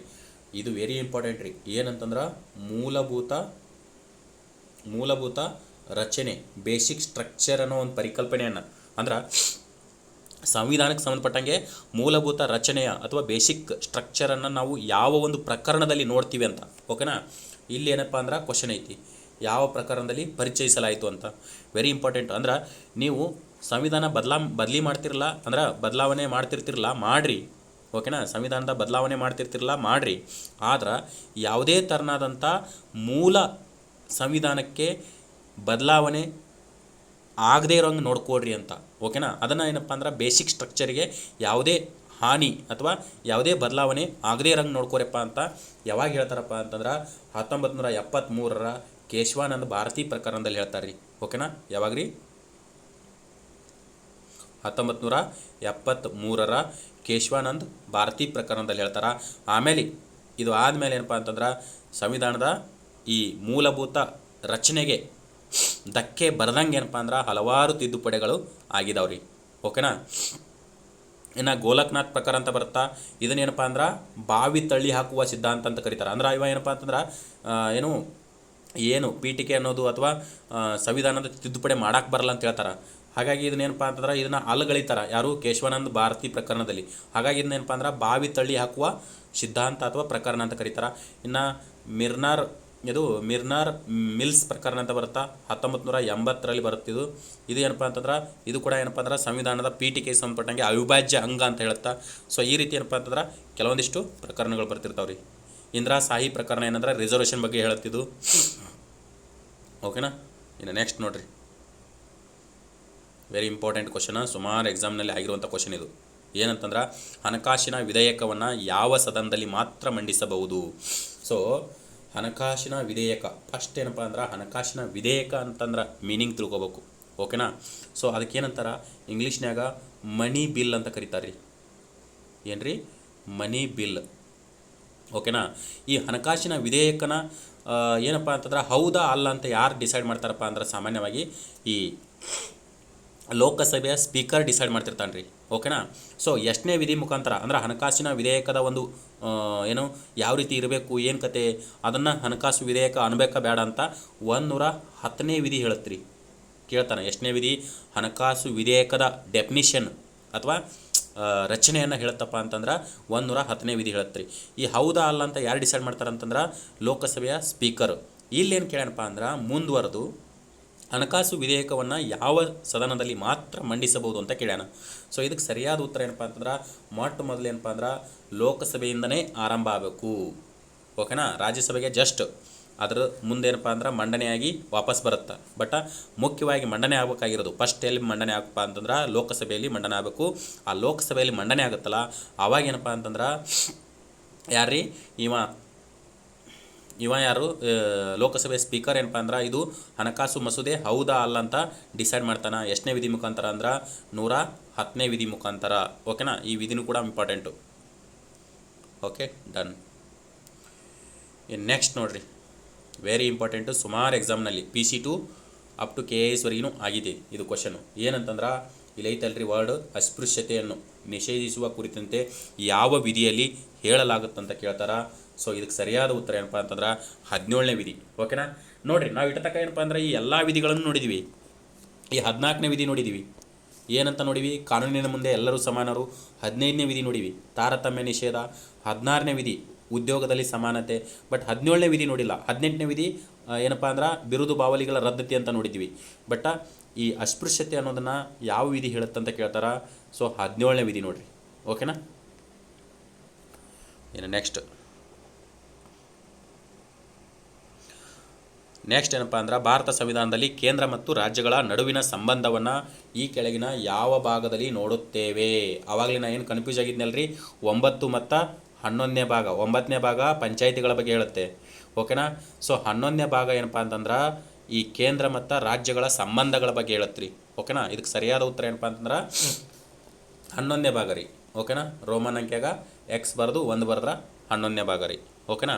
ಇದು ವೆರಿ ಇಂಪಾರ್ಟೆಂಟ್ ರೀ. ಏನಂತಂದ್ರೆ ಮೂಲಭೂತ ರಚನೆ, ಬೇಸಿಕ್ ಸ್ಟ್ರಕ್ಚರ್ ಅನ್ನೋ ಒಂದು ಪರಿಕಲ್ಪನೆಯನ್ನು, ಅಂದ್ರೆ ಸಂವಿಧಾನಕ್ಕೆ ಸಂಬಂಧಪಟ್ಟಂಗೆ ಮೂಲಭೂತ ರಚನೆಯ ಅಥವಾ ಬೇಸಿಕ್ ಸ್ಟ್ರಕ್ಚರನ್ನು ನಾವು ಯಾವ ಒಂದು ಪ್ರಕರಣದಲ್ಲಿ ನೋಡ್ತೀವಿ ಅಂತ. ಓಕೆನಾ? ಇಲ್ಲಿ ಏನಪ್ಪ ಅಂದ್ರೆ ಕ್ವಶನ್ ಐತಿ, ಯಾವ ಪ್ರಕರಣದಲ್ಲಿ ಪರಿಚಯಿಸಲಾಯಿತು ಅಂತ. Very important. ಅಂದ್ರೆ ನೀವು ಸಂವಿಧಾನ ಬದಲಿ ಮಾಡ್ತಿರಲ್ಲ ಅಂದ್ರೆ ಬದಲಾವಣೆ ಮಾಡ್ತಿರ್ತಿರಲ್ಲ ಮಾಡಿರಿ. ಓಕೆನಾ? ಸಂವಿಧಾನದ ಬದಲಾವಣೆ ಮಾಡ್ತಿರ್ತಿರಲ್ಲ ಮಾಡಿರಿ. ಆದ್ರೆ ಯಾವುದೇ ಥರನಾದಂಥ ಮೂಲ ಸಂವಿಧಾನಕ್ಕೆ ಬದಲಾವಣೆ ಆಗದೇ ಇರೋಂಗೆ ನೋಡ್ಕೊಡ್ರಿ ಅಂತ. ಓಕೆನಾ? ಅದನ್ನು ಏನಪ್ಪ ಅಂದ್ರೆ ಬೇಸಿಕ್ ಸ್ಟ್ರಕ್ಚರಿಗೆ ಯಾವುದೇ ಹಾನಿ ಅಥವಾ ಯಾವುದೇ ಬದಲಾವಣೆ ಆಗದೇ ಇರೋಂಗೆ ನೋಡ್ಕೊರಪ್ಪ ಅಂತ ಯಾವಾಗ ಹೇಳ್ತಾರಪ್ಪ ಅಂತಂದ್ರೆ 1973ರ ಕೇಶವಾನಂದ ಭಾರತಿ ಪ್ರಕರಣದಲ್ಲಿ ಹೇಳ್ತಾರೆ ರೀ. ಓಕೆನಾ? ಯಾವಾಗ ರೀ? 1973ರ ಕೇಶವಾನಂದ ಭಾರತಿ ಪ್ರಕರಣದಲ್ಲಿ ಹೇಳ್ತಾರೆ. ಆಮೇಲೆ ಇದು ಆದಮೇಲೆ ಏನಪ್ಪ ಅಂತಂದ್ರೆ ಸಂವಿಧಾನದ ಈ ಮೂಲಭೂತ ರಚನೆಗೆ ಧಕ್ಕೆ ಬರ್ದಂಗೆ ಏನಪ್ಪ ಅಂದ್ರೆ ಹಲವಾರು ತಿದ್ದುಪಡಿಗಳು ಆಗಿದಾವೆ ರೀ. ಓಕೆನಾ? ಇನ್ನು ಗೋಲಕ್ನಾಥ್ ಪ್ರಕಾರ ಅಂತ ಬರುತ್ತಾ. ಇದನ್ನೇನಪ್ಪ ಅಂದ್ರೆ ಬಾವಿ ತಳ್ಳಿ ಹಾಕುವ ಸಿದ್ಧಾಂತ ಅಂತ ಕರೀತಾರೆ. ಅಂದ್ರೆ ಇವ ಏನಪ್ಪ ಅಂತಂದ್ರೆ ಏನು ಪೀಠಿಕೆ ಅನ್ನೋದು ಅಥವಾ ಸಂವಿಧಾನದ ತಿದ್ದುಪಡಿ ಮಾಡೋಕ್ಕೆ ಬರಲ್ಲ ಅಂತ ಹೇಳ್ತಾರೆ. ಹಾಗಾಗಿ ಇದನ್ನೇನಪ್ಪ ಅಂತಂದ್ರೆ ಇದನ್ನು ಅಲಗಳಿತಾರೆ ಯಾರು? ಕೇಶವಾನಂದ ಭಾರತಿ ಪ್ರಕರಣದಲ್ಲಿ. ಹಾಗಾಗಿ ಇದನ್ನೇನಪ್ಪ ಅಂದ್ರೆ ಬಾವಿ ತಳ್ಳಿ ಹಾಕುವ ಸಿದ್ಧಾಂತ ಅಥವಾ ಪ್ರಕರಣ ಅಂತ ಕರೀತಾರೆ. ಇನ್ನು ಮಿರ್ನಾರ್ ಮಿಲ್ಸ್ ಪ್ರಕರಣ ಅಂತ ಬರುತ್ತಾ, 1980ರಲ್ಲಿ ಬರುತ್ತಿದ್ದು. ಇದು ಏನಪ್ಪ ಅಂತಂದ್ರೆ ಇದು ಕೂಡ ಏನಪ್ಪ ಅಂದ್ರೆ ಸಂವಿಧಾನದ ಪೀಠಿಕೆಗೆ ಸಂಬಂಧಪಟ್ಟಂಗೆ ಅವಿಭಾಜ್ಯ ಅಂಗ ಅಂತ ಹೇಳುತ್ತಾ. ಸೊ ಈ ರೀತಿ ಏನಪ್ಪ ಅಂತಂದ್ರೆ ಕೆಲವೊಂದಿಷ್ಟು ಪ್ರಕರಣಗಳು ಬರ್ತಿರ್ತಾವೆ ರೀ. ಇಂದಿರಾ ಸಾಹಿ ಪ್ರಕರಣ ಏನಂದ್ರೆ ರಿಸರ್ವೇಷನ್ ಬಗ್ಗೆ ಹೇಳುತ್ತಿದ್ದು. ಓಕೆನಾ? ಇನ್ನು ನೆಕ್ಸ್ಟ್ ನೋಡಿರಿ, ವೆರಿ ಇಂಪಾರ್ಟೆಂಟ್ ಕ್ವಶನ್, ಸುಮಾರು ಎಕ್ಸಾಮ್ನಲ್ಲಿ ಆಗಿರುವಂಥ ಕ್ವಶನ್ ಇದು. ಏನಂತಂದ್ರೆ ಹಣಕಾಸಿನ ವಿಧೇಯಕವನ್ನು ಯಾವ ಸದನದಲ್ಲಿ ಮಾತ್ರ ಮಂಡಿಸಬಹುದು? ಸೊ ಹಣಕಾಸಿನ ವಿಧೇಯಕ ಫಸ್ಟ್ ಏನಪ್ಪ ಅಂದ್ರೆ ಹಣಕಾಸಿನ ವಿಧೇಯಕ ಅಂತಂದ್ರೆ ಮೀನಿಂಗ್ ತಿಳ್ಕೊಬೇಕು. ಓಕೆನಾ? ಸೊ ಅದಕ್ಕೇನಂತಾರೆ ಇಂಗ್ಲೀಷ್ನ್ಯಾಗ ಮನಿ ಬಿಲ್ ಅಂತ ಕರೀತಾರೆ ರೀ. ಏನು ರೀ? ಮನಿ ಬಿಲ್. ಓಕೆನಾ? ಈ ಹಣಕಾಸಿನ ವಿಧೇಯಕನ ಏನಪ್ಪ ಅಂತಂದ್ರೆ ಹೌದಾ ಅಲ್ಲ ಅಂತ ಯಾರು ಡಿಸೈಡ್ ಮಾಡ್ತಾರಪ್ಪ ಅಂದ್ರೆ ಸಾಮಾನ್ಯವಾಗಿ ಈ ಲೋಕಸಭೆಯ ಸ್ಪೀಕರ್ ಡಿಸೈಡ್ ಮಾಡ್ತಿರ್ತಾನೆ ರೀ. ಓಕೆನಾ. ಸೊ ಎಷ್ಟನೇ ವಿಧಿ ಮುಖಾಂತರ ಅಂದ್ರೆ ಹಣಕಾಸಿನ ವಿಧೇಯಕದ ಒಂದು ಏನು ಯಾವ ರೀತಿ ಇರಬೇಕು ಏನು ಕತೆ ಅದನ್ನು ಹಣಕಾಸು ವಿಧೇಯಕ ಅನ್ಬೇಕಾ ಬೇಡ ಅಂತ 110ನೇ ವಿಧಿ ಹೇಳುತ್ತೀರಿ. ಕೇಳ್ತಾನೆ ಎಷ್ಟನೇ ವಿಧಿ? ಹಣಕಾಸು ವಿಧೇಯಕದ ಡೆಫಿನಿಷನ್ ಅಥವಾ ರಚನೆಯನ್ನು ಹೇಳುತ್ತಪ್ಪ ಅಂತಂದ್ರೆ 110ನೇ ವಿಧಿ ಹೇಳುತ್ತೀರಿ. ಈ ಹೌದಾ ಅಲ್ಲ ಅಂತ ಯಾರು ಡಿಸೈಡ್ ಮಾಡ್ತಾರೆ ಅಂತಂದ್ರೆ ಲೋಕಸಭೆಯ ಸ್ಪೀಕರ್. ಇಲ್ಲೇನು ಕೇಳ್ಯಾನಪ್ಪ ಅಂದ್ರೆ ಮುಂದುವರೆದು ಹಣಕಾಸು ವಿಧೇಯಕವನ್ನು ಯಾವ ಸದನದಲ್ಲಿ ಮಾತ್ರ ಮಂಡಿಸಬಹುದು ಅಂತ ಕೇಳ್ಯಾನ. ಸೊ ಇದಕ್ಕೆ ಸರಿಯಾದ ಉತ್ತರ ಏನಪ್ಪ ಅಂತಂದ್ರೆ ಮೊಟ್ಟ ಮೊದಲು ಏನಪ್ಪ ಅಂದ್ರೆ ಲೋಕಸಭೆಯಿಂದನೇ ಆರಂಭ ಆಗಬೇಕು. ಓಕೆನಾ. ರಾಜ್ಯಸಭೆಗೆ ಜಸ್ಟ್ ಅದರ ಮುಂದೇನಪ್ಪ ಅಂದ್ರೆ ಮಂಡನೆಯಾಗಿ ವಾಪಸ್ ಬರುತ್ತೆ. ಬಟ್ ಮುಖ್ಯವಾಗಿ ಮಂಡನೆ ಆಗಬೇಕಾಗಿರೋದು ಫಸ್ಟ್ ಎಲ್ಲಿ ಮಂಡನೆ ಆಗಪ್ಪ ಅಂತಂದ್ರೆ ಲೋಕಸಭೆಯಲ್ಲಿ ಮಂಡನೆ ಆಗಬೇಕು. ಆ ಲೋಕಸಭೆಯಲ್ಲಿ ಮಂಡನೆ ಆಗುತ್ತಲ್ಲ ಆವಾಗ ಏನಪ್ಪ ಅಂತಂದ್ರೆ ಯಾರ್ರೀ ಇವ ಯಾರು ಲೋಕಸಭೆ ಸ್ಪೀಕರ್ ಏನಪ್ಪ ಅಂದ್ರೆ ಇದು ಹಣಕಾಸು ಮಸೂದೆ ಹೌದಾ ಅಲ್ಲ ಅಂತ ಡಿಸೈಡ್ ಮಾಡ್ತಾನೆ. ಎಷ್ಟನೇ ವಿಧಿ ಮುಖಾಂತರ ಅಂದ್ರೆ 110ನೇ ವಿಧಿ ಮುಖಾಂತರ. ಓಕೆನಾ. ಈ ವಿಧಿನೂ ಕೂಡ ಇಂಪಾರ್ಟೆಂಟು. Okay done. ನೆಕ್ಸ್ಟ್ ನೋಡ್ರಿ, ವೆರಿ ಇಂಪಾರ್ಟೆಂಟು. ಸುಮಾರು ಎಕ್ಸಾಮ್ನಲ್ಲಿ PC2 ಅಪ್ ಟು KIS ವರೆಗೂ ಆಗಿದೆ ಇದು ಕ್ವಶನು. ಏನಂತಂದ್ರೆ ಇಲ್ಲಿ ಐತಲ್ರಿ ವರ್ಡ್ ಅಸ್ಪೃಶ್ಯತೆಯನ್ನು ನಿಷೇಧಿಸುವ ಕುರಿತಂತೆ ಯಾವ ವಿಧಿಯಲ್ಲಿ ಹೇಳಲಾಗುತ್ತಂತ ಕೇಳ್ತಾರ. ಸೊ ಇದಕ್ಕೆ ಸರಿಯಾದ ಉತ್ತರ ಏನಪ್ಪ ಅಂತಂದ್ರೆ 17ನೇ ವಿಧಿ. ಓಕೆನಾ. ನೋಡಿರಿ ನಾವು ಇಟ್ಟತಕ್ಕ ಏನಪ್ಪ ಅಂದ್ರೆ ಈ ಎಲ್ಲ ವಿಧಿಗಳನ್ನು ನೋಡಿದ್ದೀವಿ. ಈ 14ನೇ ವಿಧಿ ನೋಡಿದ್ದೀವಿ. ಏನಂತ ನೋಡಿವಿ? ಕಾನೂನಿನ ಮುಂದೆ ಎಲ್ಲರೂ ಸಮಾನರು. 15ನೇ ವಿಧಿ ನೋಡಿವಿ, ತಾರತಮ್ಯ ನಿಷೇಧ. 16ನೇ ವಿಧಿ ಉದ್ಯೋಗದಲ್ಲಿ ಸಮಾನತೆ. ಬಟ್ 17ನೇ ವಿಧಿ ನೋಡಿಲ್ಲ. 18ನೇ ವಿಧಿ ಏನಪ್ಪ ಅಂದ್ರೆ ಬಿರುದು ಬಾವಲಿಗಳ ರದ್ದತಿ ಅಂತ ನೋಡಿದ್ವಿ. ಬಟ್ ಈ ಅಸ್ಪೃಶ್ಯತೆ ಅನ್ನೋದನ್ನು ಯಾವ ವಿಧಿ ಹೇಳುತ್ತಂತ ಕೇಳ್ತಾರ. ಸೊ 17ನೇ ವಿಧಿ ನೋಡ್ರಿ. ಓಕೆನಾ. ಇನ್ನು ನೆಕ್ಸ್ಟ್ ಏನಪ್ಪ ಅಂದ್ರೆ ಭಾರತ ಸಂವಿಧಾನದಲ್ಲಿ ಕೇಂದ್ರ ಮತ್ತು ರಾಜ್ಯಗಳ ನಡುವಿನ ಸಂಬಂಧವನ್ನು ಈ ಕೆಳಗಿನ ಯಾವ ಭಾಗದಲ್ಲಿ ನೋಡುತ್ತೇವೆ? ಆವಾಗಲೇ ನಾನು ಏನು ಕನ್ಫ್ಯೂಸ್ ಆಗಿದ್ನಲ್ರಿ, 9 ಮತ್ತು 11ನೇ ಭಾಗ. 9ನೇ ಭಾಗ ಪಂಚಾಯಿತಿಗಳ ಬಗ್ಗೆ ಹೇಳುತ್ತೆ. ಓಕೆನಾ. ಸೊ 11ನೇ ಭಾಗ ಏನಪ್ಪ ಅಂತಂದ್ರೆ ಈ ಕೇಂದ್ರ ಮತ್ತು ರಾಜ್ಯಗಳ ಸಂಬಂಧಗಳ ಬಗ್ಗೆ ಹೇಳುತ್ತೀರಿ. ಓಕೆನಾ. ಇದಕ್ಕೆ ಸರಿಯಾದ ಉತ್ತರ ಏನಪ್ಪ ಅಂತಂದ್ರೆ 11ನೇ ಭಾಗ ರೀ. ಓಕೆನಾ. ರೋಮನ್ ಅಂಕ್ಯಾಗ X ಬರೆದು 1 ಬರೆದ್ರೆ 11ನೇ ಭಾಗ ರೀ. ಓಕೆನಾ.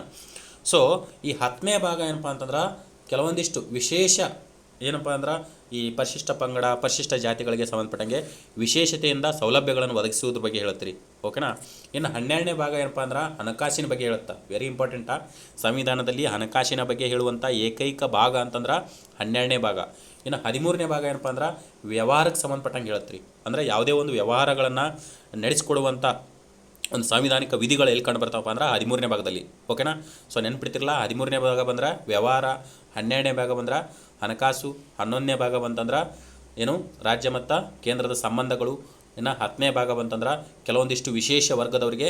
ಸೊ ಈ 10ನೇ ಭಾಗ ಏನಪ್ಪ ಅಂತಂದ್ರೆ ಕೆಲವೊಂದಿಷ್ಟು ವಿಶೇಷ ಏನಪ್ಪ ಅಂದ್ರೆ ಈ ಪರಿಶಿಷ್ಟ ಪಂಗಡ ಪರಿಶಿಷ್ಟ ಜಾತಿಗಳಿಗೆ ಸಂಬಂಧಪಟ್ಟಂಗೆ ವಿಶೇಷತೆಯಿಂದ ಸೌಲಭ್ಯಗಳನ್ನು ಒದಗಿಸುವುದ್ರ ಬಗ್ಗೆ ಹೇಳುತ್ತೀರಿ. ಓಕೆನಾ. ಇನ್ನು 12ನೇ ಭಾಗ ಏನಪ್ಪ ಅಂದ್ರೆ ಹಣಕಾಸಿನ ಬಗ್ಗೆ ಹೇಳುತ್ತಾ. ವೆರಿ ಇಂಪಾರ್ಟೆಂಟಾ. ಸಂವಿಧಾನದಲ್ಲಿ ಹಣಕಾಸಿನ ಬಗ್ಗೆ ಹೇಳುವಂಥ ಏಕೈಕ ಭಾಗ ಅಂತಂದ್ರೆ 12ನೇ ಭಾಗ. ಇನ್ನು 13ನೇ ಭಾಗ ಏನಪ್ಪ ಅಂದ್ರೆ ವ್ಯವಹಾರಕ್ಕೆ ಸಂಬಂಧಪಟ್ಟಂಗೆ ಹೇಳುತ್ತೀರಿ. ಅಂದರೆ ಯಾವುದೇ ಒಂದು ವ್ಯವಹಾರಗಳನ್ನು ನಡೆಸಿಕೊಡುವಂಥ ಒಂದು ಸಾಂವಿಧಾನಿಕ ವಿಧಿಗಳು ಎಲ್ಲಿ ಕಂಡು ಬರ್ತಾವಪ್ಪ ಅಂದ್ರೆ 13ನೇ ಭಾಗದಲ್ಲಿ. ಓಕೆನಾ. ಸೊ ನೆನ್ಪಿಡ್ತಿರಲ್ಲ, 13ನೇ ಭಾಗ ಬಂದ್ರೆ ವ್ಯವಹಾರ, 12ನೇ ಭಾಗ ಬಂದ್ರೆ ಹಣಕಾಸು, 11ನೇ ಭಾಗ ಬಂತಂದ್ರೆ ಏನು ರಾಜ್ಯ ಮತ್ತು ಕೇಂದ್ರದ ಸಂಬಂಧಗಳು, ಇನ್ನು 10ನೇ ಭಾಗ ಬಂತಂದ್ರೆ ಕೆಲವೊಂದಿಷ್ಟು ವಿಶೇಷ ವರ್ಗದವರಿಗೆ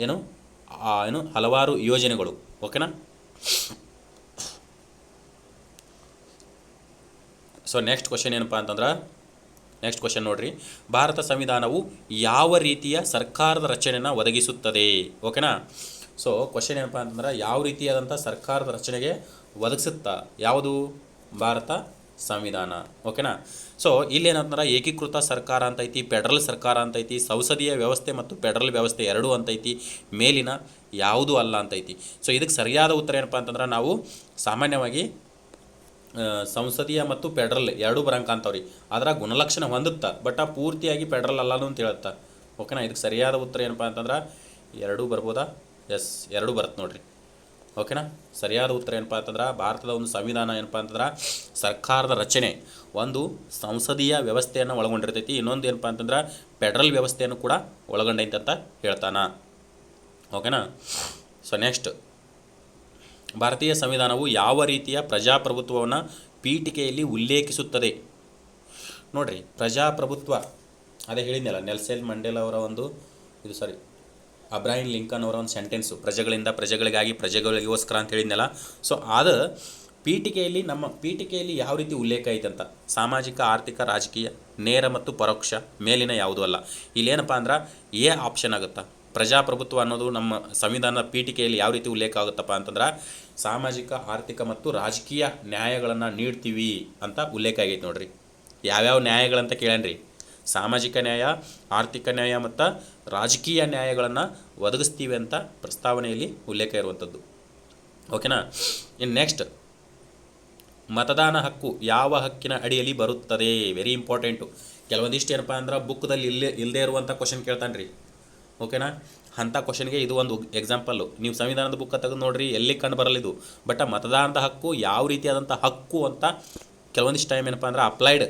ಏನು ಹಲವಾರು ಯೋಜನೆಗಳು. ಓಕೆನಾ. ಸೊ ನೆಕ್ಸ್ಟ್ ಕ್ವಶನ್ ಏನಪ್ಪ ಅಂತಂದ್ರೆ ನೆಕ್ಸ್ಟ್ ಕ್ವಶನ್ ನೋಡ್ರಿ, ಭಾರತ ಸಂವಿಧಾನವು ಯಾವ ರೀತಿಯ ಸರ್ಕಾರದ ರಚನೆಯನ್ನು ಒದಗಿಸುತ್ತದೆ? ಓಕೆನಾ. ಸೊ ಕ್ವಶನ್ ಏನಪ್ಪ ಅಂತಂದ್ರೆ ಯಾವ ರೀತಿಯಾದಂಥ ಸರ್ಕಾರದ ರಚನೆಗೆ ಒದಗಿಸುತ್ತಾ ಯಾವುದು? ಭಾರತ ಸಂವಿಧಾನ. ಓಕೆನಾ. ಸೊ ಇಲ್ಲೇನಂತಂದ್ರೆ ಏಕೀಕೃತ ಸರ್ಕಾರ ಅಂತೈತಿ, ಫೆಡ್ರಲ್ ಸರ್ಕಾರ ಅಂತೈತಿ, ಸಂಸದೀಯ ವ್ಯವಸ್ಥೆ ಮತ್ತು ಫೆಡ್ರಲ್ ವ್ಯವಸ್ಥೆ ಎರಡೂ ಅಂತೈತಿ, ಮೇಲಿನ ಯಾವುದೂ ಅಲ್ಲ ಅಂತೈತಿ. ಸೊ ಇದಕ್ಕೆ ಸರಿಯಾದ ಉತ್ತರ ಏನಪ್ಪ ಅಂತಂದ್ರೆ ನಾವು ಸಾಮಾನ್ಯವಾಗಿ ಸಂಸದೀಯ ಮತ್ತು ಫೆಡ್ರಲ್ ಎರಡೂ ಬರಂಕ ಅಂತವ್ರಿ. ಅದರ ಗುಣಲಕ್ಷಣ ಹೊಂದುತ್ತಾ ಬಟ್ ಪೂರ್ತಿಯಾಗಿ ಫೆಡ್ರಲ್ ಅಲ್ಲೂ ಅಂತ ಹೇಳುತ್ತಾ. ಓಕೆನಾ. ಇದಕ್ಕೆ ಸರಿಯಾದ ಉತ್ತರ ಏನಪ್ಪ ಅಂತಂದ್ರೆ ಎರಡೂ ಬರ್ಬೋದಾ? ಎಸ್, ಎರಡೂ ಬರುತ್ತೆ ನೋಡ್ರಿ. ಓಕೆನಾ. ಸರಿಯಾದ ಉತ್ತರ ಏನಪ್ಪ ಅಂತಂದ್ರೆ ಭಾರತದ ಒಂದು ಸಂವಿಧಾನ ಏನಪ್ಪ ಅಂತಂದ್ರೆ ಸರ್ಕಾರದ ರಚನೆ ಒಂದು ಸಂಸದೀಯ ವ್ಯವಸ್ಥೆಯನ್ನು ಒಳಗೊಂಡಿರ್ತೈತಿ, ಇನ್ನೊಂದು ಏನಪ್ಪ ಅಂತಂದ್ರೆ ಫೆಡ್ರಲ್ ವ್ಯವಸ್ಥೆಯನ್ನು ಕೂಡ ಒಳಗೊಂಡೈತೆ ಅಂತ ಹೇಳ್ತಾನ. ಓಕೆನಾ. ಸೊ ನೆಕ್ಸ್ಟ್, ಭಾರತೀಯ ಸಂವಿಧಾನವು ಯಾವ ರೀತಿಯ ಪ್ರಜಾಪ್ರಭುತ್ವವನ್ನು ಪೀಠಿಕೆಯಲ್ಲಿ ಉಲ್ಲೇಖಿಸುತ್ತದೆ? ನೋಡಿರಿ, ಪ್ರಜಾಪ್ರಭುತ್ವ ಅದೇ ಹೇಳಿದ್ನಲ್ಲ, ನೆಲ್ಸನ್ ಮಂಡೇಲಾ ಅವರ ಒಂದು ಅಬ್ರಾಹಿಂ ಲಿಂಕನ್ ಅವರ ಒಂದು ಸೆಂಟೆನ್ಸು, ಪ್ರಜೆಗಳಿಂದ ಪ್ರಜೆಗಳಿಗಾಗಿ ಪ್ರಜೆಗಳಿಗೋಸ್ಕರ ಅಂತ ಹೇಳಿದ್ನಲ್ಲ. ಸೊ ಅದು ನಮ್ಮ ಪೀಠಿಕೆಯಲ್ಲಿ ಯಾವ ರೀತಿ ಉಲ್ಲೇಖ ಐತೆ ಅಂತ, ಸಾಮಾಜಿಕ, ಆರ್ಥಿಕ, ರಾಜಕೀಯ, ನೇರ ಮತ್ತು ಪರೋಕ್ಷ, ಮೇಲಿನ ಯಾವುದೂ ಅಲ್ಲ. ಇಲ್ಲೇನಪ್ಪ ಅಂದ್ರೆ ಎ ಆಪ್ಷನ್ ಆಗುತ್ತಾ. ಪ್ರಜಾಪ್ರಭುತ್ವ ಅನ್ನೋದು ನಮ್ಮ ಸಂವಿಧಾನ ಪೀಠಿಕೆಯಲ್ಲಿ ಯಾವ ರೀತಿ ಉಲ್ಲೇಖ ಆಗುತ್ತಪ್ಪ ಅಂತಂದ್ರೆ ಸಾಮಾಜಿಕ, ಆರ್ಥಿಕ ಮತ್ತು ರಾಜಕೀಯ ನ್ಯಾಯಗಳನ್ನು ನೀಡ್ತೀವಿ ಅಂತ ಉಲ್ಲೇಖ ಆಗೈತೆ ನೋಡ್ರಿ. ಯಾವ್ಯಾವ ನ್ಯಾಯಗಳಂತ ಕೇಳೇನ್ರಿ? ಸಾಮಾಜಿಕ ನ್ಯಾಯ, ಆರ್ಥಿಕ ನ್ಯಾಯ ಮತ್ತು ರಾಜಕೀಯ ನ್ಯಾಯಗಳನ್ನು ಒದಗಿಸ್ತೀವಿ ಅಂತ ಪ್ರಸ್ತಾವನೆಯಲ್ಲಿ ಉಲ್ಲೇಖ ಇರುವಂಥದ್ದು. ಓಕೆನಾ. ಇನ್ನು ನೆಕ್ಸ್ಟ್, ಮತದಾನ ಹಕ್ಕು ಯಾವ ಹಕ್ಕಿನ ಅಡಿಯಲ್ಲಿ ಬರುತ್ತದೆ? Very important. ಕೆಲವೊಂದಿಷ್ಟು ಏನಪ್ಪ ಅಂದ್ರೆ ಬುಕ್ದಲ್ಲಿ ಇಲ್ಲದೇ ಇರುವಂಥ ಕ್ವಶನ್ ಕೇಳ್ತಾನೆ ರೀ. ಓಕೆನಾ. ಅಂಥ ಕ್ವಶನ್ಗೆ ಇದು ಒಂದು ಎಕ್ಸಾಂಪಲ್ಲು. ನೀವು ಸಂವಿಧಾನದ ಬುಕ್ಕ ತೆಗೆದು ನೋಡಿರಿ, ಎಲ್ಲಿ ಕಂಡು ಬರಲ್ಲ ಇದು. ಬಟ್ ಮತದಾನದ ಹಕ್ಕು ಯಾವ ರೀತಿಯಾದಂಥ ಹಕ್ಕು ಅಂತ ಕೆಲವೊಂದಿಷ್ಟು ಟೈಮ್ ಏನಪ್ಪ ಅಂದ್ರೆ ಅಪ್ಲೈಡ್,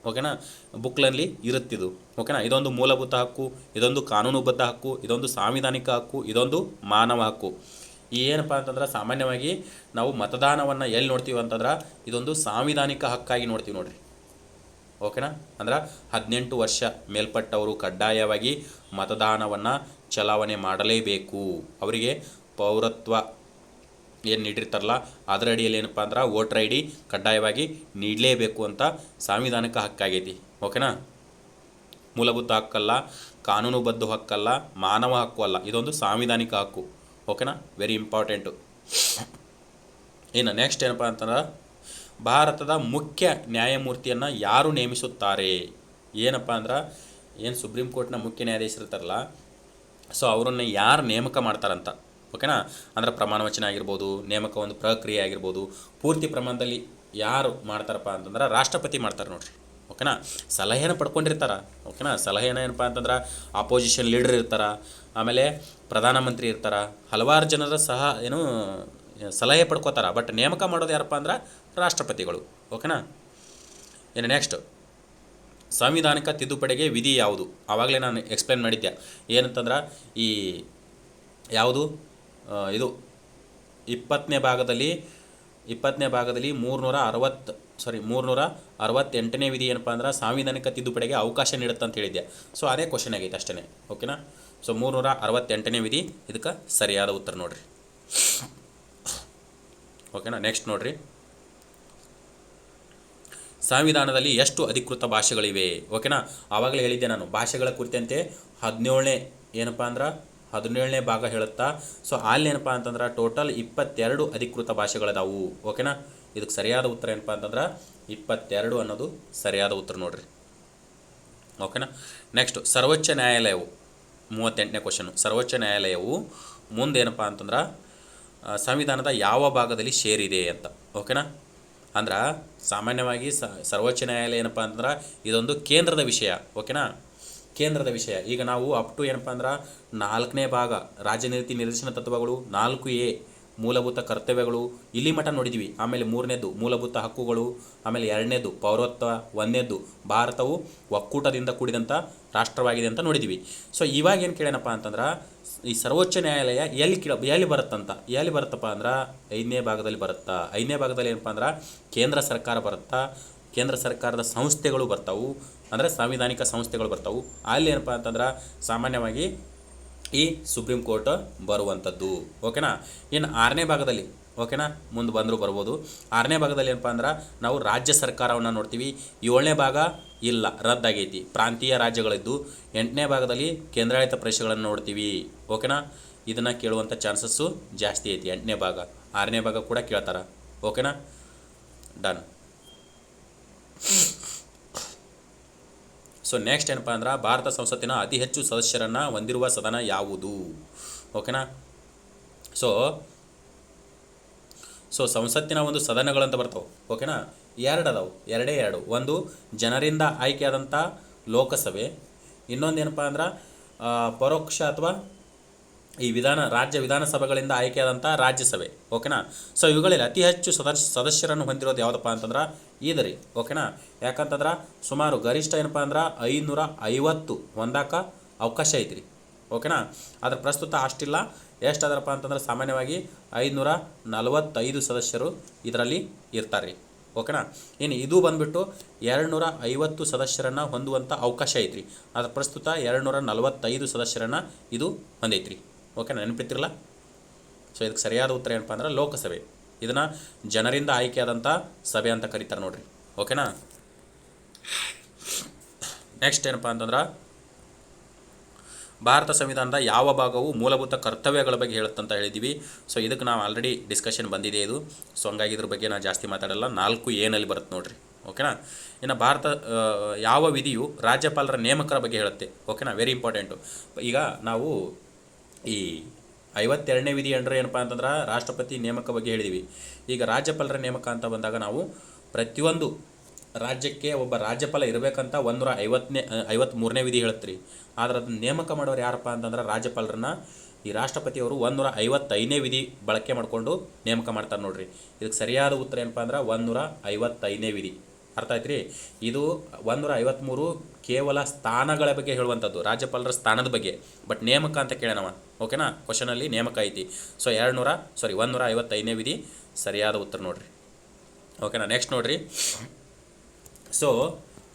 ಓಕೆನಾ, ಬುಕ್ನಲ್ಲಿ ಇರುತ್ತಿದ್ದು. ಓಕೆನಾ. ಇದೊಂದು ಮೂಲಭೂತ ಹಕ್ಕು, ಇದೊಂದು ಕಾನೂನುಬದ್ಧ ಹಕ್ಕು, ಇದೊಂದು ಸಾಂವಿಧಾನಿಕ ಹಕ್ಕು, ಇದೊಂದು ಮಾನವ ಹಕ್ಕು. ಈ ಏನಪ್ಪ ಅಂತಂದ್ರೆ ಸಾಮಾನ್ಯವಾಗಿ ನಾವು ಮತದಾನವನ್ನು ಎಲ್ಲಿ ನೋಡ್ತೀವಿ ಅಂತಂದ್ರೆ ಇದೊಂದು ಸಾಂವಿಧಾನಿಕ ಹಕ್ಕಾಗಿ ನೋಡ್ತೀವಿ ನೋಡಿರಿ. ಓಕೆನಾ. ಅಂದ್ರೆ 18 ವರ್ಷ ಮೇಲ್ಪಟ್ಟವರು ಕಡ್ಡಾಯವಾಗಿ ಮತದಾನವನ್ನು ಚಲಾವಣೆ ಮಾಡಲೇಬೇಕು. ಅವರಿಗೆ ಪೌರತ್ವ ಏನು ನೀಡಿರ್ತಾರಲ್ಲ ಅದರ ಅಡಿಯಲ್ಲಿ ಏನಪ್ಪ ಅಂದ್ರೆ ವೋಟರ್ ID ಕಡ್ಡಾಯವಾಗಿ ನೀಡಲೇಬೇಕು ಅಂತ ಸಾಂವಿಧಾನಿಕ ಹಕ್ಕಾಗೈತಿ. ಓಕೆನಾ. ಮೂಲಭೂತ ಹಕ್ಕಲ್ಲ, ಕಾನೂನುಬದ್ಧ ಹಕ್ಕಲ್ಲ, ಮಾನವ ಹಕ್ಕು ಅಲ್ಲ, ಇದೊಂದು ಸಾಂವಿಧಾನಿಕ ಹಕ್ಕು. ಓಕೆನಾ. Very important. ಇನ್ನು ನೆಕ್ಸ್ಟ್ ಏನಪ್ಪ ಅಂತಂದ್ರೆ ಭಾರತದ ಮುಖ್ಯ ನ್ಯಾಯಮೂರ್ತಿಯನ್ನು ಯಾರು ನೇಮಿಸುತ್ತಾರೆ? ಏನಪ್ಪ ಅಂದ್ರೆ ಏನು ಸುಪ್ರೀಂ ಕೋರ್ಟ್ನ ಮುಖ್ಯ ನ್ಯಾಯಾಧೀಶರಿರ್ತಾರಲ್ಲ, ಸೊ ಅವರನ್ನು ಯಾರು ನೇಮಕ ಮಾಡ್ತಾರಂತ. ಓಕೆನಾ. ಅಂದ್ರೆ ಪ್ರಮಾಣ ವಚನ ಆಗಿರ್ಬೋದು, ನೇಮಕ ಒಂದು ಪ್ರಕ್ರಿಯೆ ಆಗಿರ್ಬೋದು, ಪೂರ್ತಿ ಪ್ರಮಾಣದಲ್ಲಿ ಯಾರು ಮಾಡ್ತಾರಪ್ಪ ಅಂತಂದ್ರೆ ರಾಷ್ಟ್ರಪತಿ ಮಾಡ್ತಾರೆ ನೋಡ್ರಿ. ಓಕೆನಾ. ಸಲಹೆನ ಪಡ್ಕೊಂಡಿರ್ತಾರೆ. ಓಕೆನಾ. ಸಲಹೆನ ಏನಪ್ಪ ಅಂತಂದ್ರೆ ಆಪೋಸಿಷನ್ ಲೀಡರ್ ಇರ್ತಾರೆ, ಆಮೇಲೆ ಪ್ರಧಾನಮಂತ್ರಿ ಇರ್ತಾರೆ, ಹಲವಾರು ಜನರ ಸಹ ಏನು ಸಲಹೆ ಪಡ್ಕೋತಾರೆ. ಬಟ್ ನೇಮಕ ಮಾಡೋದು ಯಾರಪ್ಪ ಅಂದ್ರೆ ರಾಷ್ಟ್ರಪತಿಗಳು. ಓಕೆನಾ. ಇನ್ನು ನೆಕ್ಸ್ಟ್, ಸಂವಿಧಾನಿಕ ತಿದ್ದುಪಡಿಗೆ ವಿಧಿ ಯಾವುದು? ಆವಾಗಲೇ ನಾನು ಎಕ್ಸ್ಪ್ಲೇನ್ ಮಾಡಿದ್ದೆ. ಏನಂತಂದ್ರೆ ಈ ಯಾವುದು ಇದು 20ನೇ ಭಾಗದಲ್ಲಿ 368ನೇ ವಿಧಿ ಏನಪ್ಪ ಅಂದ್ರೆ ಸಾಂವಿಧಾನಿಕ ತಿದ್ದುಪಡಿಗೆ ಅವಕಾಶ ನೀಡುತ್ತೆ ಅಂತ ಹೇಳಿದ್ದೆ. ಸೊ ಅದೇ ಕ್ವಶನ್ ಆಗೈತೆ ಅಷ್ಟೇ. ಓಕೆನಾ. ಸೊ 368ನೇ ವಿಧಿ ಇದಕ್ಕೆ ಸರಿಯಾದ ಉತ್ತರ ನೋಡ್ರಿ. ಓಕೆನಾ. ನೆಕ್ಸ್ಟ್ ನೋಡ್ರಿ, ಸಂವಿಧಾನದಲ್ಲಿ ಎಷ್ಟು ಅಧಿಕೃತ ಭಾಷೆಗಳಿವೆ? ಓಕೆನಾ. ಆವಾಗಲೇ ಹೇಳಿದ್ದೆ ನಾನು ಭಾಷೆಗಳ ಕುರಿತಂತೆ 17ನೇ ಭಾಗ ಹೇಳುತ್ತಾ. ಸೊ ಅಲ್ಲಿ ಏನಪ್ಪ ಅಂತಂದ್ರೆ ಟೋಟಲ್ 22 ಅಧಿಕೃತ ಭಾಷೆಗಳಿದಾವು. ಓಕೆನಾ. ಇದಕ್ಕೆ ಸರಿಯಾದ ಉತ್ತರ ಏನಪ್ಪ ಅಂತಂದ್ರೆ 22 ಅನ್ನೋದು ಸರಿಯಾದ ಉತ್ತರ ನೋಡ್ರಿ. ಓಕೆನಾ. ನೆಕ್ಸ್ಟ್, ಸರ್ವೋಚ್ಚ ನ್ಯಾಯಾಲಯವು 38ನೇ ಕ್ವಶನು. ಸರ್ವೋಚ್ಚ ನ್ಯಾಯಾಲಯವು ಮುಂದೇನಪ್ಪ ಅಂತಂದ್ರೆ ಸಂವಿಧಾನದ ಯಾವ ಭಾಗದಲ್ಲಿ ಸೇರಿದೆ ಅಂತ. ಓಕೆನಾ. ಅಂದ್ರೆ ಸಾಮಾನ್ಯವಾಗಿ ಸರ್ವೋಚ್ಚ ನ್ಯಾಯಾಲಯ ಏನಪ್ಪ ಅಂತಂದ್ರೆ ಇದೊಂದು ಕೇಂದ್ರದ ವಿಷಯ. ಓಕೆನಾ. ಕೇಂದ್ರದ ವಿಷಯ. ಈಗ ನಾವು ಅಪ್ ಟು ಏನಪ್ಪ ಅಂದ್ರೆ 4ನೇ ಭಾಗ ರಾಜ್ಯನೀತಿ ನಿರ್ದೇಶನ ತತ್ವಗಳು, 4A ಮೂಲಭೂತ ಕರ್ತವ್ಯಗಳು ಇಲ್ಲಿ ಮಟ್ಟ ನೋಡಿದ್ವಿ. ಆಮೇಲೆ 3ನೇದು ಮೂಲಭೂತ ಹಕ್ಕುಗಳು, ಆಮೇಲೆ 2ನೇದು ಪೌರತ್ವ, 1ನೇದು ಭಾರತವು ಒಕ್ಕೂಟದಿಂದ ಕೂಡಿದಂಥ ರಾಷ್ಟ್ರವಾಗಿದೆ ಅಂತ ನೋಡಿದ್ವಿ. ಸೊ ಇವಾಗ ಏನು ಕೇಳೇನಪ್ಪ ಅಂತಂದ್ರೆ ಈ ಸರ್ವೋಚ್ಚ ನ್ಯಾಯಾಲಯ ಎಲ್ಲಿ ಬರುತ್ತಪ್ಪ ಅಂದ್ರೆ 5ನೇ ಭಾಗದಲ್ಲಿ ಬರುತ್ತಾ. 5ನೇ ಭಾಗದಲ್ಲಿ ಏನಪ್ಪ ಅಂದ್ರೆ ಕೇಂದ್ರ ಸರ್ಕಾರ ಬರುತ್ತಾ, ಕೇಂದ್ರ ಸರ್ಕಾರದ ಸಂಸ್ಥೆಗಳು ಬರ್ತಾವು, ಅಂದರೆ ಸಾಂವಿಧಾನಿಕ ಸಂಸ್ಥೆಗಳು ಬರ್ತಾವು. ಅಲ್ಲಿ ಏನಪ್ಪ ಅಂತಂದ್ರೆ ಸಾಮಾನ್ಯವಾಗಿ ಈ ಸುಪ್ರೀಂ ಕೋರ್ಟ್ ಬರುವಂಥದ್ದು. ಓಕೆನಾ. ಇನ್ನು 6ನೇ ಭಾಗದಲ್ಲಿ, ಓಕೆನಾ, ಮುಂದೆ ಬಂದರೂ ಬರ್ಬೋದು. 6ನೇ ಭಾಗದಲ್ಲಿ ಏನಪ್ಪ ಅಂದ್ರೆ ನಾವು ರಾಜ್ಯ ಸರ್ಕಾರವನ್ನು ನೋಡ್ತೀವಿ. 7ನೇ ಭಾಗ ಇಲ್ಲ, ರದ್ದಾಗೈತಿ, ಪ್ರಾಂತೀಯ ರಾಜ್ಯಗಳಿದ್ದು. 8ನೇ ಭಾಗದಲ್ಲಿ ಕೇಂದ್ರಾಡಳಿತ ಪ್ರದೇಶಗಳನ್ನು ನೋಡ್ತೀವಿ. ಓಕೆನಾ. ಇದನ್ನು ಕೇಳುವಂಥ ಚಾನ್ಸಸ್ಸು ಜಾಸ್ತಿ ಐತಿ. 8ನೇ ಭಾಗ, 6ನೇ ಭಾಗ ಕೂಡ ಕೇಳ್ತಾರೆ. ಓಕೆನಾ. ಡನ್. ಸೊ ನೆಕ್ಸ್ಟ್ ಏನಪ್ಪ ಅಂದ್ರೆ ಭಾರತ ಸಂಸತ್ತಿನ ಅತಿ ಹೆಚ್ಚು ಸದಸ್ಯರನ್ನು ಹೊಂದಿರುವ ಸದನ ಯಾವುದು? ಓಕೆನಾ. ಸೊ ಸಂಸತ್ತಿನ ಒಂದು ಸದನಗಳಂತ ಬರ್ತಾವೆ. ಓಕೆನಾ. 2 ಅದಾವೆ, 2. ಒಂದು ಜನರಿಂದ ಆಯ್ಕೆಯಾದಂಥ ಲೋಕಸಭೆ, ಇನ್ನೊಂದು ಏನಪ್ಪ ಅಂದ್ರೆ ಪರೋಕ್ಷ ಅಥವಾ ಈ ರಾಜ್ಯ ವಿಧಾನಸಭೆಗಳಿಂದ ಆಯ್ಕೆಯಾದಂಥ ರಾಜ್ಯಸಭೆ. ಓಕೆನಾ. ಸೊ ಇವುಗಳಲ್ಲಿ ಅತಿ ಹೆಚ್ಚು ಸದಸ್ಯರನ್ನು ಹೊಂದಿರೋದು ಯಾವುದಪ್ಪ ಅಂತಂದ್ರೆ ಇದರಿ. ಓಕೆನಾ. ಯಾಕಂತಂದ್ರೆ ಸುಮಾರು ಗರಿಷ್ಠ ಏನಪ್ಪ ಅಂದ್ರೆ 550 ಹೊಂದಾಕ ಅವಕಾಶ ಐತ್ರಿ. ಓಕೆನಾ. ಅದ್ರ ಪ್ರಸ್ತುತ ಅಷ್ಟಿಲ್ಲ. ಎಷ್ಟು ಅದರಪ್ಪ ಅಂತಂದ್ರೆ ಸಾಮಾನ್ಯವಾಗಿ 545 ಸದಸ್ಯರು ಇದರಲ್ಲಿ ಇರ್ತಾರೆ. ಓಕೆನಾ. ಇನ್ನು ಇದು ಬಂದುಬಿಟ್ಟು 250 ಸದಸ್ಯರನ್ನು ಹೊಂದುವಂಥ ಅವಕಾಶ ಐತ್ರಿ. ಅದ್ರ ಪ್ರಸ್ತುತ 245 ಸದಸ್ಯರನ್ನು ಇದು ಹೊಂದೈತ್ರಿ. ಓಕೆನಾ. ನೆನಪಿತ್ತಿರಲ್ಲ. ಸೊ ಇದಕ್ಕೆ ಸರಿಯಾದ ಉತ್ತರ ಏನಪ್ಪ ಅಂದ್ರೆ ಲೋಕಸಭೆ. ಇದನ್ನು ಜನರಿಂದ ಆಯ್ಕೆಯಾದಂಥ ಸಭೆ ಅಂತ ಕರೀತಾರೆ ನೋಡ್ರಿ. ಓಕೆನಾ. ನೆಕ್ಸ್ಟ್ ಏನಪ್ಪ ಅಂತಂದ್ರೆ ಭಾರತ ಸಂವಿಧಾನದ ಯಾವ ಭಾಗವು ಮೂಲಭೂತ ಕರ್ತವ್ಯಗಳ ಬಗ್ಗೆ ಹೇಳುತ್ತಂತ ಹೇಳಿದ್ದೀವಿ. ಸೊ ಇದಕ್ಕೆ ನಾವು ಆಲ್ರೆಡಿ ಡಿಸ್ಕಷನ್ ಬಂದಿದೆ ಇದು. ಸೊ ಹಂಗಾಗಿ ಇದ್ರ ಬಗ್ಗೆ ನಾನು ಜಾಸ್ತಿ ಮಾತಾಡಲ್ಲ. 4A ಬರುತ್ತೆ ನೋಡ್ರಿ. ಓಕೆನಾ. ಇನ್ನು ಭಾರತ ಯಾವ ವಿಧಿಯು ರಾಜ್ಯಪಾಲರ ನೇಮಕರ ಬಗ್ಗೆ ಹೇಳುತ್ತೆ? ಓಕೆನಾ. Very important. ಈಗ ನಾವು ಈ 52ನೇ ವಿಧಿ ಅಂದ್ರೆ ಏನಪ್ಪ ಅಂತಂದ್ರೆ ರಾಷ್ಟ್ರಪತಿ ನೇಮಕ ಬಗ್ಗೆ ಹೇಳಿದ್ವಿ. ಈಗ ರಾಜ್ಯಪಾಲರ ನೇಮಕ ಅಂತ ಬಂದಾಗ ನಾವು ಪ್ರತಿಯೊಂದು ರಾಜ್ಯಕ್ಕೆ ಒಬ್ಬ ರಾಜ್ಯಪಾಲ ಇರಬೇಕಂತ 153ನೇ ವಿಧಿ ಹೇಳುತ್ತೆ ರೀ. ಆದ್ರೆ ಅದನ್ನ ನೇಮಕ ಮಾಡೋರು ಯಾರಪ್ಪ ಅಂತಂದ್ರೆ ರಾಜ್ಯಪಾಲರನ್ನ ಈ ರಾಷ್ಟ್ರಪತಿಯವರು 155ನೇ ವಿಧಿ ಬಳಕೆ ಮಾಡಿಕೊಂಡು ನೇಮಕ ಮಾಡ್ತಾರೆ ನೋಡ್ರಿ. ಇದಕ್ಕೆ ಸರಿಯಾದ ಉತ್ತರ ಏನಪ್ಪ ಅಂದ್ರೆ 155ನೇ ವಿಧಿ. ಅರ್ಥ ಆಯ್ತು ರೀ. ಇದು 153 ಕೇವಲ ಸ್ಥಾನಗಳ ಬಗ್ಗೆ ಹೇಳುವಂಥದ್ದು, ರಾಜ್ಯಪಾಲರ ಸ್ಥಾನದ ಬಗ್ಗೆ. ಬಟ್ ನೇಮಕ ಅಂತ ಕೇಳೋಣವ, ಓಕೆನಾ. ಕ್ವಶನಲ್ಲಿ ನೇಮಕ ಐತಿ. ಸೊ 155ನೇ ವಿಧಿ ಸರಿಯಾದ ಉತ್ತರ ನೋಡ್ರಿ, ಓಕೆನಾ. ನೆಕ್ಸ್ಟ್ ನೋಡ್ರಿ. ಸೊ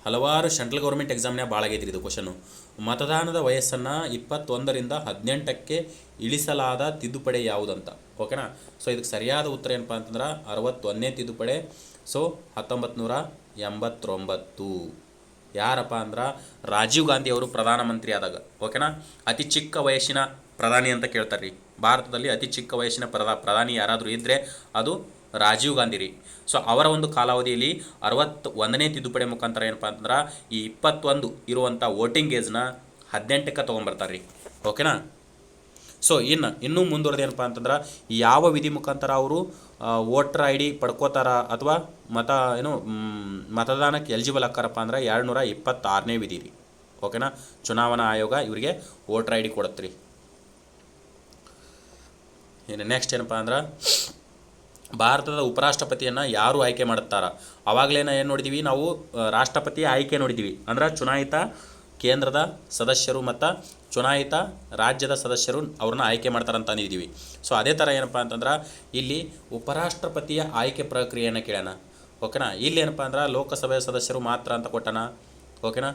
ಹಲವಾರು ಸೆಂಟ್ರಲ್ ಗೌರ್ಮೆಂಟ್ ಎಕ್ಸಾಮ್ನಾಗ ಭಾಳ ಆಗೈತಿ ಇದು ಕ್ವಶನು. ಮತದಾನದ ವಯಸ್ಸನ್ನು 21ರಿಂದ 18ಕ್ಕೆ ಇಳಿಸಲಾದ ತಿದ್ದುಪಡಿ ಯಾವುದಂತ, ಓಕೆನಾ. ಸೊ ಇದಕ್ಕೆ ಸರಿಯಾದ ಉತ್ತರ ಏನಪ್ಪ ಅಂತಂದ್ರೆ 61ನೇ ತಿದ್ದುಪಡಿ. ಸೊ 1989. ಯಾರಪ್ಪ ಅಂದ್ರೆ ರಾಜೀವ್ ಗಾಂಧಿ ಅವರು ಪ್ರಧಾನಮಂತ್ರಿ ಆದಾಗ, ಓಕೆನಾ. ಅತಿ ಚಿಕ್ಕ ವಯಸ್ಸಿನ ಪ್ರಧಾನಿ ಅಂತ ಕೇಳ್ತಾರೆ ರೀ. ಭಾರತದಲ್ಲಿ ಅತಿ ಚಿಕ್ಕ ವಯಸ್ಸಿನ ಪ್ರಧಾನಿ ಯಾರಾದರೂ ಇದ್ದರೆ ಅದು ರಾಜೀವ್ ಗಾಂಧಿ ರೀ. ಸೊ ಅವರ ಒಂದು ಕಾಲಾವಧಿಯಲ್ಲಿ 61ನೇ ತಿದ್ದುಪಡಿ ಮುಖಾಂತರ ಏನಪ್ಪ ಅಂತಂದ್ರೆ ಈ 21 ಇರುವಂಥ ವೋಟಿಂಗ್ ಏಜ್ನ 18ಕ್ಕೆ ತೊಗೊಂಬರ್ತಾರೆ ರೀ, ಓಕೆನಾ. ಸೊ ಇನ್ನೂ ಮುಂದುವರೆದು ಏನಪ್ಪ ಅಂತಂದ್ರೆ ಯಾವ ವಿಧಿ ಮುಖಾಂತರ ಅವರು ವೋಟರ್ ID ಪಡ್ಕೋತಾರ ಅಥವಾ ಮತದಾನಕ್ಕೆ ಎಲಿಜಿಬಲ್ ಆಕ್ಕಾರಪ್ಪ ಅಂದ್ರೆ 226ನೇ ವಿಧಿ ರೀ, ಓಕೆನಾ. ಚುನಾವಣಾ ಆಯೋಗ ಇವರಿಗೆ ವೋಟರ್ ID ಕೊಡುತ್ತೆ ರೀ. ಇನ್ನು ನೆಕ್ಸ್ಟ್ ಏನಪ್ಪ ಅಂದ್ರೆ ಭಾರತದ ಉಪರಾಷ್ಟ್ರಪತಿಯನ್ನು ಯಾರು ಆಯ್ಕೆ ಮಾಡುತ್ತಾರ? ಆವಾಗಲೇನ ಏನು ನೋಡಿದ್ದೀವಿ ನಾವು, ರಾಷ್ಟ್ರಪತಿ ಆಯ್ಕೆ ನೋಡಿದ್ದೀವಿ. ಅಂದ್ರೆ ಚುನಾಯಿತ ಕೇಂದ್ರದ ಸದಸ್ಯರು ಮತ್ತು ಚುನಾಯಿತ ರಾಜ್ಯದ ಸದಸ್ಯರು ಅವ್ರನ್ನ ಆಯ್ಕೆ ಮಾಡ್ತಾರಂತ ಅಂದಿದ್ದೀವಿ. ಸೊ ಅದೇ ಥರ ಏನಪ್ಪ ಅಂತಂದ್ರೆ ಇಲ್ಲಿ ಉಪರಾಷ್ಟ್ರಪತಿಯ ಆಯ್ಕೆ ಪ್ರಕ್ರಿಯೆಯನ್ನು ಕೇಳೋಣ, ಓಕೆನಾ. ಇಲ್ಲಿ ಏನಪ್ಪ ಅಂದ್ರೆ ಲೋಕಸಭೆಯ ಸದಸ್ಯರು ಮಾತ್ರ ಅಂತ ಕೊಟ್ಟಣ, ಓಕೆನಾ.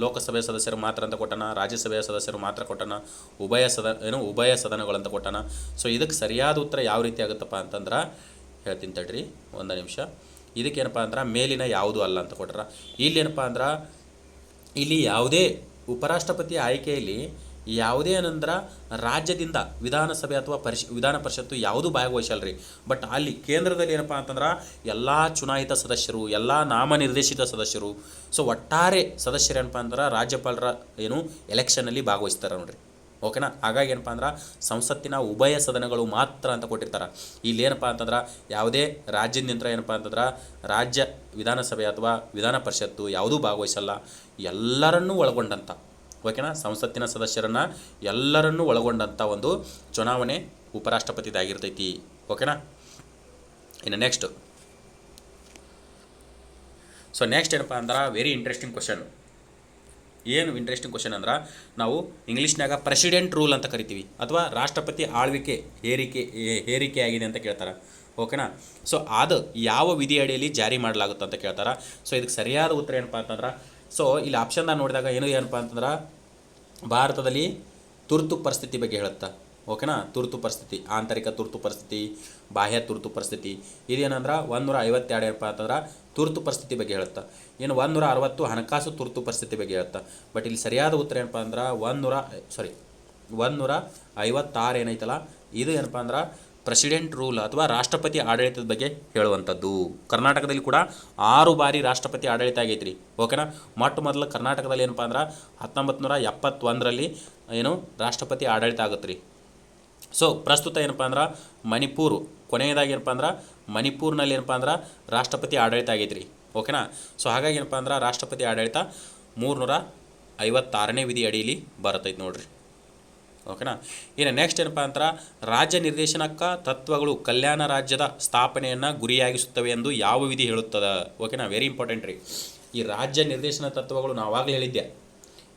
ಲೋಕಸಭೆಯ ಸದಸ್ಯರು ಮಾತ್ರ ಅಂತ ಕೊಟ್ಟಣ, ರಾಜ್ಯಸಭೆಯ ಸದಸ್ಯರು ಮಾತ್ರ ಕೊಟ್ಟಣ, ಉಭಯ ಸದನಗಳಂತ ಕೊಟ್ಟಣ. ಸೊ ಇದಕ್ಕೆ ಸರಿಯಾದ ಉತ್ತರ ಯಾವ ರೀತಿ ಆಗುತ್ತಪ್ಪ ಅಂತಂದ್ರೆ ಹೇಳ್ತೀನಿ ತಡ್ರಿ ಒಂದು ನಿಮಿಷ. ಇದಕ್ಕೇನಪ್ಪ ಅಂದ್ರೆ ಮೇಲಿನ ಯಾವುದು ಅಲ್ಲ ಅಂತ ಕೊಟ್ಟಾರ. ಇಲ್ಲಿ ಏನಪ್ಪ ಅಂದ್ರೆ ಇಲ್ಲಿ ಯಾವುದೇ ಉಪರಾಷ್ಟ್ರಪತಿ ಆಯ್ಕೆಯಲ್ಲಿ ಯಾವುದೇ ಏನಂದ್ರೆ ರಾಜ್ಯದಿಂದ ವಿಧಾನಸಭೆ ಅಥವಾ ವಿಧಾನ ಪರಿಷತ್ತು ಯಾವುದೂ ಭಾಗವಹಿಸಲ್ರಿ. ಬಟ್ ಅಲ್ಲಿ ಕೇಂದ್ರದಲ್ಲಿ ಏನಪ್ಪ ಅಂತಂದ್ರೆ ಎಲ್ಲ ಚುನಾಯಿತ ಸದಸ್ಯರು, ಎಲ್ಲ ನಾಮನಿರ್ದೇಶಿತ ಸದಸ್ಯರು, ಸೊ ಒಟ್ಟಾರೆ ಸದಸ್ಯರು ಏನಪ್ಪ ಅಂದ್ರೆ ರಾಜ್ಯಪಾಲರ ಎಲೆಕ್ಷನಲ್ಲಿ ಭಾಗವಹಿಸ್ತಾರೆ ನೋಡ್ರಿ, ಓಕೆನಾ. ಹಾಗಾಗಿ ಏನಪ್ಪ ಅಂದ್ರೆ ಸಂಸತ್ತಿನ ಉಭಯ ಸದನಗಳು ಮಾತ್ರ ಅಂತ ಕೊಟ್ಟಿರ್ತಾರೆ. ಇಲ್ಲಿ ಏನಪ್ಪ ಅಂತಂದ್ರೆ ಯಾವುದೇ ರಾಜ್ಯದಿಂದ ಏನಪ್ಪ ಅಂತಂದ್ರೆ ರಾಜ್ಯ ವಿಧಾನಸಭೆ ಅಥವಾ ವಿಧಾನ ಪರಿಷತ್ತು ಯಾವುದೂ ಭಾಗವಹಿಸಲ್ಲ, ಎಲ್ಲರನ್ನೂ ಒಳಗೊಂಡಂಥ, ಓಕೆನಾ, ಸಂಸತ್ತಿನ ಸದಸ್ಯರನ್ನು ಎಲ್ಲರನ್ನೂ ಒಳಗೊಂಡಂಥ ಒಂದು ಚುನಾವಣೆ ಉಪರಾಷ್ಟ್ರಪತಿದಾಗಿರ್ತೈತಿ, ಓಕೆನಾ. ಇನ್ನು ನೆಕ್ಸ್ಟ್ ಏನಪ್ಪ ಅಂದ್ರೆ ವೆರಿ ಇಂಟ್ರೆಸ್ಟಿಂಗ್ ಕ್ವಶನ್. ಏನು ಇಂಟ್ರೆಸ್ಟಿಂಗ್ ಕ್ವಶನ್ ಅಂದ್ರೆ ನಾವು ಇಂಗ್ಲೀಷ್ನಾಗ ಪ್ರೆಸಿಡೆಂಟ್ ರೂಲ್ ಅಂತ ಕರಿತೀವಿ, ಅಥವಾ ರಾಷ್ಟ್ರಪತಿ ಆಳ್ವಿಕೆ ಹೇರಿಕೆ ಆಗಿದೆ ಅಂತ ಕೇಳ್ತಾರೆ, ಓಕೆನಾ. ಸೊ ಅದು ಯಾವ ವಿಧಿ ಅಡಿಯಲ್ಲಿ ಜಾರಿ ಮಾಡಲಾಗುತ್ತೆ ಅಂತ ಕೇಳ್ತಾರೆ. ಸೊ ಇದಕ್ಕೆ ಸರಿಯಾದ ಉತ್ತರ ಏನಪ್ಪ ಅಂತಂದ್ರೆ, ಸೊ ಇಲ್ಲಿ ಆಪ್ಷನ್ದಾಗ ನೋಡಿದಾಗ ಏನಪ್ಪ ಅಂತಂದ್ರೆ ಭಾರತದಲ್ಲಿ ತುರ್ತು ಪರಿಸ್ಥಿತಿ ಬಗ್ಗೆ ಹೇಳುತ್ತಾ, ಓಕೆನಾ. ತುರ್ತು ಪರಿಸ್ಥಿತಿ, ಆಂತರಿಕ ತುರ್ತು ಪರಿಸ್ಥಿತಿ, ಬಾಹ್ಯ ತುರ್ತು ಪರಿಸ್ಥಿತಿ. ಇದೇನಂದ್ರೆ 152 ಏನಪ್ಪ ಅಂತಂದ್ರೆ ತುರ್ತು ಪರಿಸ್ಥಿತಿ ಬಗ್ಗೆ ಹೇಳುತ್ತಾ. ಇನ್ನು 160 ಹಣಕಾಸು ತುರ್ತು ಪರಿಸ್ಥಿತಿ ಬಗ್ಗೆ ಹೇಳುತ್ತಾ. ಬಟ್ ಇಲ್ಲಿ ಸರಿಯಾದ ಉತ್ತರ ಏನಪ್ಪ ಅಂದ್ರೆ 156 ಏನೈತಲ್ಲ ಇದು ಏನಪ್ಪ ಅಂದ್ರೆ ಪ್ರೆಸಿಡೆಂಟ್ ರೂಲ್ ಅಥವಾ ರಾಷ್ಟ್ರಪತಿ ಆಡಳಿತದ ಬಗ್ಗೆ ಹೇಳುವಂಥದ್ದು. ಕರ್ನಾಟಕದಲ್ಲಿ ಕೂಡ 6 ಬಾರಿ ರಾಷ್ಟ್ರಪತಿ ಆಡಳಿತ ಆಗೈತೆ ರೀ, ಓಕೆನಾ. ಮೊದಲು ಕರ್ನಾಟಕದಲ್ಲಿ ಏನಪ್ಪ ಅಂದ್ರೆ 1971ರಲ್ಲಿ ರಾಷ್ಟ್ರಪತಿ ಆಡಳಿತ ಆಗುತ್ತೆ ರೀ. ಸೊ ಪ್ರಸ್ತುತ ಏನಪ್ಪ ಅಂದ್ರೆ ಮಣಿಪುರ್ ಕೊನೆಯದಾಗಿ ಏನಪ್ಪ ಅಂದ್ರೆ ಮಣಿಪುರ್ನಲ್ಲಿ ಏನಪ್ಪ ಅಂದ್ರೆ ರಾಷ್ಟ್ರಪತಿ ಆಡಳಿತ ಆಗೈತೆ ರೀ, ಓಕೆನಾ. ಸೊ ಹಾಗಾಗಿ ಏನಪ್ಪ ಅಂದ್ರೆ ರಾಷ್ಟ್ರಪತಿ ಆಡಳಿತ 356ನೇ ವಿಧಿ ಅಡಿಯಲ್ಲಿ ಬರುತ್ತೈತೆ ನೋಡ್ರಿ, ಓಕೆನಾ. ಇನ್ನು ನೆಕ್ಸ್ಟ್ ಏನಪ್ಪ ಅಂದ್ರೆ ರಾಜ್ಯ ನಿರ್ದೇಶನಕ ತತ್ವಗಳು ಕಲ್ಯಾಣ ರಾಜ್ಯದ ಸ್ಥಾಪನೆಯನ್ನು ಗುರಿಯಾಗಿಸುತ್ತವೆ ಎಂದು ಯಾವ ವಿಧಿ ಹೇಳುತ್ತದೆ, ಓಕೆನಾ. ವೆರಿ ಇಂಪಾರ್ಟೆಂಟ್ ರೀ. ಈ ರಾಜ್ಯ ನಿರ್ದೇಶನ ತತ್ವಗಳು ನಾವು ಆವಾಗಲೇ ಹೇಳಿದ್ದೆ,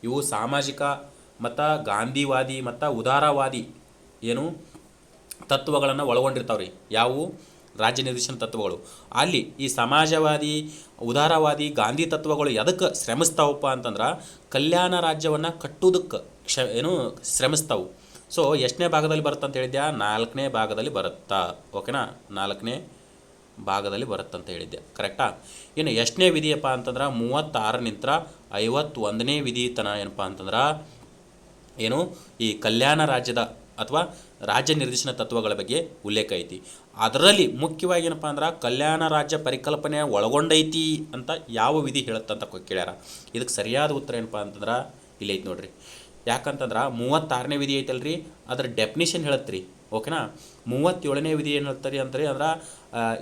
ಇವು ಸಾಮಾಜಿಕ ಮತ್ತು ಗಾಂಧಿವಾದಿ ಮತ್ತು ಉದಾರವಾದಿ ತತ್ವಗಳನ್ನು ಒಳಗೊಂಡಿರ್ತಾವೆ ರೀ. ಯಾವುವು ರಾಜ್ಯ ನಿರ್ದೇಶನ ತತ್ವಗಳು. ಅಲ್ಲಿ ಈ ಸಮಾಜವಾದಿ, ಉದಾರವಾದಿ, ಗಾಂಧಿ ತತ್ವಗಳು ಎದಕ್ಕೆ ಶ್ರಮಿಸ್ತಾವಪ್ಪ ಅಂತಂದ್ರೆ ಕಲ್ಯಾಣ ರಾಜ್ಯವನ್ನು ಕಟ್ಟುವುದಕ್ಕೆ ಶ್ರಮಿಸ್ತಾವು. ಸೊ ಎಷ್ಟನೇ ಭಾಗದಲ್ಲಿ ಬರುತ್ತೆ ಅಂತ ಹೇಳಿದ್ದೆ, 4ನೇ ಭಾಗದಲ್ಲಿ ಬರುತ್ತಾ, ಓಕೆನಾ. 4ನೇ ಭಾಗದಲ್ಲಿ ಬರುತ್ತಂತ ಹೇಳಿದ್ದೆ, ಕರೆಕ್ಟಾ. ಇನ್ನು ಎಷ್ಟನೇ ವಿಧಿಯಪ್ಪ ಅಂತಂದ್ರೆ 36 51ನೇ ವಿಧಿ ತನ ಏನಪ್ಪ ಅಂತಂದ್ರೆ ಈ ಕಲ್ಯಾಣ ರಾಜ್ಯದ ಅಥವಾ ರಾಜ್ಯ ನಿರ್ದೇಶನ ತತ್ವಗಳ ಬಗ್ಗೆ ಉಲ್ಲೇಖ ಐತಿ. ಅದರಲ್ಲಿ ಮುಖ್ಯವಾಗಿ ಏನಪ್ಪ ಅಂದ್ರೆ ಕಲ್ಯಾಣ ರಾಜ್ಯ ಪರಿಕಲ್ಪನೆ ಒಳಗೊಂಡೈತಿ ಅಂತ ಯಾವ ವಿಧಿ ಹೇಳುತ್ತಂತ ಕೇಳ್ಯಾರ. ಇದಕ್ಕೆ ಸರಿಯಾದ ಉತ್ತರ ಏನಪ್ಪ ಅಂತಂದ್ರೆ ಇಲ್ಲಿ ಐತಿ ನೋಡ್ರಿ, ಯಾಕಂತಂದ್ರೆ 36ನೇ ವಿಧಿ ಐತಲ್ರಿ ಅದ್ರ ಡೆಫಿನಿಷನ್ ಹೇಳತ್ರಿ. ಓಕೆನಾ. 37ನೇ ವಿಧಿ ಏನು ಹೇಳ್ತಾರೆ ಅಂದರೆ ಅಂದ್ರೆ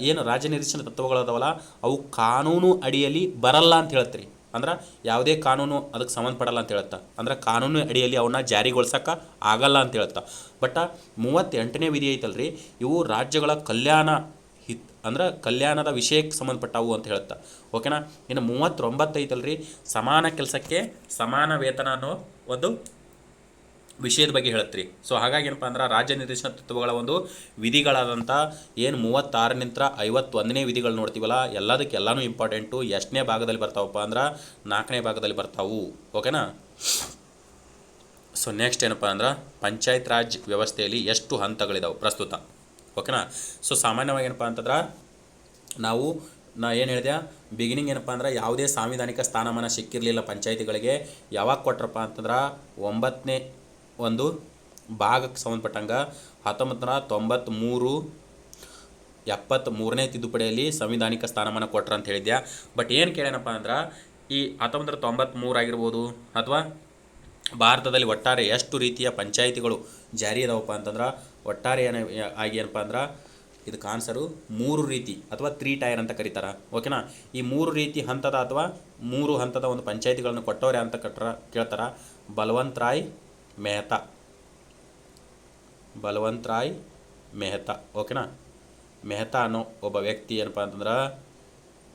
ಏನು ರಾಜ್ಯ ನಿರ್ದೇಶನ ತತ್ವಗಳದಾವಲ್ಲ ಅವು ಕಾನೂನು ಅಡಿಯಲ್ಲಿ ಬರಲ್ಲ ಅಂತ ಹೇಳ್ತೀರಿ. ಅಂದ್ರೆ ಯಾವುದೇ ಕಾನೂನು ಅದಕ್ಕೆ ಸಂಬಂಧಪಡಲ್ಲ ಅಂತ ಹೇಳುತ್ತಾ. ಅಂದ್ರೆ ಕಾನೂನು ಅಡಿಯಲ್ಲಿ ಅವನ್ನ ಜಾರಿಗೊಳಿಸೋಕೆ ಆಗಲ್ಲ ಅಂತ ಹೇಳ್ತಾ. ಬಟ್ 38ನೇ ವಿಧಿ ಐತಲ್ರಿ ಇವು ರಾಜ್ಯಗಳ ಕಲ್ಯಾಣ ಅಂದ್ರೆ ಕಲ್ಯಾಣದ ವಿಷಯಕ್ಕೆ ಸಂಬಂಧಪಟ್ಟವು ಅಂತ ಹೇಳುತ್ತಾ. ಓಕೆನಾ. ಇನ್ನು 39 ಐತಲ್ರಿ ಸಮಾನ ಕೆಲಸಕ್ಕೆ ಸಮಾನ ವೇತನ ಅನ್ನೋ ಒಂದು ವಿಷಯದ ಬಗ್ಗೆ ಹೇಳತ್ರಿ. ಸೊ ಹಾಗಾಗಿ ಏನಪ್ಪ ಅಂದ್ರೆ ರಾಜ್ಯ ನಿರ್ದೇಶನ ತತ್ವಗಳ ಒಂದು ವಿಧಿಗಳಾದಂಥ ಏನು 36ನಿಂದ 51ನೇ ವಿಧಿಗಳು ನೋಡ್ತೀವಲ್ಲ ಎಲ್ಲದಕ್ಕೆಲ್ಲನೂ ಇಂಪಾರ್ಟೆಂಟು. ಎಷ್ಟನೇ ಭಾಗದಲ್ಲಿ ಬರ್ತಾವಪ್ಪ ಅಂದ್ರೆ 4ನೇ ಭಾಗದಲ್ಲಿ ಬರ್ತಾವು. ಓಕೆನಾ. ಸೊ ನೆಕ್ಸ್ಟ್ ಏನಪ್ಪ ಅಂದ್ರೆ ಪಂಚಾಯತ್ ರಾಜ್ ವ್ಯವಸ್ಥೆಯಲ್ಲಿ ಎಷ್ಟು ಹಂತಗಳಿದಾವೆ ಪ್ರಸ್ತುತ. ಓಕೆನಾ. ಸೊ ಸಾಮಾನ್ಯವಾಗಿ ಏನಪ್ಪ ಅಂತಂದ್ರೆ ನಾ ಏನು ಹೇಳಿದೆ ಬಿಗಿನಿಂಗ್ ಏನಪ್ಪ ಅಂದ್ರೆ ಯಾವುದೇ ಸಾಂವಿಧಾನಿಕ ಸ್ಥಾನಮಾನ ಸಿಕ್ಕಿರಲಿಲ್ಲ ಪಂಚಾಯತಿಗಳಿಗೆ. ಯಾವಾಗ ಕೊಟ್ರಪ್ಪ ಅಂತಂದ್ರೆ 9ನೇ ಒಂದು ಭಾಗಕ್ಕೆ ಸಂಬಂಧಪಟ್ಟಂಗೆ 1993 73ನೇ ತಿದ್ದುಪಡಿಯಲ್ಲಿ ಸಂವಿಧಾನಿಕ ಸ್ಥಾನಮಾನ ಕೊಟ್ರ ಅಂತ ಹೇಳಿದ್ಯಾ. ಬಟ್ ಏನು ಕೇಳೇನಪ್ಪ ಅಂದ್ರೆ ಈ 1993 ಆಗಿರ್ಬೋದು ಅಥವಾ ಭಾರತದಲ್ಲಿ ಒಟ್ಟಾರೆ ಎಷ್ಟು ರೀತಿಯ ಪಂಚಾಯಿತಿಗಳು ಜಾರಿ ಇದಾವಪ್ಪ ಅಂತಂದ್ರೆ ಒಟ್ಟಾರೆ ಏನಪ್ಪ ಅಂದ್ರೆ ಇದಕ್ಕೆ ಆನ್ಸರು 3 ರೀತಿ ಅಥವಾ 3 ಟೈರ್ ಅಂತ ಕರೀತಾರೆ. ಓಕೆನಾ. ಈ 3 ರೀತಿ ಹಂತದ ಅಥವಾ 3 ಹಂತದ ಒಂದು ಪಂಚಾಯಿತಿಗಳನ್ನು ಕೊಟ್ಟವ್ರೆ ಅಂತ ಕೇಳ್ತಾರೆ. ಬಲವಂತ್ ರಾಯ್ ಮೆಹ್ತಾ. ಓಕೆನಾ. ಮೆಹ್ತಾ ಅನ್ನೋ ಒಬ್ಬ ವ್ಯಕ್ತಿ ಏನಪ್ಪ ಅಂತಂದ್ರೆ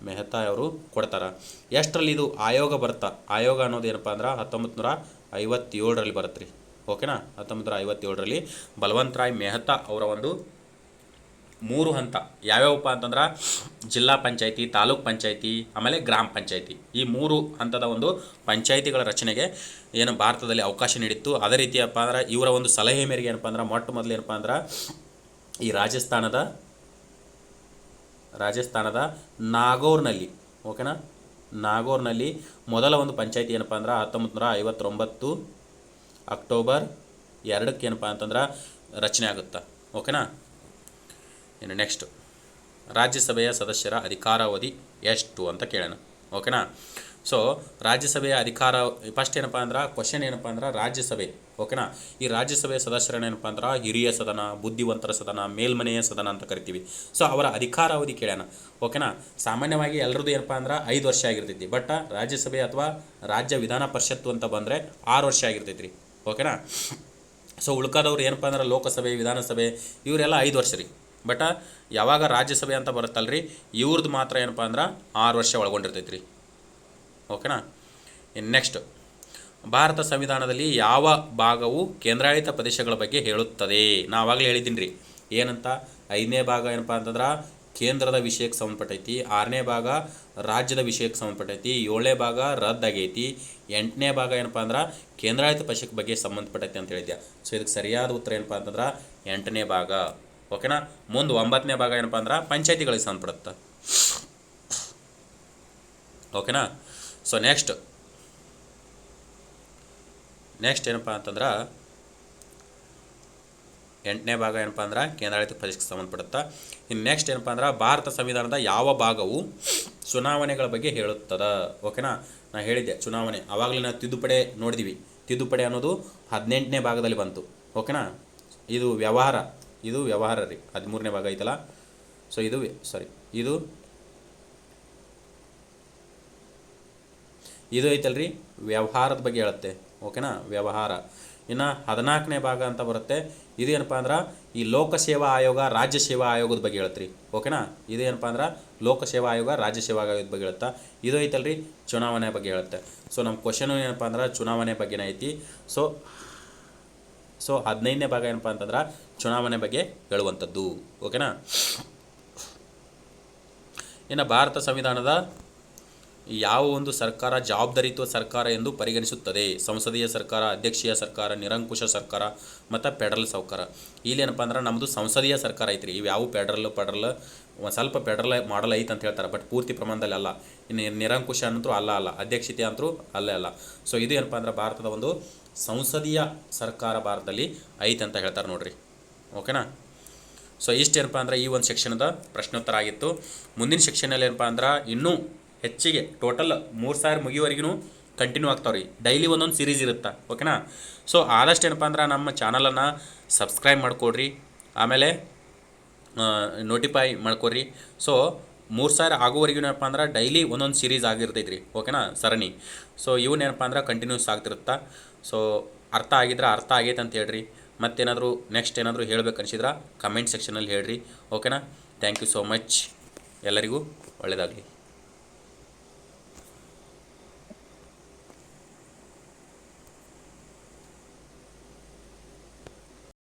ಮೆಹ್ತಾ ಅವರು ಕೊಡ್ತಾರೆ. ಎಷ್ಟರಲ್ಲಿ ಇದು ಆಯೋಗ ಅನ್ನೋದು ಏನಪ್ಪ ಅಂದ್ರೆ 1957ರಲ್ಲಿ ಬರುತ್ತೆ ರೀ. ಓಕೆನಾ. 1957ರಲ್ಲಿ ಬಲವಂತ್ ರಾಯ್ ಮೆಹ್ತಾ ಅವರ ಒಂದು 3 ಹಂತ ಯಾವ್ಯಾವಪ್ಪ ಅಂತಂದ್ರೆ ಜಿಲ್ಲಾ ಪಂಚಾಯಿತಿ, ತಾಲೂಕ್ ಪಂಚಾಯಿತಿ, ಆಮೇಲೆ ಗ್ರಾಮ ಪಂಚಾಯಿತಿ. ಈ 3 ಹಂತದ ಒಂದು ಪಂಚಾಯಿತಿಗಳ ರಚನೆಗೆ ಏನು ಭಾರತದಲ್ಲಿ ಅವಕಾಶ ನೀಡಿತ್ತು. ಅದೇ ರೀತಿಯಪ್ಪ ಅಂದ್ರೆ ಇವರ ಒಂದು ಸಲಹೆ ಮೇರೆಗೆ ಏನಪ್ಪ ಅಂದ್ರೆ ಮೊಟ್ಟ ಮೊದಲು ಏನಪ್ಪ ಅಂದ್ರೆ ಈ ರಾಜಸ್ಥಾನದ ನಾಗೌರ್ನಲ್ಲಿ. ಓಕೆನಾ. ನಾಗೌರ್ನಲ್ಲಿ ಮೊದಲ ಒಂದು ಪಂಚಾಯಿತಿ ಏನಪ್ಪ ಅಂದ್ರೆ 1959 ಅಕ್ಟೋಬರ್ 2ಕ್ಕೆ ಏನಪ್ಪ ಅಂತಂದ್ರೆ ರಚನೆ ಆಗುತ್ತೆ. ಓಕೆನಾ. ಇನ್ನು ನೆಕ್ಸ್ಟ್ ರಾಜ್ಯಸಭೆಯ ಸದಸ್ಯರ ಅಧಿಕಾರಾವಧಿ ಎಷ್ಟು ಅಂತ ಕೇಳೋಣ. ಓಕೆನಾ. ಸೊ ರಾಜ್ಯಸಭೆಯ ಅಧಿಕಾರ ಫಸ್ಟ್ ಏನಪ್ಪ ಅಂದ್ರೆ ಕ್ವಶನ್ ಏನಪ್ಪ ಅಂದ್ರೆ ರಾಜ್ಯಸಭೆ. ಓಕೆನಾ. ಈ ರಾಜ್ಯಸಭೆಯ ಸದಸ್ಯರನ್ನ ಏನಪ್ಪ ಅಂದ್ರೆ ಹಿರಿಯ ಸದನ, ಬುದ್ಧಿವಂತರ ಸದನ, ಮೇಲ್ಮನೆಯ ಸದನ ಅಂತ ಕರಿತೀವಿ. ಸೊ ಅವರ ಅಧಿಕಾರಾವಧಿ ಕೇಳೋಣ. ಓಕೆನಾ. ಸಾಮಾನ್ಯವಾಗಿ ಎಲ್ಲರದ್ದು ಏನಪ್ಪ ಅಂದ್ರೆ 5 ವರ್ಷ ಆಗಿರ್ತೈತಿ. ಬಟ್ ರಾಜ್ಯಸಭೆ ಅಥವಾ ರಾಜ್ಯ ವಿಧಾನ ಪರಿಷತ್ತು ಅಂತ ಬಂದರೆ 6 ವರ್ಷ ಆಗಿರ್ತೈತಿ ರೀ. ಓಕೆನಾ. ಸೊ ಉಳ್ಕಾದವ್ರು ಏನಪ್ಪ ಅಂದ್ರೆ ಲೋಕಸಭೆ, ವಿಧಾನಸಭೆ ಇವರೆಲ್ಲ 5 ವರ್ಷ ರೀ. ಬಟ್ ಯಾವಾಗ ರಾಜ್ಯಸಭೆ ಅಂತ ಬರುತ್ತಲ್ರಿ ಇವ್ರದ್ದು ಮಾತ್ರ ಏನಪ್ಪ ಅಂದ್ರೆ 6 ವರ್ಷ ಒಳಗೊಂಡಿರ್ತೈತಿ ರೀ. ಓಕೆನಾ. ಇನ್ನು ನೆಕ್ಸ್ಟ್ ಭಾರತ ಸಂವಿಧಾನದಲ್ಲಿ ಯಾವ ಭಾಗವು ಕೇಂದ್ರಾಡಳಿತ ಪ್ರದೇಶಗಳ ಬಗ್ಗೆ ಹೇಳುತ್ತದೆ? ನಾ ಆವಾಗಲೇ ಹೇಳಿದ್ದೀನಿ ರೀ ಏನಂತ. 5ನೇ ಭಾಗ ಏನಪ್ಪ ಅಂತಂದ್ರೆ ಕೇಂದ್ರದ ವಿಷಯಕ್ಕೆ ಸಂಬಂಧಪಟ್ಟೈತಿ. 6ನೇ ಭಾಗ ರಾಜ್ಯದ ವಿಷಯಕ್ಕೆ ಸಂಬಂಧಪಟ್ಟೈತಿ. 7ನೇ ಭಾಗ ರದ್ದಾಗೈತಿ. 8ನೇ ಭಾಗ ಏನಪ್ಪ ಅಂದ್ರೆ ಕೇಂದ್ರಾಡಳಿತ ಪ್ರದೇಶಕ್ಕೆ ಬಗ್ಗೆ ಸಂಬಂಧಪಟ್ಟೈತಿ ಅಂತ ಹೇಳಿದ್ಯಾ. ಸೊ ಇದಕ್ಕೆ ಸರಿಯಾದ ಉತ್ತರ ಏನಪ್ಪ ಅಂತಂದ್ರೆ 8ನೇ ಭಾಗ. ಓಕೆನಾ. ಮುಂದೆ 9ನೇ ಭಾಗ ಏನಪ್ಪ ಅಂದ್ರೆ ಪಂಚಾಯಿತಿಗಳಿಗೆ ಸಂಬಂಧಪಡುತ್ತೆ. ಓಕೆನಾ. ಸೊ ನೆಕ್ಸ್ಟ್ ಏನಪ್ಪ ಅಂತಂದ್ರೆ 8ನೇ ಭಾಗ ಏನಪ್ಪ ಅಂದ್ರೆ ಕೇಂದ್ರಾಡಳಿತ ಪ್ರದೇಶಕ್ಕೆ ಸಂಬಂಧಪಡುತ್ತೆ. ಇನ್ನು ನೆಕ್ಸ್ಟ್ ಏನಪ್ಪ ಅಂದ್ರೆ ಭಾರತ ಸಂವಿಧಾನದ ಯಾವ ಭಾಗವು ಚುನಾವಣೆಗಳ ಬಗ್ಗೆ ಹೇಳುತ್ತದೆ? ಓಕೆನಾ. ನಾನು ಹೇಳಿದ್ದೆ ಚುನಾವಣೆ ಆವಾಗಲೇ ನಾವು ತಿದ್ದುಪಡಿ ನೋಡಿದ್ವಿ. ತಿದ್ದುಪಡಿ ಅನ್ನೋದು 18ನೇ ಭಾಗದಲ್ಲಿ ಬಂತು. ಓಕೆನಾ. ಇದು ವ್ಯವಹಾರ ರೀ. 13ನೇ ಭಾಗ ಐತಲ್ಲ. ಸೊ ಇದು ಐತಲ್ರಿ ವ್ಯವಹಾರದ ಬಗ್ಗೆ ಹೇಳುತ್ತೆ. ಓಕೆನಾ. ವ್ಯವಹಾರ. ಇನ್ನು 14ನೇ ಭಾಗ ಅಂತ ಬರುತ್ತೆ. ಇದು ಏನಪ್ಪ ಅಂದ್ರೆ ಈ ಲೋಕಸೇವಾ ಆಯೋಗ, ರಾಜ್ಯ ಸೇವಾ ಆಯೋಗದ ಬಗ್ಗೆ ಹೇಳುತ್ತೆ ರೀ. ಓಕೆನಾ. ಇದು ಏನಪ್ಪ ಅಂದ್ರೆ ಲೋಕಸೇವಾ ಆಯೋಗ, ರಾಜ್ಯ ಸೇವಾ ಆಯೋಗದ ಬಗ್ಗೆ ಹೇಳುತ್ತಾ. ಇದು ಐತಲ್ರಿ ಚುನಾವಣೆ ಬಗ್ಗೆ ಹೇಳುತ್ತೆ. ಸೊ ನಮ್ಮ ಕ್ವಶನು ಏನಪ್ಪ ಅಂದ್ರೆ ಚುನಾವಣೆ ಬಗ್ಗೆನೇ ಐತಿ. ಸೊ 15ನೇ ಭಾಗ ಏನಪ್ಪ ಅಂತಂದ್ರೆ ಚುನಾವಣೆ ಬಗ್ಗೆ ಹೇಳುವಂಥದ್ದು. ಓಕೆನಾ. ಇನ್ನು ಭಾರತ ಸಂವಿಧಾನದ ಯಾವ ಒಂದು ಸರ್ಕಾರ ಜವಾಬ್ದಾರಿಯುತ ಸರ್ಕಾರ ಎಂದು ಪರಿಗಣಿಸುತ್ತದೆ? ಸಂಸದೀಯ ಸರ್ಕಾರ, ಅಧ್ಯಕ್ಷೀಯ ಸರ್ಕಾರ, ನಿರಂಕುಶ ಸರ್ಕಾರ ಮತ್ತು ಫೆಡರಲ್ ಸರ್ಕಾರ. ಇಲ್ಲಿ ಏನಪ್ಪ ಅಂದ್ರೆ ನಮ್ಮದು ಸಂಸದೀಯ ಸರ್ಕಾರ ಐತ್ರಿ. ಇವು ಯಾವ ಫೆಡರಲ್ ಒಂದು ಸ್ವಲ್ಪ ಫೆಡರಲ್ ಮಾಡಲ್ ಐತೆ ಅಂತ ಹೇಳ್ತಾರೆ. ಬಟ್ ಪೂರ್ತಿ ಪ್ರಮಾಣದಲ್ಲಿ ಅಲ್ಲ. ಇನ್ನು ನಿರಂಕುಶ ಅಂತೂ ಅಲ್ಲ, ಅಧ್ಯಕ್ಷತೆ ಅಂತೂ ಅಲ್ಲ. ಸೊ ಇದು ಏನಪ್ಪ ಅಂದ್ರೆ ಭಾರತದ ಒಂದು ಸಂಸದೀಯ ಸರ್ಕಾರ ಭಾರತದಲ್ಲಿ ಐತೆ ಅಂತ ಹೇಳ್ತಾರೆ ನೋಡ್ರಿ. ಓಕೆನಾ. ಸೊ ಇಷ್ಟೇನಪ್ಪ ಅಂದ್ರೆ ಈ ಒಂದು ಸೆಕ್ಷನ್ದ ಪ್ರಶ್ನೋತ್ತರ ಆಗಿತ್ತು. ಮುಂದಿನ ಸೆಕ್ಷನಲ್ಲಿ ಏನಪ್ಪ ಅಂದ್ರೆ ಇನ್ನೂ ಹೆಚ್ಚಿಗೆ ಟೋಟಲ್ 3000 ಮುಗಿಯುವವರೆಗೂ ಕಂಟಿನ್ಯೂ ಆಗ್ತಾವೆ ರೀ. ಡೈಲಿ ಒಂದೊಂದು ಸೀರೀಸ್ ಇರುತ್ತೆ, ಓಕೆನಾ. ಸೊ ಆದಷ್ಟು ಏನಪ್ಪ ಅಂದ್ರೆ ನಮ್ಮ ಚಾನಲನ್ನು ಸಬ್ಸ್ಕ್ರೈಬ್ ಮಾಡ್ಕೊಡ್ರಿ, ಆಮೇಲೆ ನೋಟಿಫೈ ಮಾಡ್ಕೊಡ್ರಿ. ಸೊ 3000 ಆಗೋವರೆಗೂ ಏನಪ್ಪ ಅಂದ್ರೆ ಡೈಲಿ ಒಂದೊಂದು ಸೀರೀಸ್ ಆಗಿರ್ತೈತೆ ರೀ, ಓಕೆನಾ, ಸರಣಿ. ಸೊ ಇವನ್ನೇನಪ್ಪ ಅಂದ್ರೆ ಕಂಟಿನ್ಯೂಸ್ ಆಗ್ತಿರುತ್ತೆ. ಸೊ ಅರ್ಥ ಆಗಿದ್ರೆ ಅರ್ಥ ಆಗೈತೆ ಅಂತ ಹೇಳ್ರಿ. ಮತ್ತೇನಾದರೂ ನೆಕ್ಸ್ಟ್ ಏನಾದರೂ ಹೇಳ್ಬೇಕು ಅನಿಸಿದ್ರೆ ಕಮೆಂಟ್ ಸೆಕ್ಷನಲ್ಲಿ ಹೇಳ್ರಿ, ಓಕೆನಾ. Thank you so much. ಎಲ್ಲರಿಗೂ ಒಳ್ಳೆಯದಾಗಲಿ.